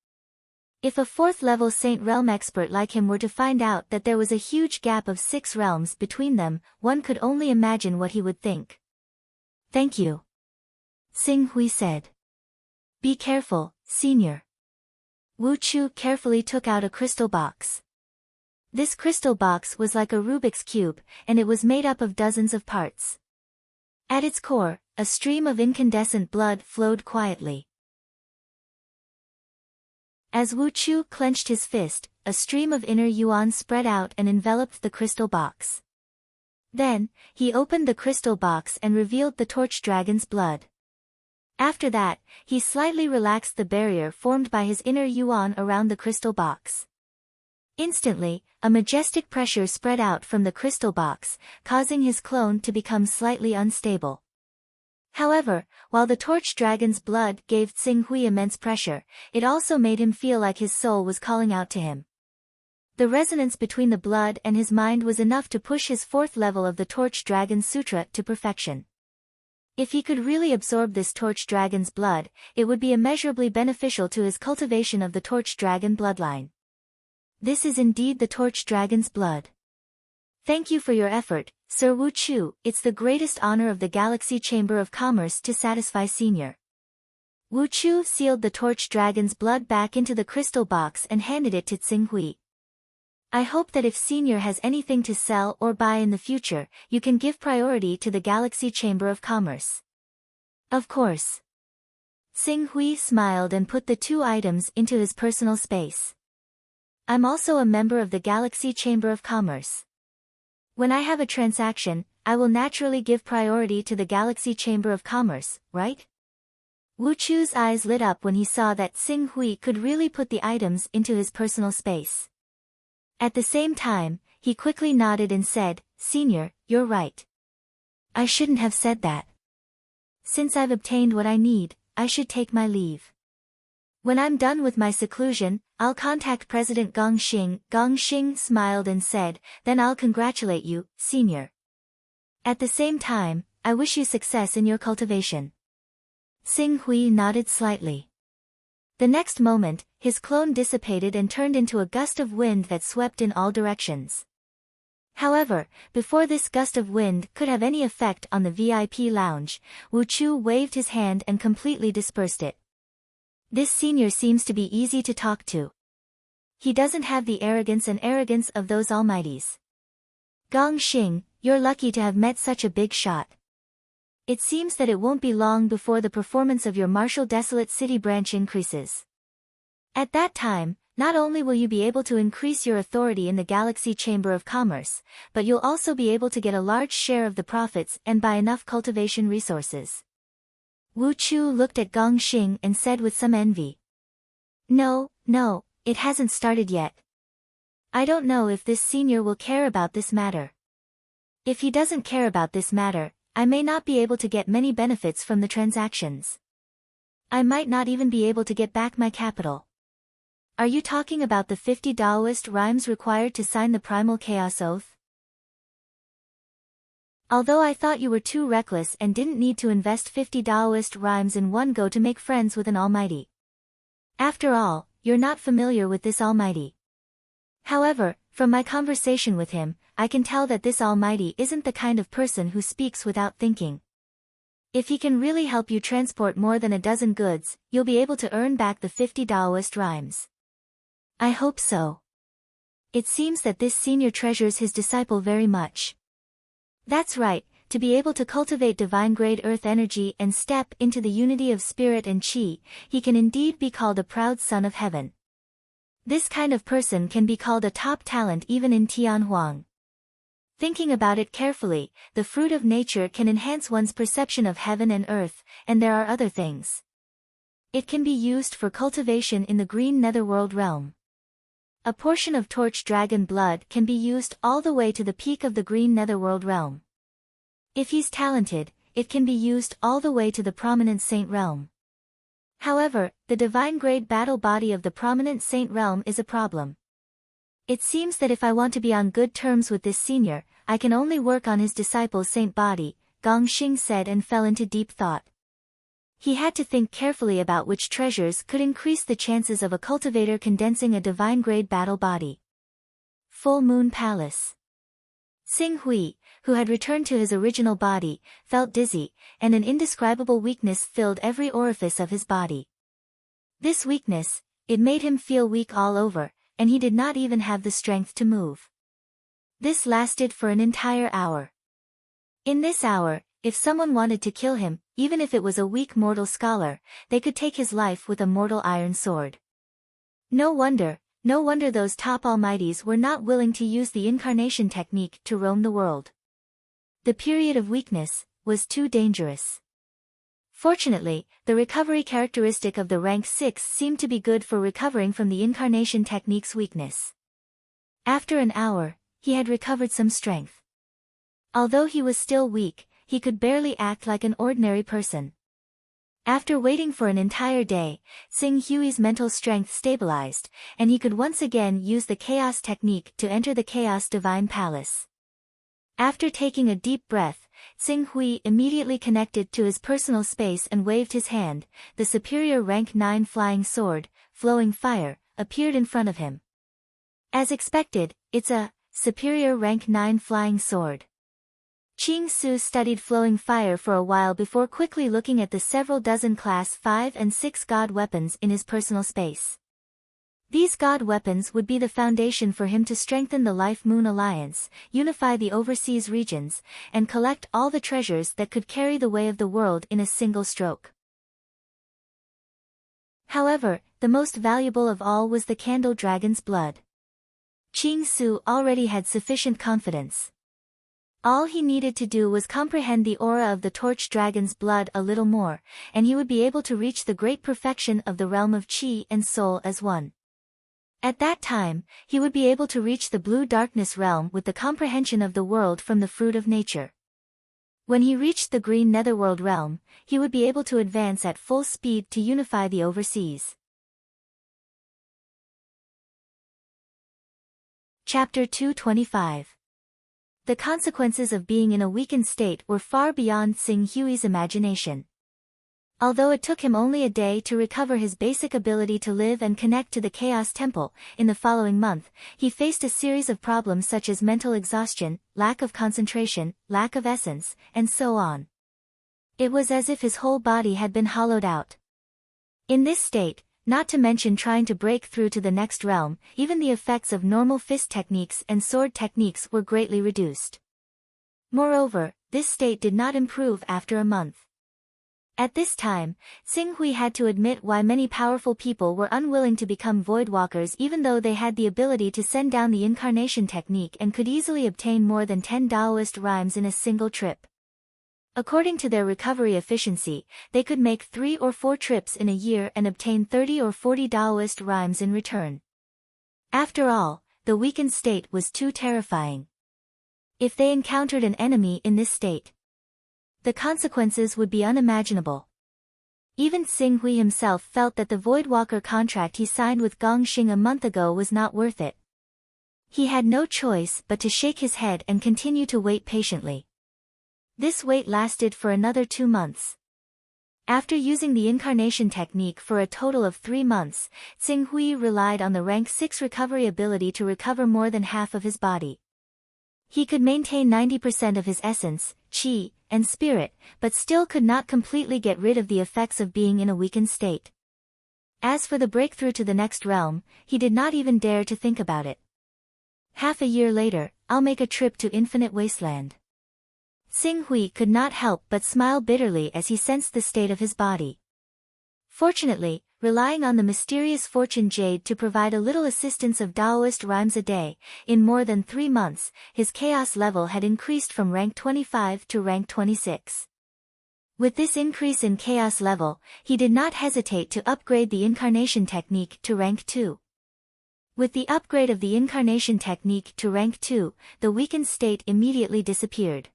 If a 4th-level saint realm expert like him were to find out that there was a huge gap of 6 realms between them, one could only imagine what he would think. "Thank you," Xing Hui said. "Be careful, senior." Wu Chu carefully took out a crystal box. This crystal box was like a Rubik's cube, and it was made up of dozens of parts. At its core, a stream of incandescent blood flowed quietly. As Wu Chu clenched his fist, a stream of inner yuan spread out and enveloped the crystal box. Then, he opened the crystal box and revealed the torch dragon's blood. After that, he slightly relaxed the barrier formed by his inner yuan around the crystal box. Instantly, a majestic pressure spread out from the crystal box, causing his clone to become slightly unstable. However, while the torch dragon's blood gave Xing Hui immense pressure, it also made him feel like his soul was calling out to him. The resonance between the blood and his mind was enough to push his 4th level of the torch dragon sutra to perfection. If he could really absorb this torch dragon's blood, it would be immeasurably beneficial to his cultivation of the torch dragon bloodline. This is indeed the torch dragon's blood. Thank you for your effort, Sir Wu Chu. It's the greatest honor of the Galaxy Chamber of Commerce to satisfy Senior. Wu Chu sealed the torch dragon's blood back into the crystal box and handed it to Xing Hui. I hope that if Senior has anything to sell or buy in the future, you can give priority to the Galaxy Chamber of Commerce. Of course. Xing Hui smiled and put the 2 items into his personal space. I'm also a member of the Galaxy Chamber of Commerce. When I have a transaction, I will naturally give priority to the Galaxy Chamber of Commerce, right? Wu Chu's eyes lit up when he saw that Xing Hui could really put the items into his personal space. At the same time, he quickly nodded and said, "Senior, you're right. I shouldn't have said that. Since I've obtained what I need, I should take my leave. When I'm done with my seclusion, I'll contact President Gong Xing." Gong Xing smiled and said, "Then I'll congratulate you, Senior. At the same time, I wish you success in your cultivation." Xing Hui nodded slightly. The next moment, his clone dissipated and turned into a gust of wind that swept in all directions. However, before this gust of wind could have any effect on the VIP lounge, Wu Chu waved his hand and completely dispersed it. This senior seems to be easy to talk to. He doesn't have the arrogance of those almighties. Gong Xing, you're lucky to have met such a big shot. It seems that it won't be long before the performance of your Martial Desolate City branch increases. At that time, not only will you be able to increase your authority in the Galaxy Chamber of Commerce, but you'll also be able to get a large share of the profits and buy enough cultivation resources. Wu Chu looked at Gong Xing and said with some envy. No, it hasn't started yet. I don't know if this senior will care about this matter. If he doesn't care about this matter, I may not be able to get many benefits from the transactions. I might not even be able to get back my capital. Are you talking about the 50 Taoist rhymes required to sign the Primal Chaos Oath? Although I thought you were too reckless and didn't need to invest 50 Taoist rhymes in one go to make friends with an almighty. After all, you're not familiar with this almighty. However, from my conversation with him, I can tell that this almighty isn't the kind of person who speaks without thinking. If he can really help you transport more than a dozen goods, you'll be able to earn back the 50 Taoist rhymes. I hope so. It seems that this senior treasures his disciple very much. That's right, to be able to cultivate divine-grade earth energy and step into the unity of spirit and qi, he can indeed be called a proud son of heaven. This kind of person can be called a top talent even in Tianhuang. Thinking about it carefully, the fruit of nature can enhance one's perception of heaven and earth, and there are other things. It can be used for cultivation in the green netherworld realm. A portion of torch dragon blood can be used all the way to the peak of the green netherworld realm. If he's talented, it can be used all the way to the prominent saint realm. However, the divine-grade battle body of the prominent saint realm is a problem. It seems that if I want to be on good terms with this senior, I can only work on his disciple Saint Body, Gong Xing said and fell into deep thought. He had to think carefully about which treasures could increase the chances of a cultivator condensing a divine-grade battle body. Full Moon Palace. Xing Hui, who had returned to his original body, felt dizzy, and an indescribable weakness filled every orifice of his body. This weakness, it made him feel weak all over, and he did not even have the strength to move. This lasted for an entire hour. In this hour, if someone wanted to kill him, even if it was a weak mortal scholar, they could take his life with a mortal iron sword. No wonder those top almighties were not willing to use the incarnation technique to roam the world. The period of weakness was too dangerous. Fortunately, the recovery characteristic of the rank 6 seemed to be good for recovering from the incarnation technique's weakness. After an hour, he had recovered some strength. Although he was still weak, he could barely act like an ordinary person. After waiting for an entire day, Xing Hui's mental strength stabilized, and he could once again use the chaos technique to enter the Chaos Divine Palace. After taking a deep breath, Xing Hui immediately connected to his personal space and waved his hand. The superior rank 9 flying sword, Flowing Fire, appeared in front of him. As expected, it's a superior rank 9 flying sword. Qing Su studied Flowing Fire for a while before quickly looking at the several dozen class 5 and 6 god weapons in his personal space. These god weapons would be the foundation for him to strengthen the Life Moon Alliance, unify the overseas regions, and collect all the treasures that could carry the way of the world in a single stroke. However, the most valuable of all was the Candle Dragon's blood. Qing Su already had sufficient confidence. All he needed to do was comprehend the aura of the Torch Dragon's blood a little more, and he would be able to reach the great perfection of the realm of Qi and Soul as one. At that time, he would be able to reach the Blue Darkness realm with the comprehension of the world from the fruit of nature. When he reached the Green Netherworld realm, he would be able to advance at full speed to unify the overseas. Chapter 225. The consequences of being in a weakened state were far beyond Xing Hui's imagination. Although it took him only a day to recover his basic ability to live and connect to the Chaos Temple, in the following month, he faced a series of problems such as mental exhaustion, lack of concentration, lack of essence, and so on. It was as if his whole body had been hollowed out. In this state, not to mention trying to break through to the next realm, even the effects of normal fist techniques and sword techniques were greatly reduced. Moreover, this state did not improve after a month. At this time, Xing Hui had to admit why many powerful people were unwilling to become Voidwalkers even though they had the ability to send down the incarnation technique and could easily obtain more than 10 Taoist rhymes in a single trip. According to their recovery efficiency, they could make 3 or 4 trips in a year and obtain 30 or 40 Taoist rhymes in return. After all, the weakened state was too terrifying. If they encountered an enemy in this state, the consequences would be unimaginable. Even Xing Hui himself felt that the Voidwalker contract he signed with Gong Xing a month ago was not worth it. He had no choice but to shake his head and continue to wait patiently. This wait lasted for another 2 months. After using the incarnation technique for a total of 3 months, Xing Hui relied on the rank 6 recovery ability to recover more than half of his body. He could maintain 90% of his essence, qi, and spirit, but still could not completely get rid of the effects of being in a weakened state. As for the breakthrough to the next realm, he did not even dare to think about it. Half a year later, I'll make a trip to Infinite Wasteland. Xing Hui could not help but smile bitterly as he sensed the state of his body. Fortunately, relying on the mysterious Fortune Jade to provide a little assistance of Taoist rhymes a day, in more than 3 months, his chaos level had increased from rank 25 to rank 26. With this increase in chaos level, he did not hesitate to upgrade the incarnation technique to rank 2. With the upgrade of the incarnation technique to rank 2, the weakened state immediately disappeared.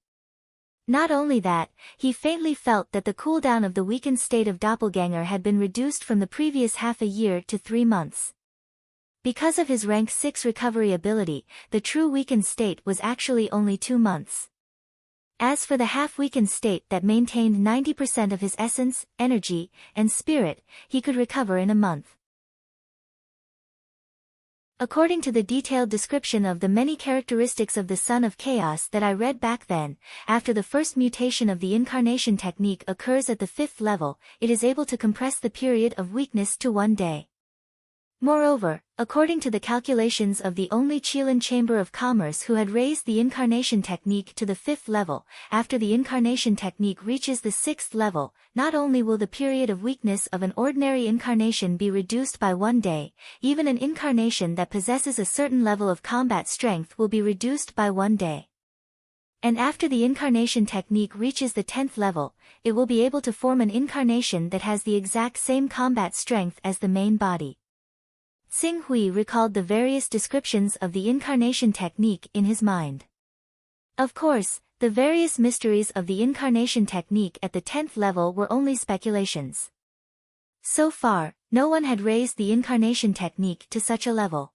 Not only that, he faintly felt that the cooldown of the weakened state of Doppelganger had been reduced from the previous half a year to 3 months. Because of his rank 6 recovery ability, the true weakened state was actually only 2 months. As for the half-weakened state that maintained 90% of his essence, energy, and spirit, he could recover in a month. According to the detailed description of the many characteristics of the Son of Chaos that I read back then, after the first mutation of the incarnation technique occurs at the 5th level, it is able to compress the period of weakness to 1 day. Moreover, according to the calculations of the only Qilin Chamber of Commerce who had raised the incarnation technique to the 5th level, after the incarnation technique reaches the 6th level, not only will the period of weakness of an ordinary incarnation be reduced by 1 day, even an incarnation that possesses a certain level of combat strength will be reduced by 1 day. And after the incarnation technique reaches the 10th level, it will be able to form an incarnation that has the exact same combat strength as the main body. Xing Hui recalled the various descriptions of the incarnation technique in his mind. Of course, the various mysteries of the incarnation technique at the 10th level were only speculations. So far, no one had raised the incarnation technique to such a level.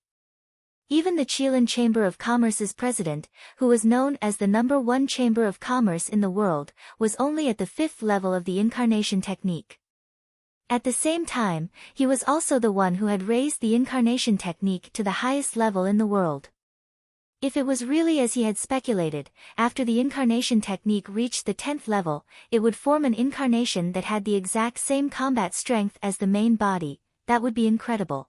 Even the Qilin Chamber of Commerce's president, who was known as the #1 Chamber of Commerce in the world, was only at the 5th level of the incarnation technique. At the same time, he was also the one who had raised the incarnation technique to the highest level in the world. If it was really as he had speculated, after the incarnation technique reached the 10th level, it would form an incarnation that had the exact same combat strength as the main body. That would be incredible.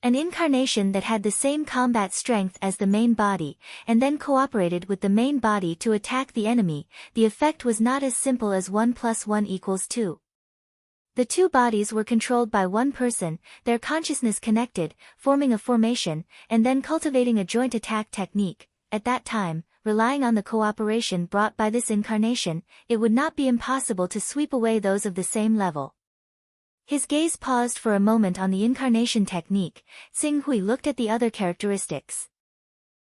An incarnation that had the same combat strength as the main body, and then cooperated with the main body to attack the enemy. The effect was not as simple as 1 + 1 = 2. The two bodies were controlled by one person, their consciousness connected, forming a formation, and then cultivating a joint attack technique. At that time, relying on the cooperation brought by this incarnation, it would not be impossible to sweep away those of the same level. His gaze paused for a moment on the incarnation technique. Xing Hui looked at the other characteristics.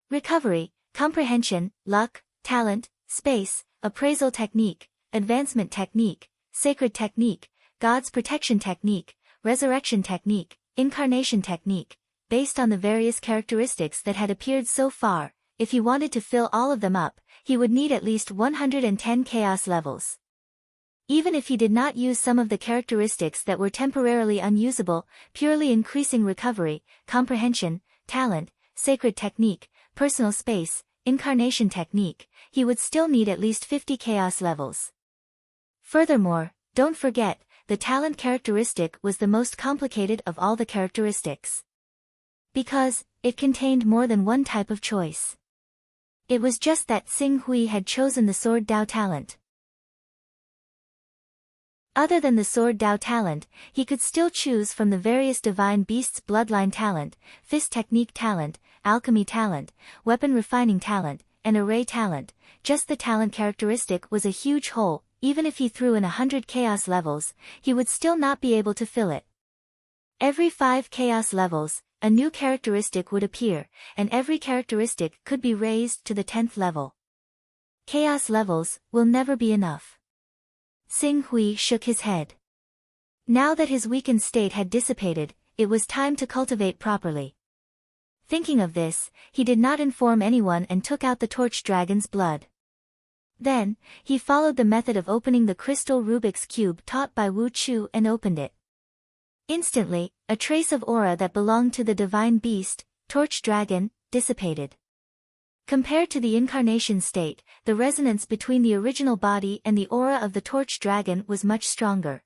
Recovery, comprehension, luck, talent, space, appraisal technique, advancement technique, sacred technique, God's protection technique, resurrection technique, incarnation technique. Based on the various characteristics that had appeared so far, if he wanted to fill all of them up, he would need at least 110 chaos levels. Even if he did not use some of the characteristics that were temporarily unusable, purely increasing recovery, comprehension, talent, sacred technique, personal space, incarnation technique, he would still need at least 50 chaos levels. Furthermore, don't forget, the talent characteristic was the most complicated of all the characteristics. Because, it contained more than one type of choice. It was just that Xing Hui had chosen the Sword Dao talent. Other than the Sword Dao talent, he could still choose from the various divine beasts' bloodline talent, fist technique talent, alchemy talent, weapon refining talent, and array talent. Just the talent characteristic was a huge hole. Even if he threw in 100 chaos levels, he would still not be able to fill it. Every 5 chaos levels, a new characteristic would appear, and every characteristic could be raised to the 10th level. Chaos levels will never be enough. Xing Hui shook his head. Now that his weakened state had dissipated, it was time to cultivate properly. Thinking of this, he did not inform anyone and took out the torch dragon's blood. Then, he followed the method of opening the crystal Rubik's Cube taught by Wu Chu and opened it. Instantly, a trace of aura that belonged to the divine beast, Torch Dragon, dissipated. Compared to the incarnation state, the resonance between the original body and the aura of the Torch Dragon was much stronger.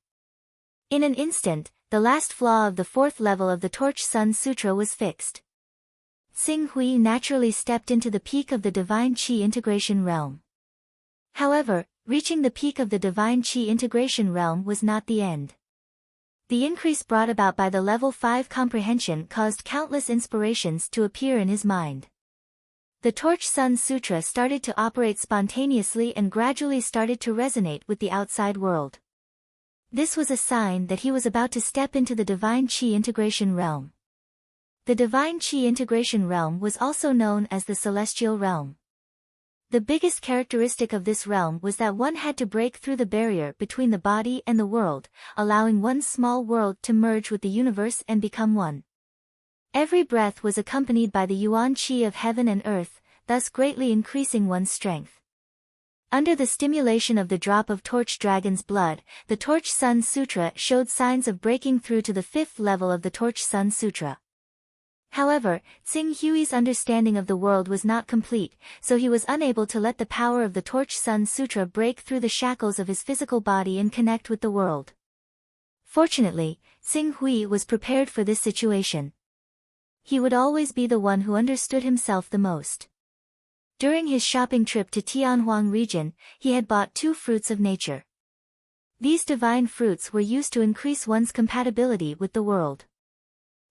In an instant, the last flaw of the 4th level of the Torch Sun Sutra was fixed. Xing Hui naturally stepped into the peak of the divine Qi integration realm. However, reaching the peak of the divine Qi integration realm was not the end. The increase brought about by the level 5 comprehension caused countless inspirations to appear in his mind. The Torch Sun Sutra started to operate spontaneously and gradually started to resonate with the outside world. This was a sign that he was about to step into the divine Qi integration realm. The divine Qi integration realm was also known as the celestial realm. The biggest characteristic of this realm was that one had to break through the barrier between the body and the world, allowing one small world to merge with the universe and become one. Every breath was accompanied by the yuan qi of heaven and earth, thus greatly increasing one's strength. Under the stimulation of the drop of Torch Dragon's blood, the Torch Sun Sutra showed signs of breaking through to the 5th level of the Torch Sun Sutra. However, Tsing Hui's understanding of the world was not complete, so he was unable to let the power of the Torch Sun Sutra break through the shackles of his physical body and connect with the world. Fortunately, Tsing Hui was prepared for this situation. He would always be the one who understood himself the most. During his shopping trip to Tianhuang region, he had bought 2 fruits of nature. These divine fruits were used to increase one's compatibility with the world.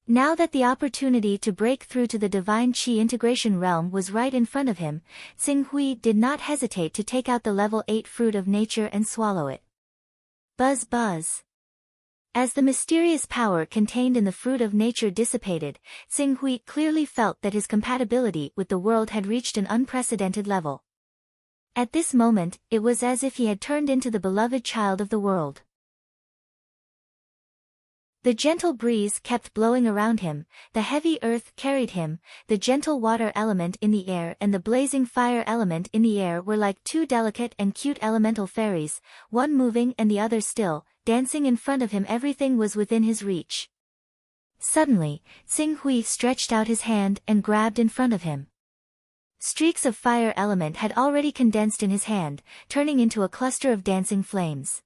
Now that the opportunity to break through to the divine qi integration realm was right in front of him, Tsing Hui did not hesitate to take out the level 8 fruit of nature and swallow it. Buzz buzz. As the mysterious power contained in the fruit of nature dissipated, Tsing Hui clearly felt that his compatibility with the world had reached an unprecedented level. At this moment, it was as if he had turned into the beloved child of the world. The gentle breeze kept blowing around him, the heavy earth carried him, the gentle water element in the air and the blazing fire element in the air were like 2 delicate and cute elemental fairies, one moving and the other still, dancing in front of him. Everything was within his reach. Suddenly, Tsing Hui stretched out his hand and grabbed in front of him. Streaks of fire element had already condensed in his hand, turning into a cluster of dancing flames.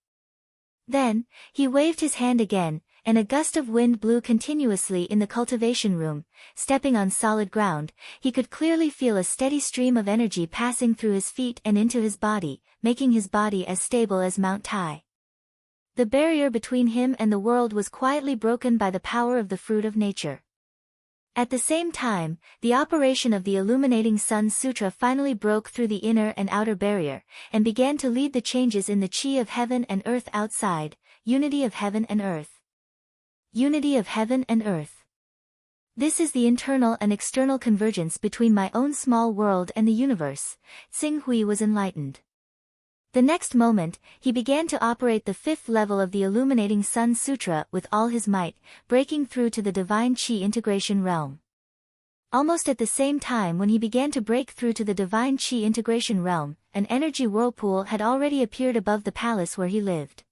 Then, he waved his hand again, and a gust of wind blew continuously in the cultivation room. Stepping on solid ground, he could clearly feel a steady stream of energy passing through his feet and into his body, making his body as stable as Mount Tai. The barrier between him and the world was quietly broken by the power of the fruit of nature. At the same time, the operation of the illuminating Sun Sutra finally broke through the inner and outer barrier, and began to lead the changes in the qi of heaven and earth outside, unity of heaven and earth. Unity of heaven and earth. This is the internal and external convergence between my own small world and the universe. Tsing Hui was enlightened. The next moment, he began to operate the 5th level of the illuminating Sun Sutra with all his might, breaking through to the divine qi integration realm. Almost at the same time when he began to break through to the divine qi integration realm, an energy whirlpool had already appeared above the palace where he lived.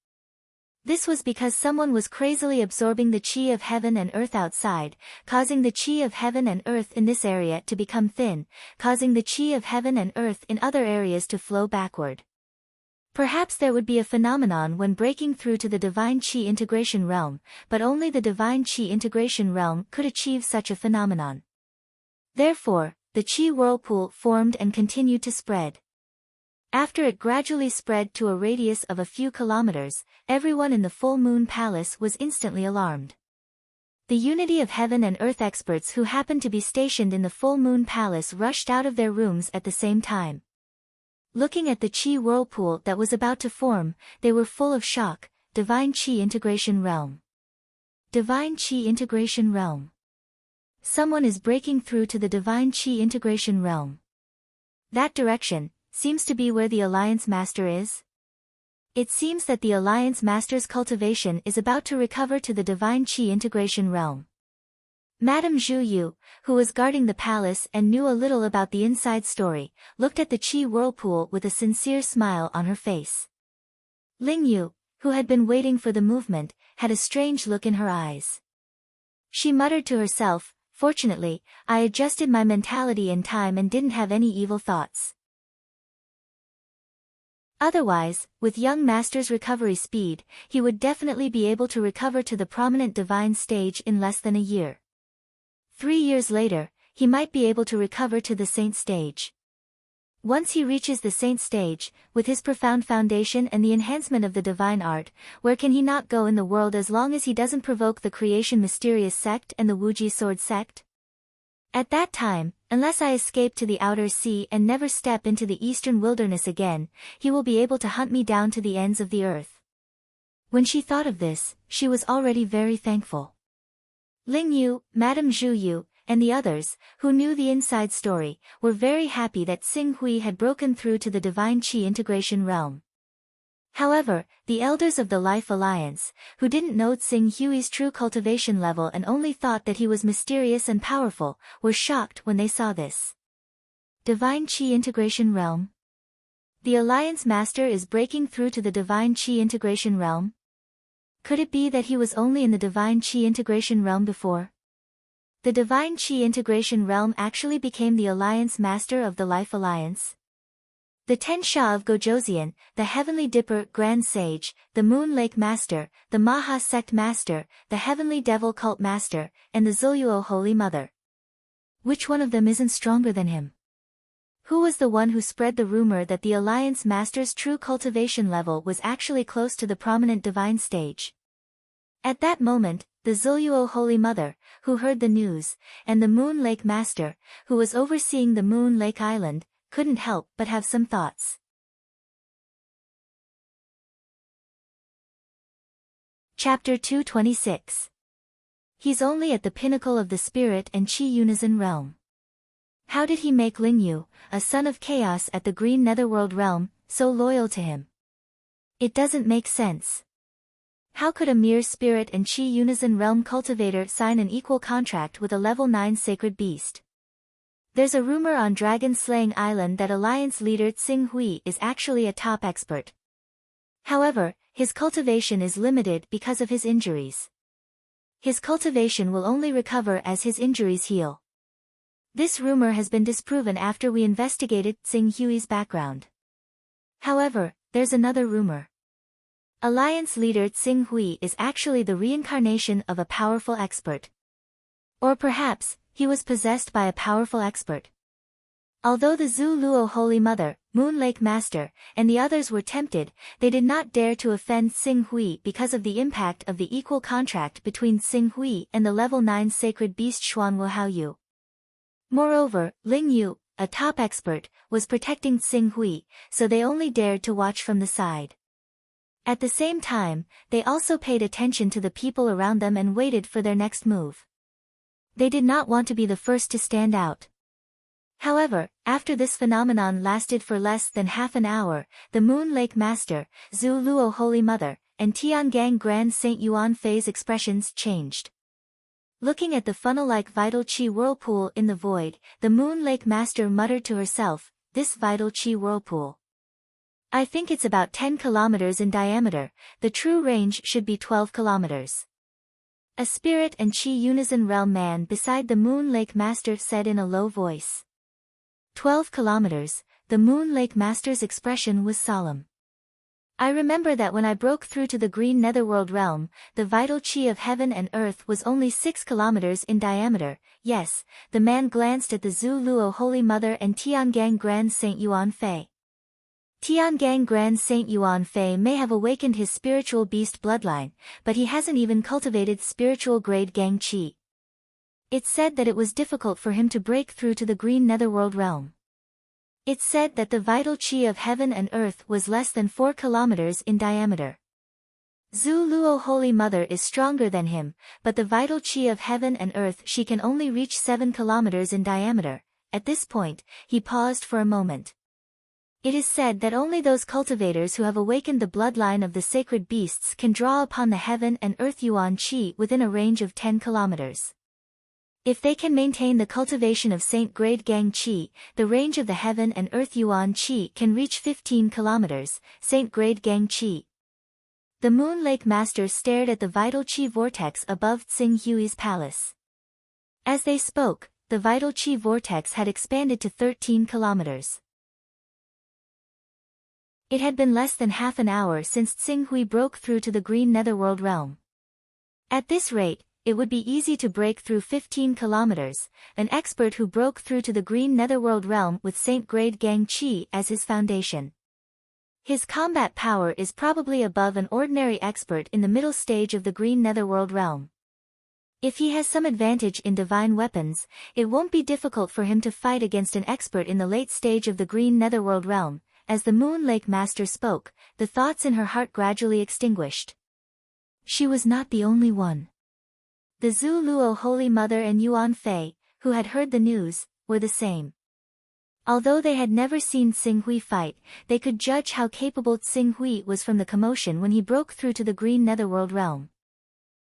This was because someone was crazily absorbing the qi of heaven and earth outside, causing the qi of heaven and earth in this area to become thin, causing the qi of heaven and earth in other areas to flow backward. Perhaps there would be a phenomenon when breaking through to the divine qi integration realm, but only the divine qi integration realm could achieve such a phenomenon. Therefore, the qi whirlpool formed and continued to spread. After it gradually spread to a radius of a few kilometers, everyone in the Full Moon Palace was instantly alarmed. The unity of heaven and earth experts who happened to be stationed in the Full Moon Palace rushed out of their rooms at the same time. Looking at the qi whirlpool that was about to form, they were full of shock. Divine qi integration realm. Divine qi integration realm. Someone is breaking through to the divine qi integration realm. That direction seems to be where the Alliance Master is. It seems that the Alliance Master's cultivation is about to recover to the divine qi integration realm. Madame Zhu Yu, who was guarding the palace and knew a little about the inside story, looked at the qi whirlpool with a sincere smile on her face. Ling Yu, who had been waiting for the movement, had a strange look in her eyes. She muttered to herself, "Fortunately, I adjusted my mentality in time and didn't have any evil thoughts." Otherwise, with young master's recovery speed, he would definitely be able to recover to the prominent divine stage in less than a year. 3 years later, he might be able to recover to the saint stage. Once he reaches the saint stage, with his profound foundation and the enhancement of the divine art, where can he not go in the world as long as he doesn't provoke the creation mysterious sect and the Wuji sword sect? At that time, unless I escape to the outer sea and never step into the eastern wilderness again, he will be able to hunt me down to the ends of the earth. When she thought of this, she was already very thankful. Ling Yu, Madame Zhu Yu, and the others, who knew the inside story, were very happy that Tsing Hui had broken through to the divine qi integration realm. However, the elders of the Life Alliance, who didn't know Tsing Hui's true cultivation level and only thought that he was mysterious and powerful, were shocked when they saw this. Divine Qi Integration Realm. The Alliance Master is breaking through to the Divine Qi Integration Realm? Could it be that he was only in the Divine Qi Integration Realm before? The Divine Qi Integration Realm actually became the Alliance Master of the Life Alliance. The Ten Sha of Gojoseon, the Heavenly Dipper Grand Sage, the Moon Lake Master, the Maha Sect Master, the Heavenly Devil Cult Master, and the Zuluo Holy Mother. Which one of them isn't stronger than him? Who was the one who spread the rumor that the Alliance Master's true cultivation level was actually close to the prominent divine stage? At that moment, the Zuluo Holy Mother, who heard the news, and the Moon Lake Master, who was overseeing the Moon Lake Island, couldn't help but have some thoughts. Chapter 226. He's only at the pinnacle of the spirit and Qi Unison realm. How did he make Lingyu, a son of chaos at the Green Netherworld realm, so loyal to him? It doesn't make sense. How could a mere spirit and Qi Unison realm cultivator sign an equal contract with a level 9 sacred beast? There's a rumor on Dragon Slaying Island that Alliance leader Tsing Hui is actually a top expert. However, his cultivation is limited because of his injuries. His cultivation will only recover as his injuries heal. This rumor has been disproven after we investigated Tsing Hui's background. However, there's another rumor. Alliance leader Tsing Hui is actually the reincarnation of a powerful expert. Or perhaps, he was possessed by a powerful expert. Although the Zuluo Holy Mother, Moon Lake Master, and the others were tempted, they did not dare to offend Tsing Hui because of the impact of the equal contract between Tsing Hui and the level 9 sacred beast Xuanwu Haoyu. Moreover, Ling Yu, a top expert, was protecting Tsing Hui, so they only dared to watch from the side. At the same time, they also paid attention to the people around them and waited for their next move. They did not want to be the first to stand out. However, after this phenomenon lasted for less than half an hour, the Moon Lake Master, Zuluo Holy Mother, and Tiangang Grand Saint Yuan Fei's expressions changed. Looking at the funnel-like vital qi whirlpool in the void, the Moon Lake Master muttered to herself, "This vital qi whirlpool. I think it's about 10 kilometers in diameter, the true range should be 12 kilometers. A spirit and Qi Unison realm man beside the Moon Lake Master said in a low voice. 12 kilometers, the Moon Lake Master's expression was solemn. I remember that when I broke through to the Green Netherworld realm, the vital Qi of heaven and earth was only 6 kilometers in diameter. Yes, the man glanced at the Zuluo Holy Mother and Tiangang Grand Saint Yuan Fei. Tiangang Grand Saint Yuan Fei may have awakened his spiritual beast bloodline, but he hasn't even cultivated spiritual grade Gang Qi. It's said that it was difficult for him to break through to the Green Netherworld realm. It's said that the vital Qi of heaven and earth was less than 4 kilometers in diameter. Zuluo Holy Mother is stronger than him, but the vital Qi of heaven and earth she can only reach 7 kilometers in diameter. At this point, he paused for a moment. It is said that only those cultivators who have awakened the bloodline of the sacred beasts can draw upon the heaven and earth Yuan Qi within a range of 10 kilometers. If they can maintain the cultivation of Saint Grade Gang Qi, the range of the heaven and earth Yuan Qi can reach 15 kilometers, Saint Grade Gang Qi. The Moon Lake Master stared at the vital Qi vortex above Tsing Hui's palace. As they spoke, the vital Qi vortex had expanded to 13 kilometers. It had been less than half an hour since Tsing Hui broke through to the Green Netherworld realm. At this rate, it would be easy to break through 15 kilometers, an expert who broke through to the Green Netherworld realm with Saint Grade Gang Qi as his foundation. His combat power is probably above an ordinary expert in the middle stage of the Green Netherworld realm. If he has some advantage in divine weapons, it won't be difficult for him to fight against an expert in the late stage of the Green Netherworld realm. As the Moon Lake Master spoke, the thoughts in her heart gradually extinguished. She was not the only one. The Zuluo Holy Mother and Yuan Fei, who had heard the news, were the same. Although they had never seen Xing Hui fight, they could judge how capable Xing Hui was from the commotion when he broke through to the green netherworld realm.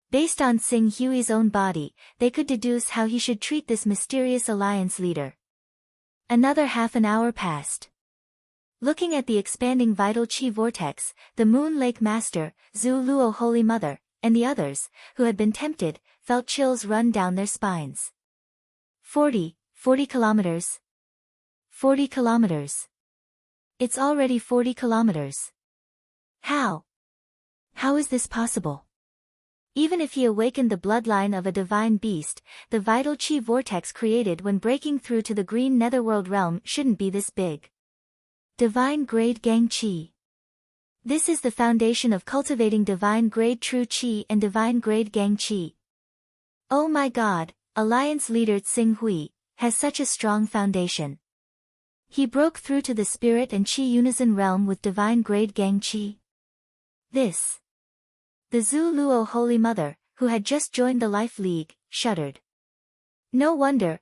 Based on Xing Hui's own body, they could deduce how he should treat this mysterious alliance leader. Another half an hour passed. Looking at the expanding vital chi vortex, the Moon Lake Master, Zhu Luo Holy Mother, and the others, who had been tempted, felt chills run down their spines. 40 kilometers. 40 kilometers. It's already 40 kilometers. How? How is this possible? Even if he awakened the bloodline of a divine beast, the vital chi vortex created when breaking through to the green netherworld realm shouldn't be this big. Divine grade Gang Chi. This is the foundation of cultivating divine grade True Chi and divine grade Gang Chi. Oh my god, Alliance leader Xing Hui has such a strong foundation. He broke through to the spirit and Chi unison realm with divine grade Gang Chi. This. The Zhu Luo Holy Mother, who had just joined the Life League, shuddered. No wonder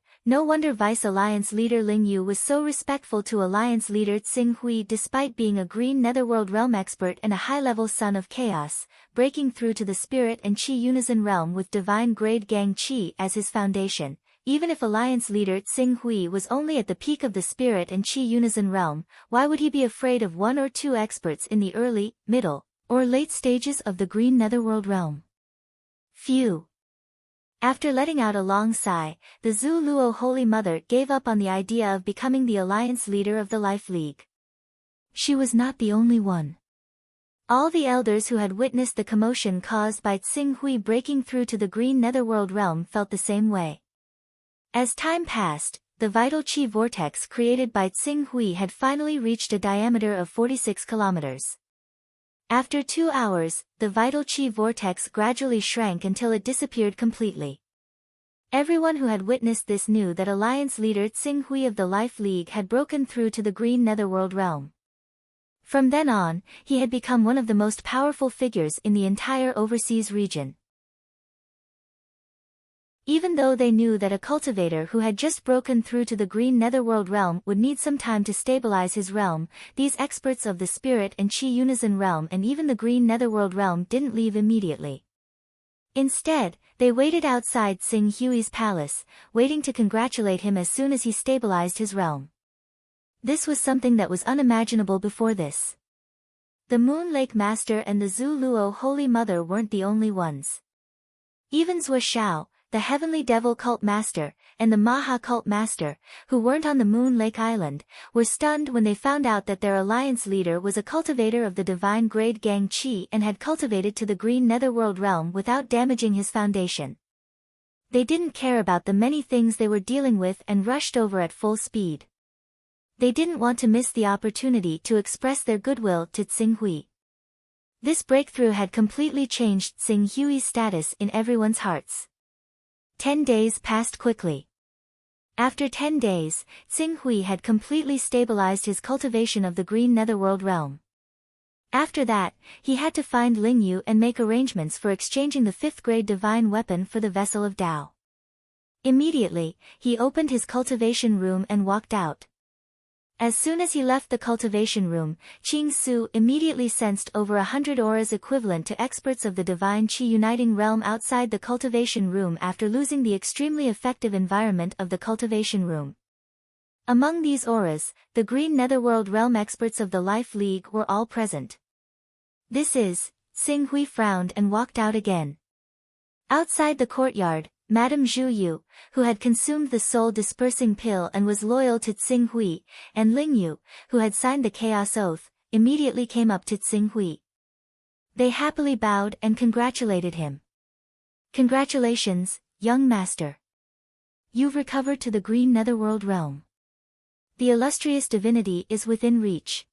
Vice Alliance leader Ling Yu was so respectful to Alliance leader Xing Hui despite being a green netherworld realm expert and a high-level son of chaos, breaking through to the spirit and Chi unison realm with divine grade Gang Chi as his foundation. Even if Alliance leader Xing Hui was only at the peak of the spirit and Chi unison realm, why would he be afraid of one or two experts in the early, middle, or late stages of the green netherworld realm? Phew. After letting out a long sigh, the Zhu Luo Holy Mother gave up on the idea of becoming the Alliance leader of the Life League. She was not the only one. All the elders who had witnessed the commotion caused by Xing Hui breaking through to the green netherworld realm felt the same way. As time passed, the vital chi vortex created by Xing Hui had finally reached a diameter of 46 kilometers. After 2 hours, the vital chi vortex gradually shrank until it disappeared completely. Everyone who had witnessed this knew that Alliance leader Xing Hui of the Life League had broken through to the green netherworld realm. From then on, he had become one of the most powerful figures in the entire overseas region. Even though they knew that a cultivator who had just broken through to the green netherworld realm would need some time to stabilize his realm, these experts of the spirit and Chi unison realm and even the green netherworld realm didn't leave immediately. Instead, they waited outside Xing Hui's palace, waiting to congratulate him as soon as he stabilized his realm. This was something that was unimaginable before this. The Moon Lake Master and the Zhu Luo Holy Mother weren't the only ones. Even Zhou Shao, the Heavenly Devil Cult Master, and the Maha Cult Master, who weren't on the Moon Lake Island, were stunned when they found out that their alliance leader was a cultivator of the divine grade Gang Chi and had cultivated to the green netherworld realm without damaging his foundation. They didn't care about the many things they were dealing with and rushed over at full speed. They didn't want to miss the opportunity to express their goodwill to Xing Hui. This breakthrough had completely changed Xing Hui's status in everyone's hearts. 10 days passed quickly. After 10 days, Xing Hui had completely stabilized his cultivation of the green netherworld realm. After that, he had to find Ling Yu and make arrangements for exchanging the 5th grade divine weapon for the vessel of Tao. Immediately, he opened his cultivation room and walked out. As soon as he left the cultivation room, Qing Su immediately sensed over 100 auras equivalent to experts of the divine Qi uniting realm outside the cultivation room after losing the extremely effective environment of the cultivation room. Among these auras, the green netherworld realm experts of the Life League were all present. This is, Xing Hui frowned and walked out again. Outside the courtyard, Madame Zhu Yu, who had consumed the soul-dispersing pill and was loyal to Xing Hui, and Ling Yu, who had signed the Chaos Oath, immediately came up to Xing Hui. They happily bowed and congratulated him. Congratulations, young master. You've recovered to the green netherworld realm. The illustrious divinity is within reach.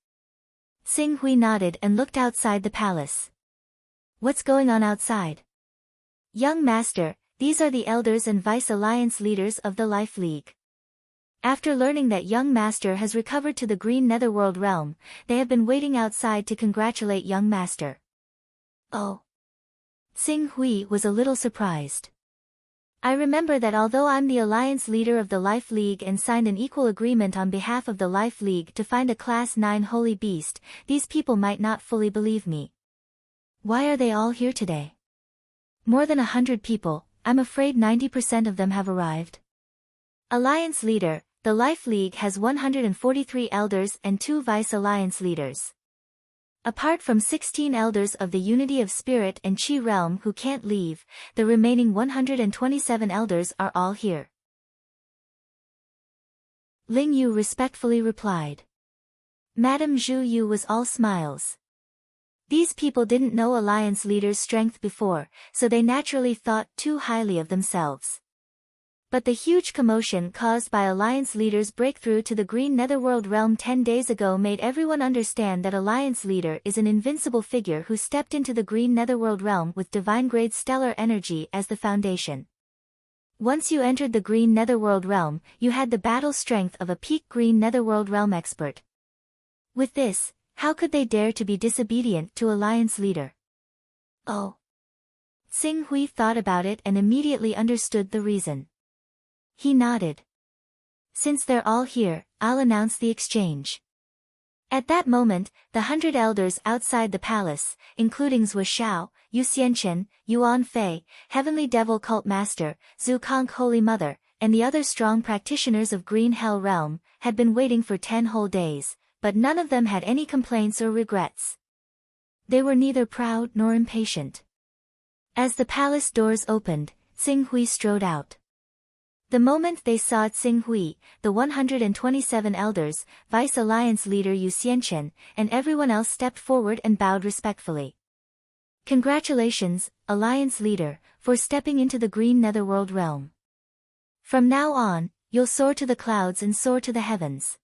Xing Hui nodded and looked outside the palace. What's going on outside? Young master, these are the elders and vice alliance leaders of the Life League. After learning that young master has recovered to the green netherworld realm, they have been waiting outside to congratulate young master. Oh. Xing Hui was a little surprised. I remember that although I'm the alliance leader of the Life League and signed an equal agreement on behalf of the Life League to find a Class 9 holy beast, these people might not fully believe me. Why are they all here today? More than 100 people, I'm afraid 90% of them have arrived. Alliance leader, the Life League has 143 elders and 2 vice alliance leaders. Apart from 16 elders of the Unity of Spirit and Chi realm who can't leave, the remaining 127 elders are all here. Ling Yu respectfully replied. Madame Zhu Yu was all smiles. These people didn't know alliance leaders' strength before, so they naturally thought too highly of themselves. But the huge commotion caused by Alliance Leader's breakthrough to the Green Netherworld realm 10 days ago made everyone understand that Alliance Leader is an invincible figure who stepped into the Green Netherworld realm with divine-grade stellar energy as the foundation. Once you entered the Green Netherworld realm, you had the battle strength of a peak Green Netherworld realm expert. With this, how could they dare to be disobedient to Alliance Leader? Oh. Xing Hui thought about it and immediately understood the reason. He nodded. Since they're all here, I'll announce the exchange. At that moment, the 100 elders outside the palace, including Zhou Xiao, Yu Xianchen, Yuan Fei, Heavenly Devil Cult Master, Zhu Kong Holy Mother, and the other strong practitioners of Green Hell Realm, had been waiting for 10 whole days, but none of them had any complaints or regrets. They were neither proud nor impatient. As the palace doors opened, Xing Hui strode out. The moment they saw Xing Hui, the 127 elders, Vice Alliance leader Yu Xianchen, and everyone else stepped forward and bowed respectfully. Congratulations, Alliance leader, for stepping into the Green Netherworld realm. From now on, you'll soar to the clouds and soar to the heavens.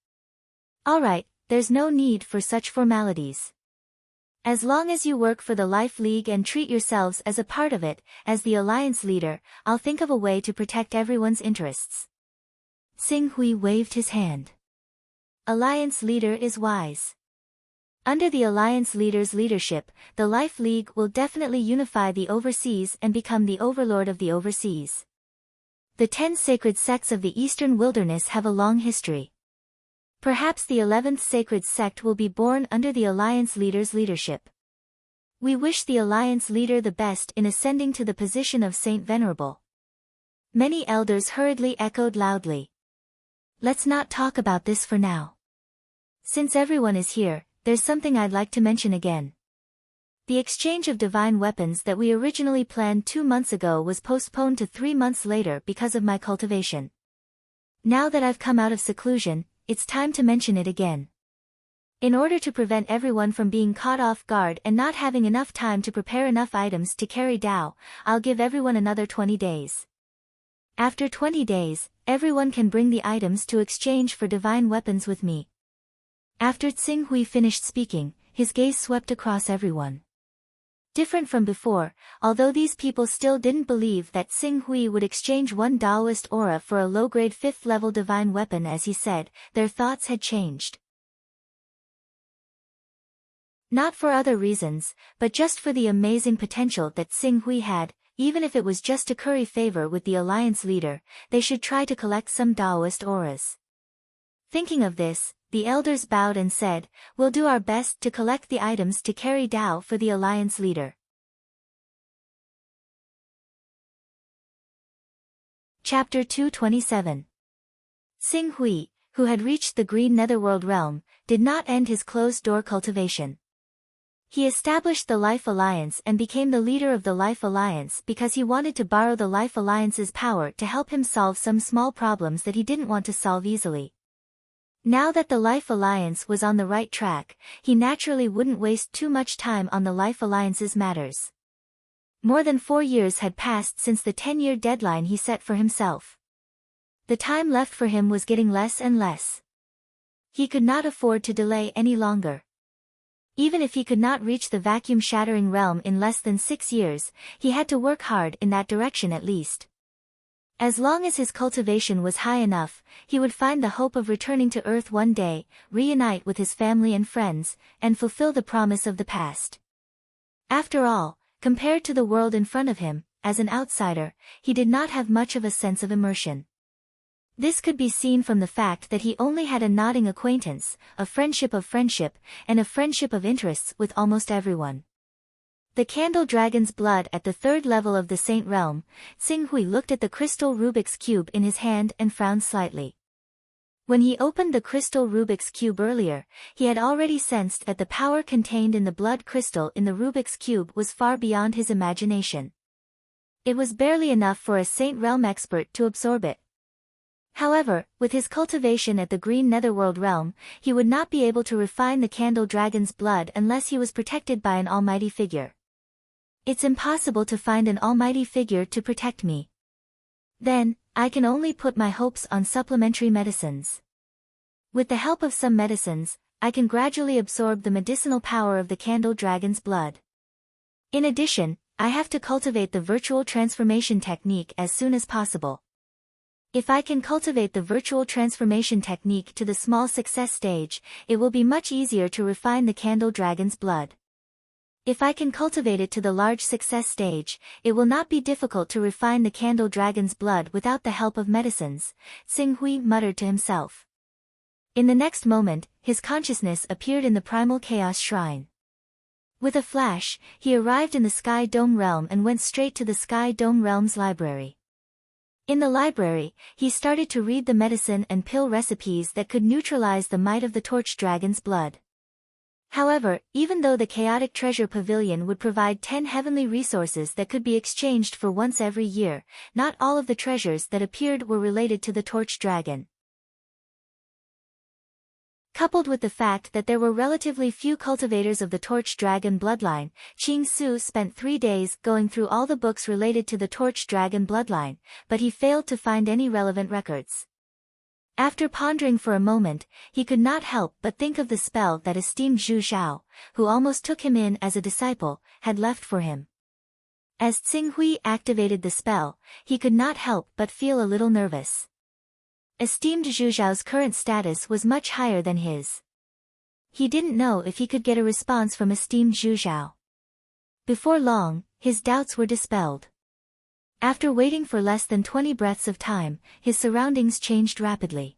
Alright, there's no need for such formalities. As long as you work for the Life League and treat yourselves as a part of it, as the Alliance leader, I'll think of a way to protect everyone's interests. Xing Hui waved his hand. Alliance leader is wise. Under the Alliance leader's leadership, the Life League will definitely unify the overseas and become the overlord of the overseas. The 10 sacred sects of the Eastern Wilderness have a long history. Perhaps the 11th sacred sect will be born under the Alliance leader's leadership. We wish the Alliance leader the best in ascending to the position of Saint Venerable. Many elders hurriedly echoed loudly. Let's not talk about this for now. Since everyone is here, there's something I'd like to mention again. The exchange of divine weapons that we originally planned 2 months ago was postponed to 3 months later because of my cultivation. Now that I've come out of seclusion, it's time to mention it again. In order to prevent everyone from being caught off guard and not having enough time to prepare enough items to carry Dao, I'll give everyone another 20 days. After 20 days, everyone can bring the items to exchange for divine weapons with me. After Xing Hui finished speaking, his gaze swept across everyone. Different from before, although these people still didn't believe that Xing Hui would exchange one Daoist aura for a low-grade 5th-level divine weapon as he said, their thoughts had changed. Not for other reasons, but just for the amazing potential that Xing Hui had, even if it was just to curry favor with the Alliance leader, they should try to collect some Daoist auras. Thinking of this, the elders bowed and said, we'll do our best to collect the items to carry Dao for the Alliance leader. Chapter 227. Xing Hui, who had reached the Green Netherworld realm, did not end his closed-door cultivation. He established the Life Alliance and became the leader of the Life Alliance because he wanted to borrow the Life Alliance's power to help him solve some small problems that he didn't want to solve easily. Now that the Life Alliance was on the right track, he naturally wouldn't waste too much time on the Life Alliance's matters. More than 4 years had passed since the 10-year deadline he set for himself. The time left for him was getting less and less. He could not afford to delay any longer. Even if he could not reach the vacuum-shattering realm in less than 6 years, he had to work hard in that direction at least. As long as his cultivation was high enough, he would find the hope of returning to Earth one day, reunite with his family and friends, and fulfill the promise of the past. After all, compared to the world in front of him, as an outsider, he did not have much of a sense of immersion. This could be seen from the fact that he only had a nodding acquaintance, a friendship, and a friendship of interests with almost everyone. The candle dragon's blood at the third level of the Saint Realm. Xing Hui looked at the crystal Rubik's Cube in his hand and frowned slightly. When he opened the crystal Rubik's Cube earlier, he had already sensed that the power contained in the blood crystal in the Rubik's Cube was far beyond his imagination. It was barely enough for a Saint Realm expert to absorb it. However, with his cultivation at the Green Netherworld realm, he would not be able to refine the candle dragon's blood unless he was protected by an almighty figure. It's impossible to find an almighty figure to protect me. Then, I can only put my hopes on supplementary medicines. With the help of some medicines, I can gradually absorb the medicinal power of the candle dragon's blood. In addition, I have to cultivate the virtual transformation technique as soon as possible. If I can cultivate the virtual transformation technique to the small success stage, it will be much easier to refine the candle dragon's blood. If I can cultivate it to the large success stage, it will not be difficult to refine the candle dragon's blood without the help of medicines, Xing Hui muttered to himself. In the next moment, his consciousness appeared in the primal chaos shrine. With a flash, he arrived in the Sky Dome realm and went straight to the Sky Dome realm's library. In the library, he started to read the medicine and pill recipes that could neutralize the might of the torch dragon's blood. However, even though the chaotic treasure pavilion would provide 10 heavenly resources that could be exchanged for once every year, not all of the treasures that appeared were related to the torch dragon. Coupled with the fact that there were relatively few cultivators of the torch dragon bloodline, Qing Su spent 3 days going through all the books related to the torch dragon bloodline, but he failed to find any relevant records. After pondering for a moment, he could not help but think of the spell that esteemed Zhu Xiao, who almost took him in as a disciple, had left for him. As Xing Hui activated the spell, he could not help but feel a little nervous. Esteemed Zhu Xiao's current status was much higher than his. He didn't know if he could get a response from esteemed Zhu Xiao. Before long, his doubts were dispelled. After waiting for less than 20 breaths of time, his surroundings changed rapidly.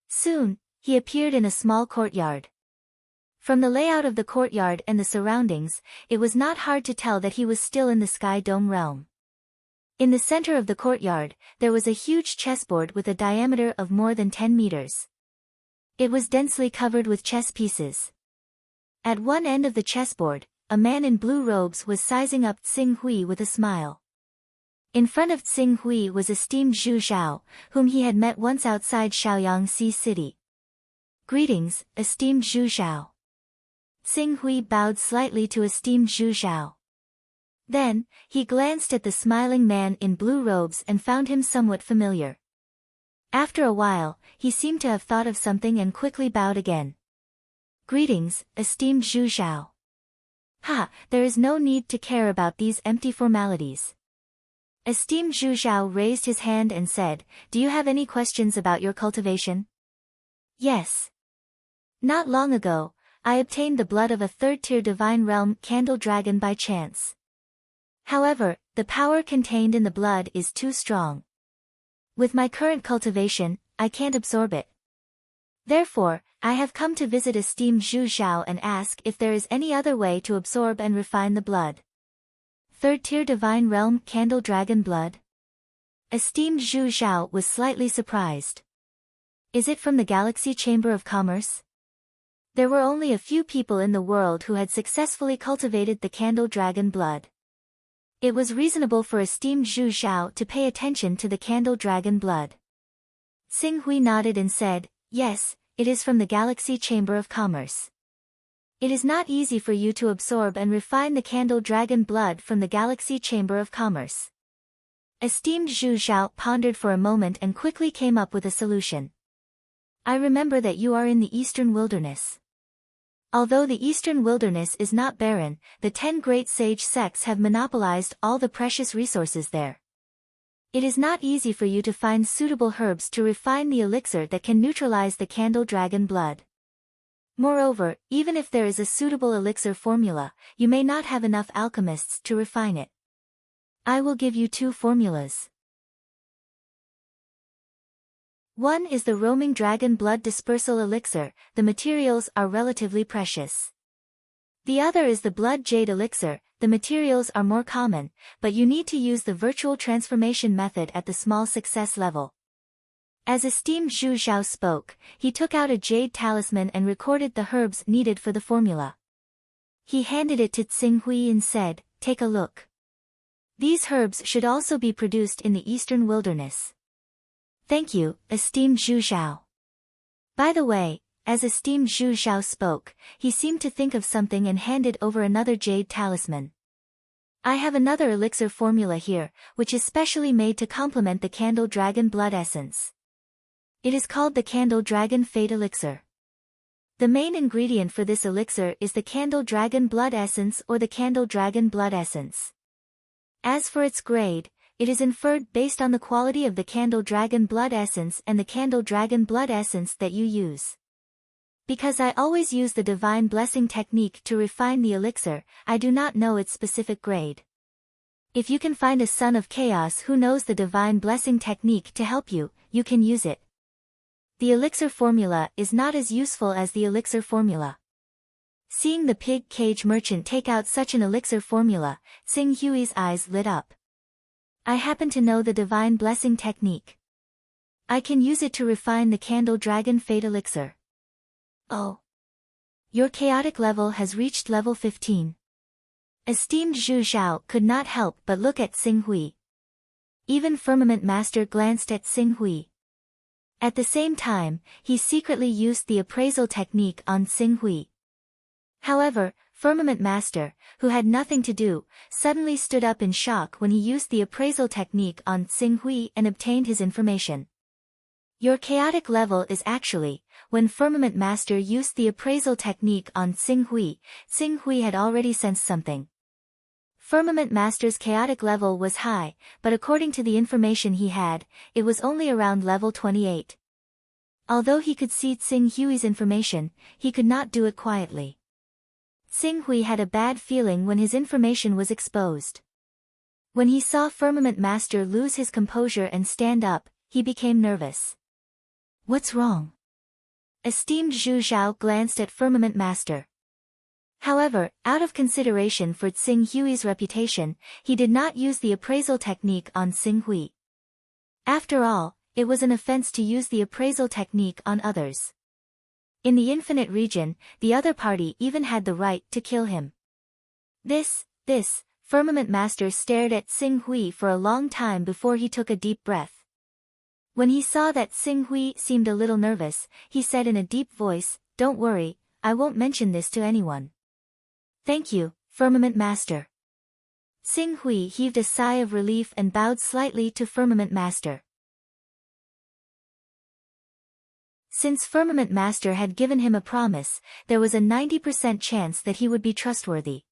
Soon, he appeared in a small courtyard. From the layout of the courtyard and the surroundings, it was not hard to tell that he was still in the Sky Dome realm. In the center of the courtyard, there was a huge chessboard with a diameter of more than 10 meters. It was densely covered with chess pieces. At one end of the chessboard, a man in blue robes was sizing up Xing Hui with a smile. In front of Xing Hui was esteemed Zhu Xiao, whom he had met once outside Shaoyangxi City. Greetings, esteemed Zhu Xiao. Xing Hui bowed slightly to esteemed Zhu Xiao. Then, he glanced at the smiling man in blue robes and found him somewhat familiar. After a while, he seemed to have thought of something and quickly bowed again. Greetings, esteemed Zhu Xiao. Ha, there is no need to care about these empty formalities. Esteemed Zhu Xiao raised his hand and said, do you have any questions about your cultivation? Yes. Not long ago, I obtained the blood of a third-tier divine realm candle dragon by chance. However, the power contained in the blood is too strong. With my current cultivation, I can't absorb it. Therefore, I have come to visit esteemed Zhu Xiao and ask if there is any other way to absorb and refine the blood. Third-tier divine realm candle dragon blood? Esteemed Zhu Xiao was slightly surprised. Is it from the Galaxy Chamber of Commerce? There were only a few people in the world who had successfully cultivated the candle dragon blood. It was reasonable for esteemed Zhu Xiao to pay attention to the candle dragon blood. Xing Hui nodded and said, yes, it is from the Galaxy Chamber of Commerce. It is not easy for you to absorb and refine the candle dragon blood from the Galaxy Chamber of Commerce. Esteemed Zhu Xiao pondered for a moment and quickly came up with a solution. I remember that you are in the Eastern Wilderness. Although the Eastern Wilderness is not barren, the 10 great sage sects have monopolized all the precious resources there. It is not easy for you to find suitable herbs to refine the elixir that can neutralize the candle dragon blood. Moreover, even if there is a suitable elixir formula, you may not have enough alchemists to refine it. I will give you two formulas. One is the roaming dragon blood dispersal elixir. The materials are relatively precious. The other is the blood jade elixir. The materials are more common, but you need to use the virtual transformation method at the small success level. As esteemed Zhu Xiao spoke, he took out a jade talisman and recorded the herbs needed for the formula. He handed it to Tsing Hui and said, "Take a look. These herbs should also be produced in the eastern wilderness." "Thank you, esteemed Zhu Xiao." By the way, as esteemed Zhu Xiao spoke, he seemed to think of something and handed over another jade talisman. "I have another elixir formula here, which is specially made to complement the candle dragon blood essence. It is called the candle dragon fate elixir. The main ingredient for this elixir is the candle dragon blood essence or the candle dragon blood essence. As for its grade, it is inferred based on the quality of the candle dragon blood essence and the candle dragon blood essence that you use. Because I always use the divine blessing technique to refine the elixir, I do not know its specific grade. If you can find a son of chaos who knows the divine blessing technique to help you, you can use it. The elixir formula is not as useful as the elixir formula." Seeing the pig cage merchant take out such an elixir formula, Tsing Hui's eyes lit up. "I happen to know the divine blessing technique. I can use it to refine the candle dragon fate elixir." "Oh. Your chaotic level has reached level 15. Esteemed Zhu Xiao could not help but look at Tsing Hui. Even Firmament Master glanced at Tsing Hui. At the same time, he secretly used the appraisal technique on Tsing Hui. However, Firmament Master, who had nothing to do, suddenly stood up in shock when he used the appraisal technique on Tsing Hui and obtained his information. Your chaotic level is actually, when Firmament Master used the appraisal technique on Tsing Hui had already sensed something. Firmament Master's chaotic level was high, but according to the information he had, it was only around level 28. Although he could see Tsing Hui's information, he could not do it quietly. Tsing Hui had a bad feeling when his information was exposed. When he saw Firmament Master lose his composure and stand up, he became nervous. "What's wrong?" Esteemed Zhu Xiao glanced at Firmament Master. However, out of consideration for Tsing Hui's reputation, he did not use the appraisal technique on Tsing Hui. After all, it was an offense to use the appraisal technique on others. In the infinite region, the other party even had the right to kill him. This, Firmament Master stared at Tsing Hui for a long time before he took a deep breath. When he saw that Tsing Hui seemed a little nervous, he said in a deep voice, "Don't worry, I won't mention this to anyone." "Thank you, Firmament Master." Tsing Hui heaved a sigh of relief and bowed slightly to Firmament Master. Since Firmament Master had given him a promise, there was a 90% chance that he would be trustworthy.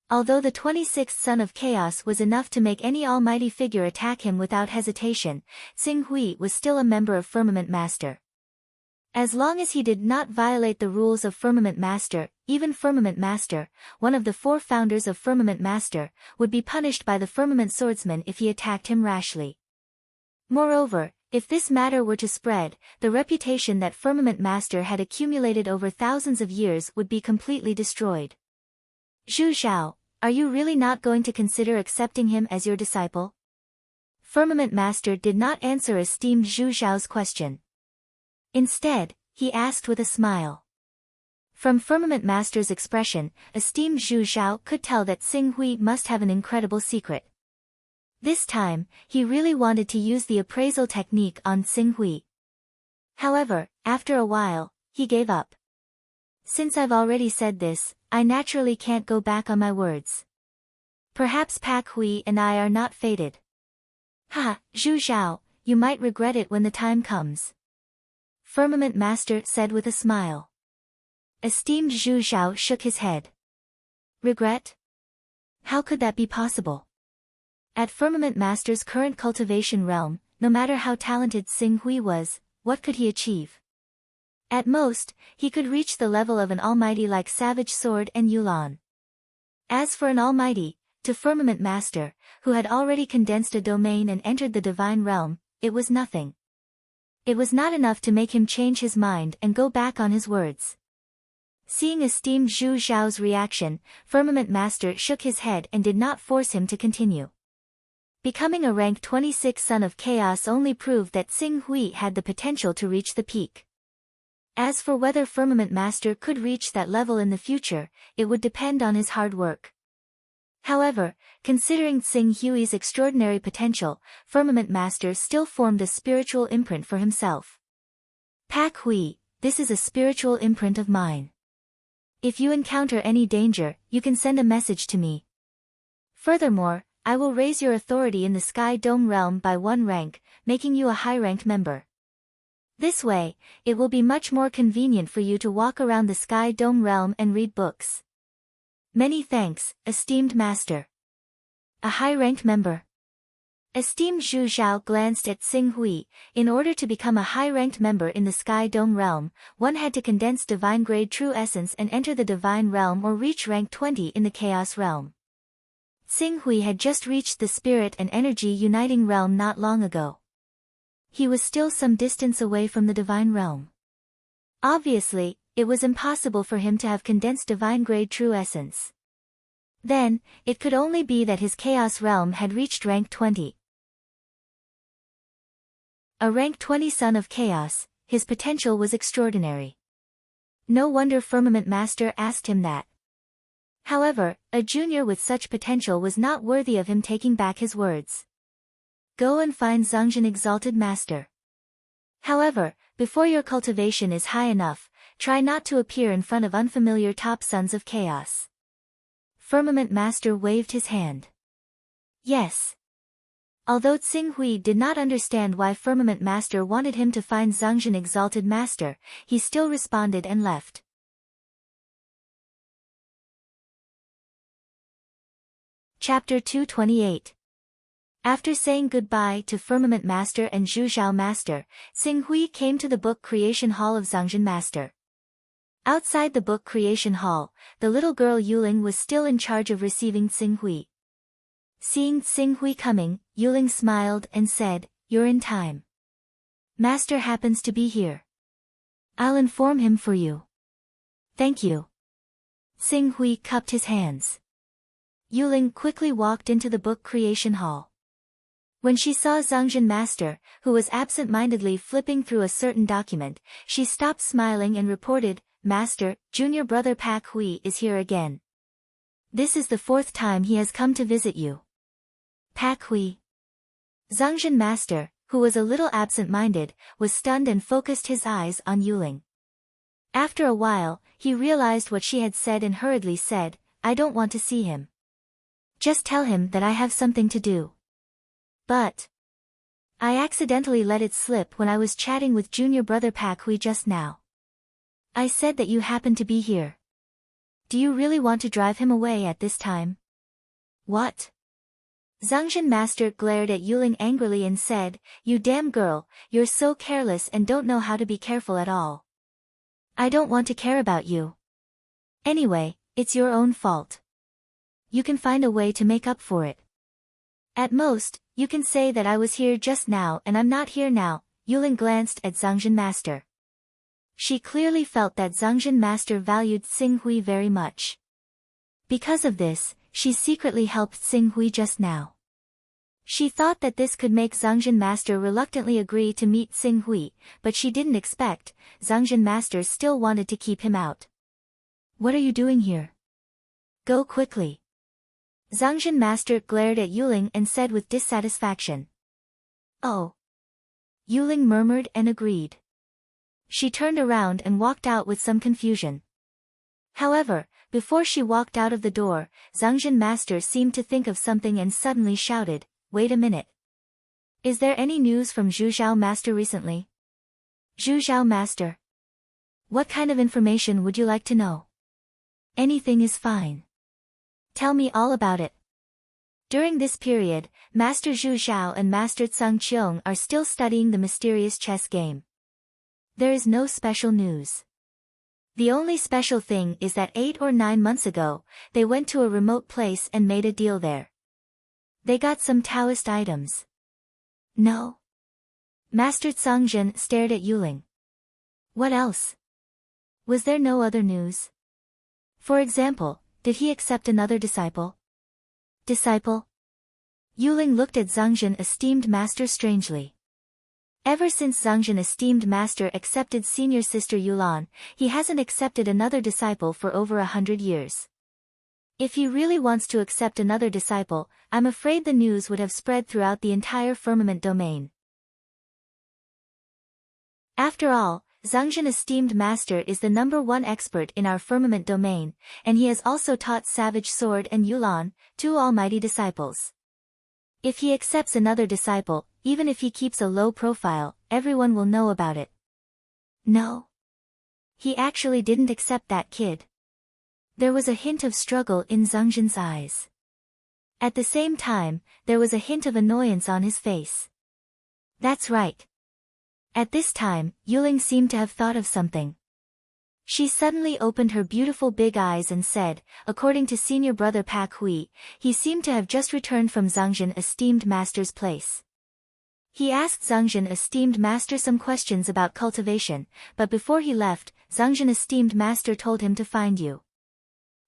Although the 26th Son of Chaos was enough to make any almighty figure attack him without hesitation, Tsing Hui was still a member of Firmament Master. As long as he did not violate the rules of Firmament Master, even Firmament Master, one of the four founders of Firmament Master, would be punished by the Firmament Swordsman if he attacked him rashly. Moreover, if this matter were to spread, the reputation that Firmament Master had accumulated over thousands of years would be completely destroyed. "Zhu Xiao, are you really not going to consider accepting him as your disciple?" Firmament Master did not answer esteemed Zhu Xiao's question. Instead, he asked with a smile. From Firmament Master's expression, esteemed Zhu Xiao could tell that Tsing Hui must have an incredible secret. This time, he really wanted to use the appraisal technique on Tsing Hui. However, after a while, he gave up. "Since I've already said this, I naturally can't go back on my words. Perhaps Pak Hui and I are not fated." "Ha, Zhu Xiao, you might regret it when the time comes," Firmament Master said with a smile. Esteemed Zhu Xiao shook his head. "Regret? How could that be possible?" At Firmament Master's current cultivation realm, no matter how talented Tsing Hui was, what could he achieve? At most, he could reach the level of an almighty like Savage Sword and Yulan. As for an almighty, To Firmament Master, who had already condensed a domain and entered the divine realm, it was nothing. It was not enough to make him change his mind and go back on his words. Seeing esteemed Zhu Zhao's reaction, Firmament Master shook his head and did not force him to continue. Becoming a rank 26 Son of Chaos only proved that Xing Hui had the potential to reach the peak. As for whether Firmament Master could reach that level in the future, it would depend on his hard work. However, considering Xing Hui's extraordinary potential, Firmament Master still formed a spiritual imprint for himself. Pak Hui, this is a spiritual imprint of mine. If you encounter any danger, you can send a message to me. Furthermore, I will raise your authority in the Sky Dome realm by 1 rank, making you a high-ranked member. This way, it will be much more convenient for you to walk around the Sky Dome realm and read books. Many thanks, esteemed master. A high-ranked member. Esteemed Zhu Zhao glanced at Xing Hui. In order to become a high-ranked member in the Sky Dome realm, one had to condense Divine Grade True Essence and enter the Divine Realm or reach rank 20 in the Chaos Realm. Xing Hui had just reached the Spirit and Energy Uniting Realm not long ago. He was still some distance away from the Divine Realm. Obviously, it was impossible for him to have condensed Divine Grade True Essence. Then, it could only be that his Chaos Realm had reached rank 20. A rank 20 Son of Chaos, his potential was extraordinary. No wonder Firmament Master asked him that. However, a junior with such potential was not worthy of him taking back his words. Go and find Zhongjin Exalted Master. However, before your cultivation is high enough, try not to appear in front of unfamiliar top Sons of Chaos. Firmament Master waved his hand. Yes. Although Xing Hui did not understand why Firmament Master wanted him to find Zhongjin Exalted Master, he still responded and left. Chapter 228. After saying goodbye to Firmament Master and Zhu Zhao Master, Xing Hui came to the Book Creation Hall of Zhongjin Master. Outside the Book Creation Hall, the little girl Yuling was still in charge of receiving Xing Hui. Seeing Xing Hui coming, Yuling smiled and said, "You're in time. Master happens to be here. I'll inform him for you." "Thank you." Xing Hui cupped his hands. Yuling quickly walked into the Book Creation Hall. When she saw Zhongjin Master, who was absent-mindedly flipping through a certain document, she stopped smiling and reported, "Master, junior brother Pak Hui is here again. This is the 4th time he has come to visit you." Pak Hui. Zhongjin Master, who was a little absent-minded, was stunned and focused his eyes on Yuling. After a while, he realized what she had said and hurriedly said, "I don't want to see him. Just tell him that I have something to do." "But I accidentally let it slip when I was chatting with junior brother Pak Hui just now. I said that you happened to be here. Do you really want to drive him away at this time?" "What?" Zhongjin Master glared at Yuling angrily and said, "You damn girl, you're so careless and don't know how to be careful at all. I don't want to care about you. Anyway, it's your own fault. You can find a way to make up for it. At most, you can say that I was here just now and I'm not here now." Yuling glanced at Zhongjin Master. She clearly felt that Zhongjin Master valued Xing Hui very much. Because of this, she secretly helped Xing Hui just now. She thought that this could make Zhongjin Master reluctantly agree to meet Xing Hui, but she didn't expect, Zhongjin Master still wanted to keep him out. "What are you doing here? Go quickly." Zhongjin Master glared at Yuling and said with dissatisfaction. "Oh." Yuling murmured and agreed. She turned around and walked out with some confusion. However, before she walked out of the door, Zhongjin Master seemed to think of something and suddenly shouted, "Wait a minute. Is there any news from Zhu Zhao Master recently?" "Zhu Zhao Master? What kind of information would you like to know?" "Anything is fine. Tell me all about it." During this period, Master Zhu Zhao and Master Tsang Qiong are still studying the mysterious chess game. There is no special news. The only special thing is that 8 or 9 months ago, they went to a remote place and made a deal there. They got some Taoist items. No. Master Zhang stared at Yuling. What else? Was there no other news? For example, did he accept another disciple? Disciple? Yuling looked at Zhang esteemed master strangely. Ever since Zhang esteemed master accepted senior sister Yulan, he hasn't accepted another disciple for over 100 years. If he really wants to accept another disciple, I'm afraid the news would have spread throughout the entire firmament domain. After all, Zhang esteemed master is the #1 expert in our firmament domain, and he has also taught Savage Sword and Yulan, 2 almighty disciples. If he accepts another disciple, even if he keeps a low profile, everyone will know about it. No. He actually didn't accept that kid. There was a hint of struggle in Zhang's eyes. At the same time, there was a hint of annoyance on his face. That's right. At this time, Yuling seemed to have thought of something. She suddenly opened her beautiful big eyes and said, according to senior brother Pak Hui, he seemed to have just returned from Zhang esteemed master's place. He asked Zhang esteemed master some questions about cultivation, but before he left, Zhang esteemed master told him to find you.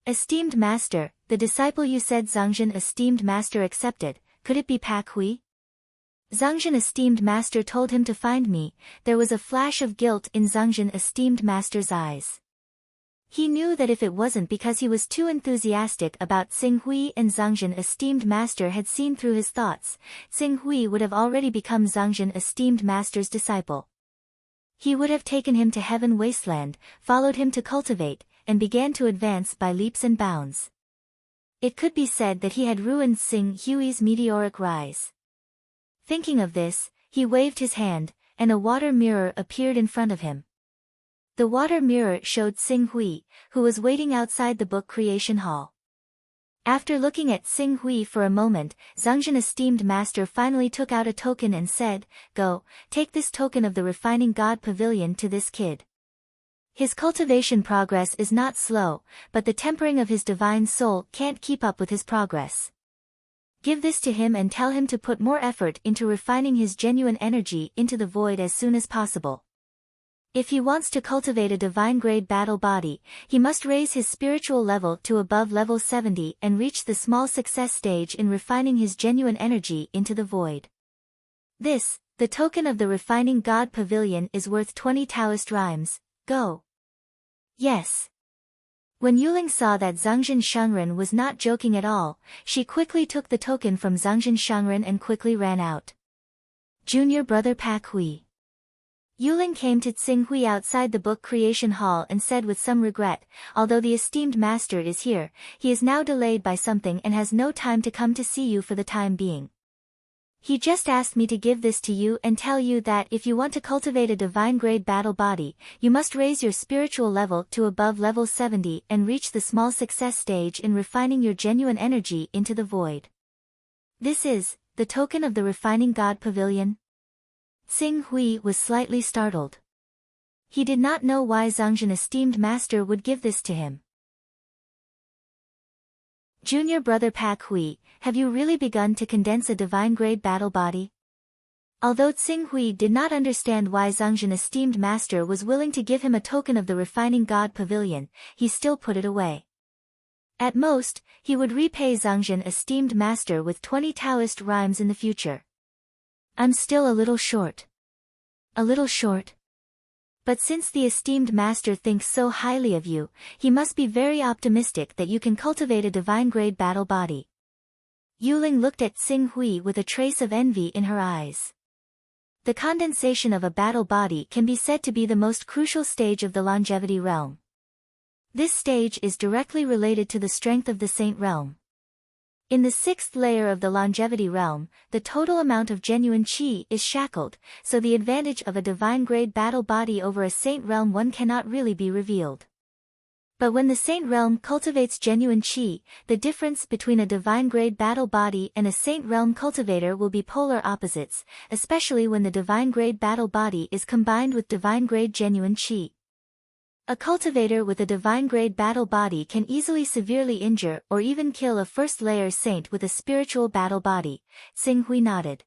Esteemed master, the disciple you said Zhang esteemed master accepted, could it be Pak Hui? Zhang esteemed master told him to find me. There was a flash of guilt in Zhang esteemed master's eyes. He knew that if it wasn't because he was too enthusiastic about Xing Hui and Zhang esteemed master had seen through his thoughts, Xing Hui would have already become Zhang esteemed master's disciple. He would have taken him to heaven wasteland, followed him to cultivate, and began to advance by leaps and bounds. It could be said that he had ruined Xing Hui's meteoric rise. Thinking of this, he waved his hand, and a water mirror appeared in front of him. The water mirror showed Xing Hui, who was waiting outside the book creation hall. After looking at Xing Hui for a moment, Zhang esteemed master finally took out a token and said, "Go, take this token of the refining god pavilion to this kid. His cultivation progress is not slow, but the tempering of his divine soul can't keep up with his progress. Give this to him and tell him to put more effort into refining his genuine energy into the void as soon as possible. If he wants to cultivate a divine-grade battle body, he must raise his spiritual level to above level 70 and reach the small success stage in refining his genuine energy into the void. This, the token of the refining god pavilion, is worth 20 Taoist rhymes. Go." Yes. When Yuling saw that Zhang Shengren was not joking at all, she quickly took the token from Zhang Shengren and quickly ran out. Junior brother Pak Hui. Yuling came to Xing Hui outside the book creation hall and said with some regret, "Although the esteemed master is here, he is now delayed by something and has no time to come to see you for the time being. He just asked me to give this to you and tell you that if you want to cultivate a divine-grade battle body, you must raise your spiritual level to above level 70 and reach the small success stage in refining your genuine energy into the void. This is the token of the refining god pavilion." Xing Hui was slightly startled. He did not know why Zhang esteemed master would give this to him. Junior brother Pak Hui, have you really begun to condense a divine-grade battle body? Although Xing Hui did not understand why Zhang esteemed master was willing to give him a token of the refining god pavilion, he still put it away. At most, he would repay Zhang esteemed master with 20 Taoist rhymes in the future. I'm still a little short. A little short? But since the esteemed master thinks so highly of you, he must be very optimistic that you can cultivate a divine-grade battle body. Yuling looked at Xing Hui with a trace of envy in her eyes. The condensation of a battle body can be said to be the most crucial stage of the longevity realm. This stage is directly related to the strength of the saint realm. In the 6th layer of the longevity realm, the total amount of genuine qi is shackled, so the advantage of a divine-grade battle body over a saint realm one cannot really be revealed. But when the saint realm cultivates genuine qi, the difference between a divine-grade battle body and a saint realm cultivator will be polar opposites, especially when the divine-grade battle body is combined with divine-grade genuine qi. A cultivator with a divine-grade battle body can easily severely injure or even kill a first-layer saint with a spiritual battle body. Xing nodded.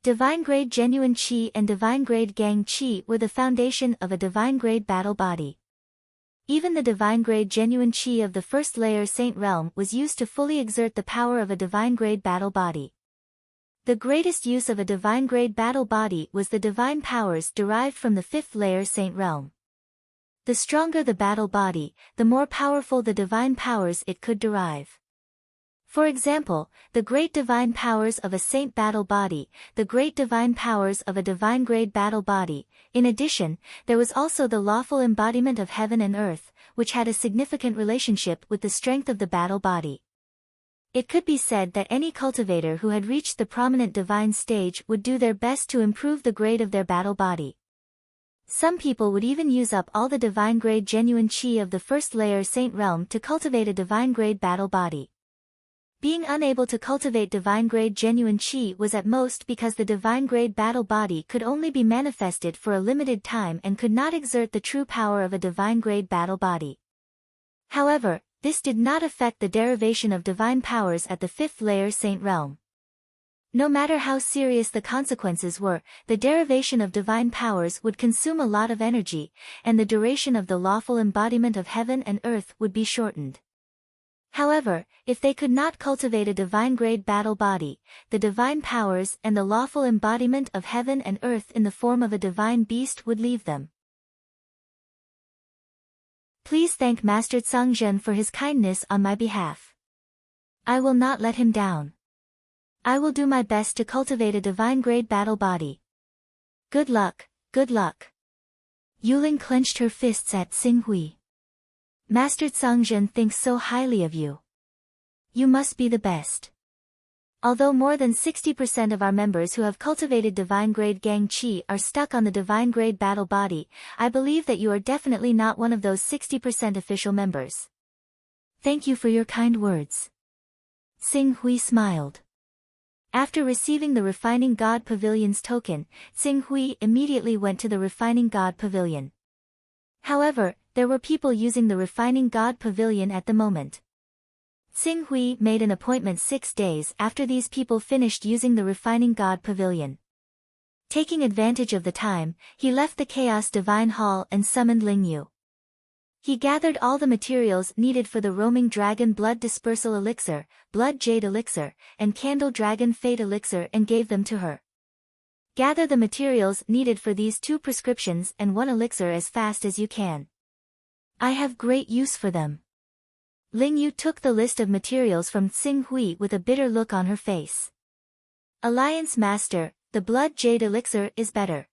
Divine-grade genuine qi and divine-grade gang qi were the foundation of a divine-grade battle body. Even the divine-grade genuine qi of the first-layer saint realm was used to fully exert the power of a divine-grade battle body. The greatest use of a divine-grade battle body was the divine powers derived from the fifth-layer saint realm. The stronger the battle body, the more powerful the divine powers it could derive. For example, the great divine powers of a saint battle body, the great divine powers of a divine-grade battle body. In addition, there was also the lawful embodiment of heaven and earth, which had a significant relationship with the strength of the battle body. It could be said that any cultivator who had reached the prominent divine stage would do their best to improve the grade of their battle body. Some people would even use up all the divine-grade genuine qi of the first-layer saint realm to cultivate a divine-grade battle body. Being unable to cultivate divine-grade genuine qi was at most because the divine-grade battle body could only be manifested for a limited time and could not exert the true power of a divine-grade battle body. However, this did not affect the derivation of divine powers at the fifth-layer saint realm. No matter how serious the consequences were, the derivation of divine powers would consume a lot of energy, and the duration of the lawful embodiment of heaven and earth would be shortened. However, if they could not cultivate a divine-grade battle body, the divine powers and the lawful embodiment of heaven and earth in the form of a divine beast would leave them. Please thank Master Tsangzhen for his kindness on my behalf. I will not let him down. I will do my best to cultivate a divine-grade battle body. Good luck, good luck. Yuling clenched her fists at Xing Hui. Master Tsangzhen thinks so highly of you. You must be the best. Although more than 60% of our members who have cultivated divine-grade gang qi are stuck on the divine-grade battle body, I believe that you are definitely not one of those 60% official members. Thank you for your kind words. Xing Hui smiled. After receiving the Refining God Pavilion's token, Xing Hui immediately went to the Refining God Pavilion. However, there were people using the Refining God Pavilion at the moment. Xing Hui made an appointment 6 days after these people finished using the Refining God Pavilion. Taking advantage of the time, he left the Chaos Divine Hall and summoned Ling Yu. He gathered all the materials needed for the Roaming Dragon Blood Dispersal Elixir, Blood Jade Elixir, and Candle Dragon Fate Elixir and gave them to her. Gather the materials needed for these 2 prescriptions and 1 elixir as fast as you can. I have great use for them. Ling Yu took the list of materials from Xing Hui with a bitter look on her face. Alliance Master, the Blood Jade Elixir is better.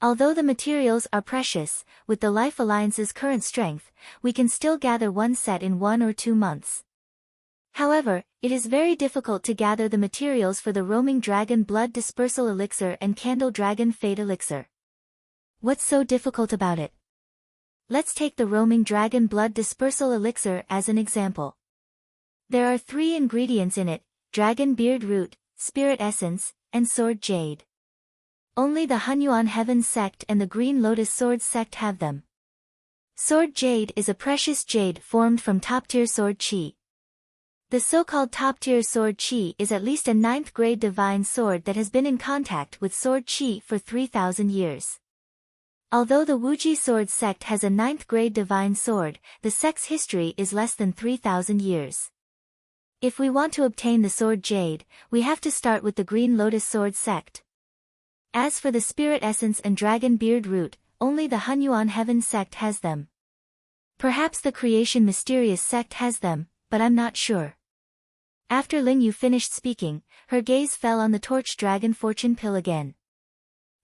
Although the materials are precious, with the Life Alliance's current strength, we can still gather 1 set in 1 or 2 months. However, it is very difficult to gather the materials for the Roaming Dragon Blood Dispersal Elixir and Candle Dragon Fate Elixir. What's so difficult about it? Let's take the Roaming Dragon Blood Dispersal Elixir as an example. There are 3 ingredients in it: Dragon Beard Root, Spirit Essence, and Sword Jade. Only the Hunyuan Heaven Sect and the Green Lotus Sword Sect have them. Sword Jade is a precious jade formed from top-tier sword qi. The so-called top-tier sword qi is at least a 9th-grade divine sword that has been in contact with sword qi for 3,000 years. Although the Wuji Sword Sect has a 9th-grade divine sword, the sect's history is less than 3,000 years. If we want to obtain the Sword Jade, we have to start with the Green Lotus Sword Sect. As for the Spirit Essence and Dragon Beard Root, only the Hunyuan Heaven Sect has them. Perhaps the Creation Mysterious Sect has them, but I'm not sure. After Ling Yu finished speaking, her gaze fell on the Torch Dragon Fortune Pill again.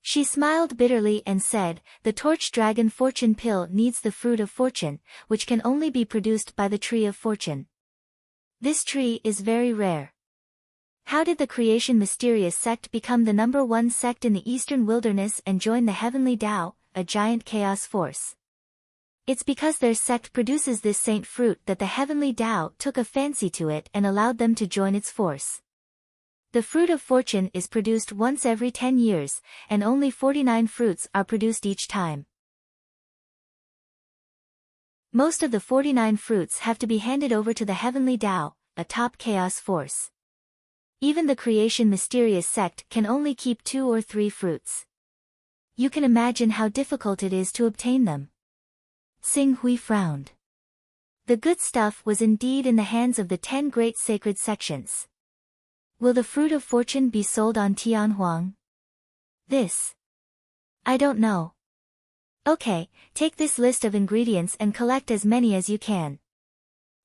She smiled bitterly and said, the Torch Dragon Fortune Pill needs the Fruit of Fortune, which can only be produced by the Tree of Fortune. This tree is very rare. How did the Creation Mysterious Sect become the #1 sect in the Eastern Wilderness and join the Heavenly Tao, a giant chaos force? It's because their sect produces this saint fruit that the Heavenly Tao took a fancy to it and allowed them to join its force. The Fruit of Fortune is produced once every 10 years, and only 49 fruits are produced each time. Most of the 49 fruits have to be handed over to the heavenly Tao, a top chaos force. Even the creation mysterious sect can only keep 2 or 3 fruits. You can imagine how difficult it is to obtain them. Xing Hui frowned. The good stuff was indeed in the hands of the 10 great sacred sections. Will the fruit of fortune be sold on Tianhuang? This. I don't know. Okay, take this list of ingredients and collect as many as you can.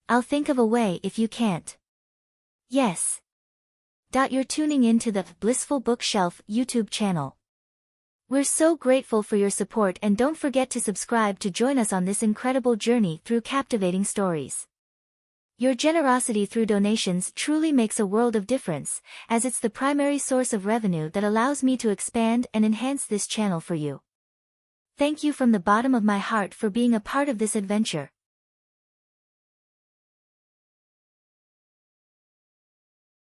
I'll think of a way if you can't. Yes. You're tuning in to the Blissful Bookshelf YouTube channel. We're so grateful for your support, and don't forget to subscribe to join us on this incredible journey through captivating stories. Your generosity through donations truly makes a world of difference, as it's the primary source of revenue that allows me to expand and enhance this channel for you. Thank you from the bottom of my heart for being a part of this adventure.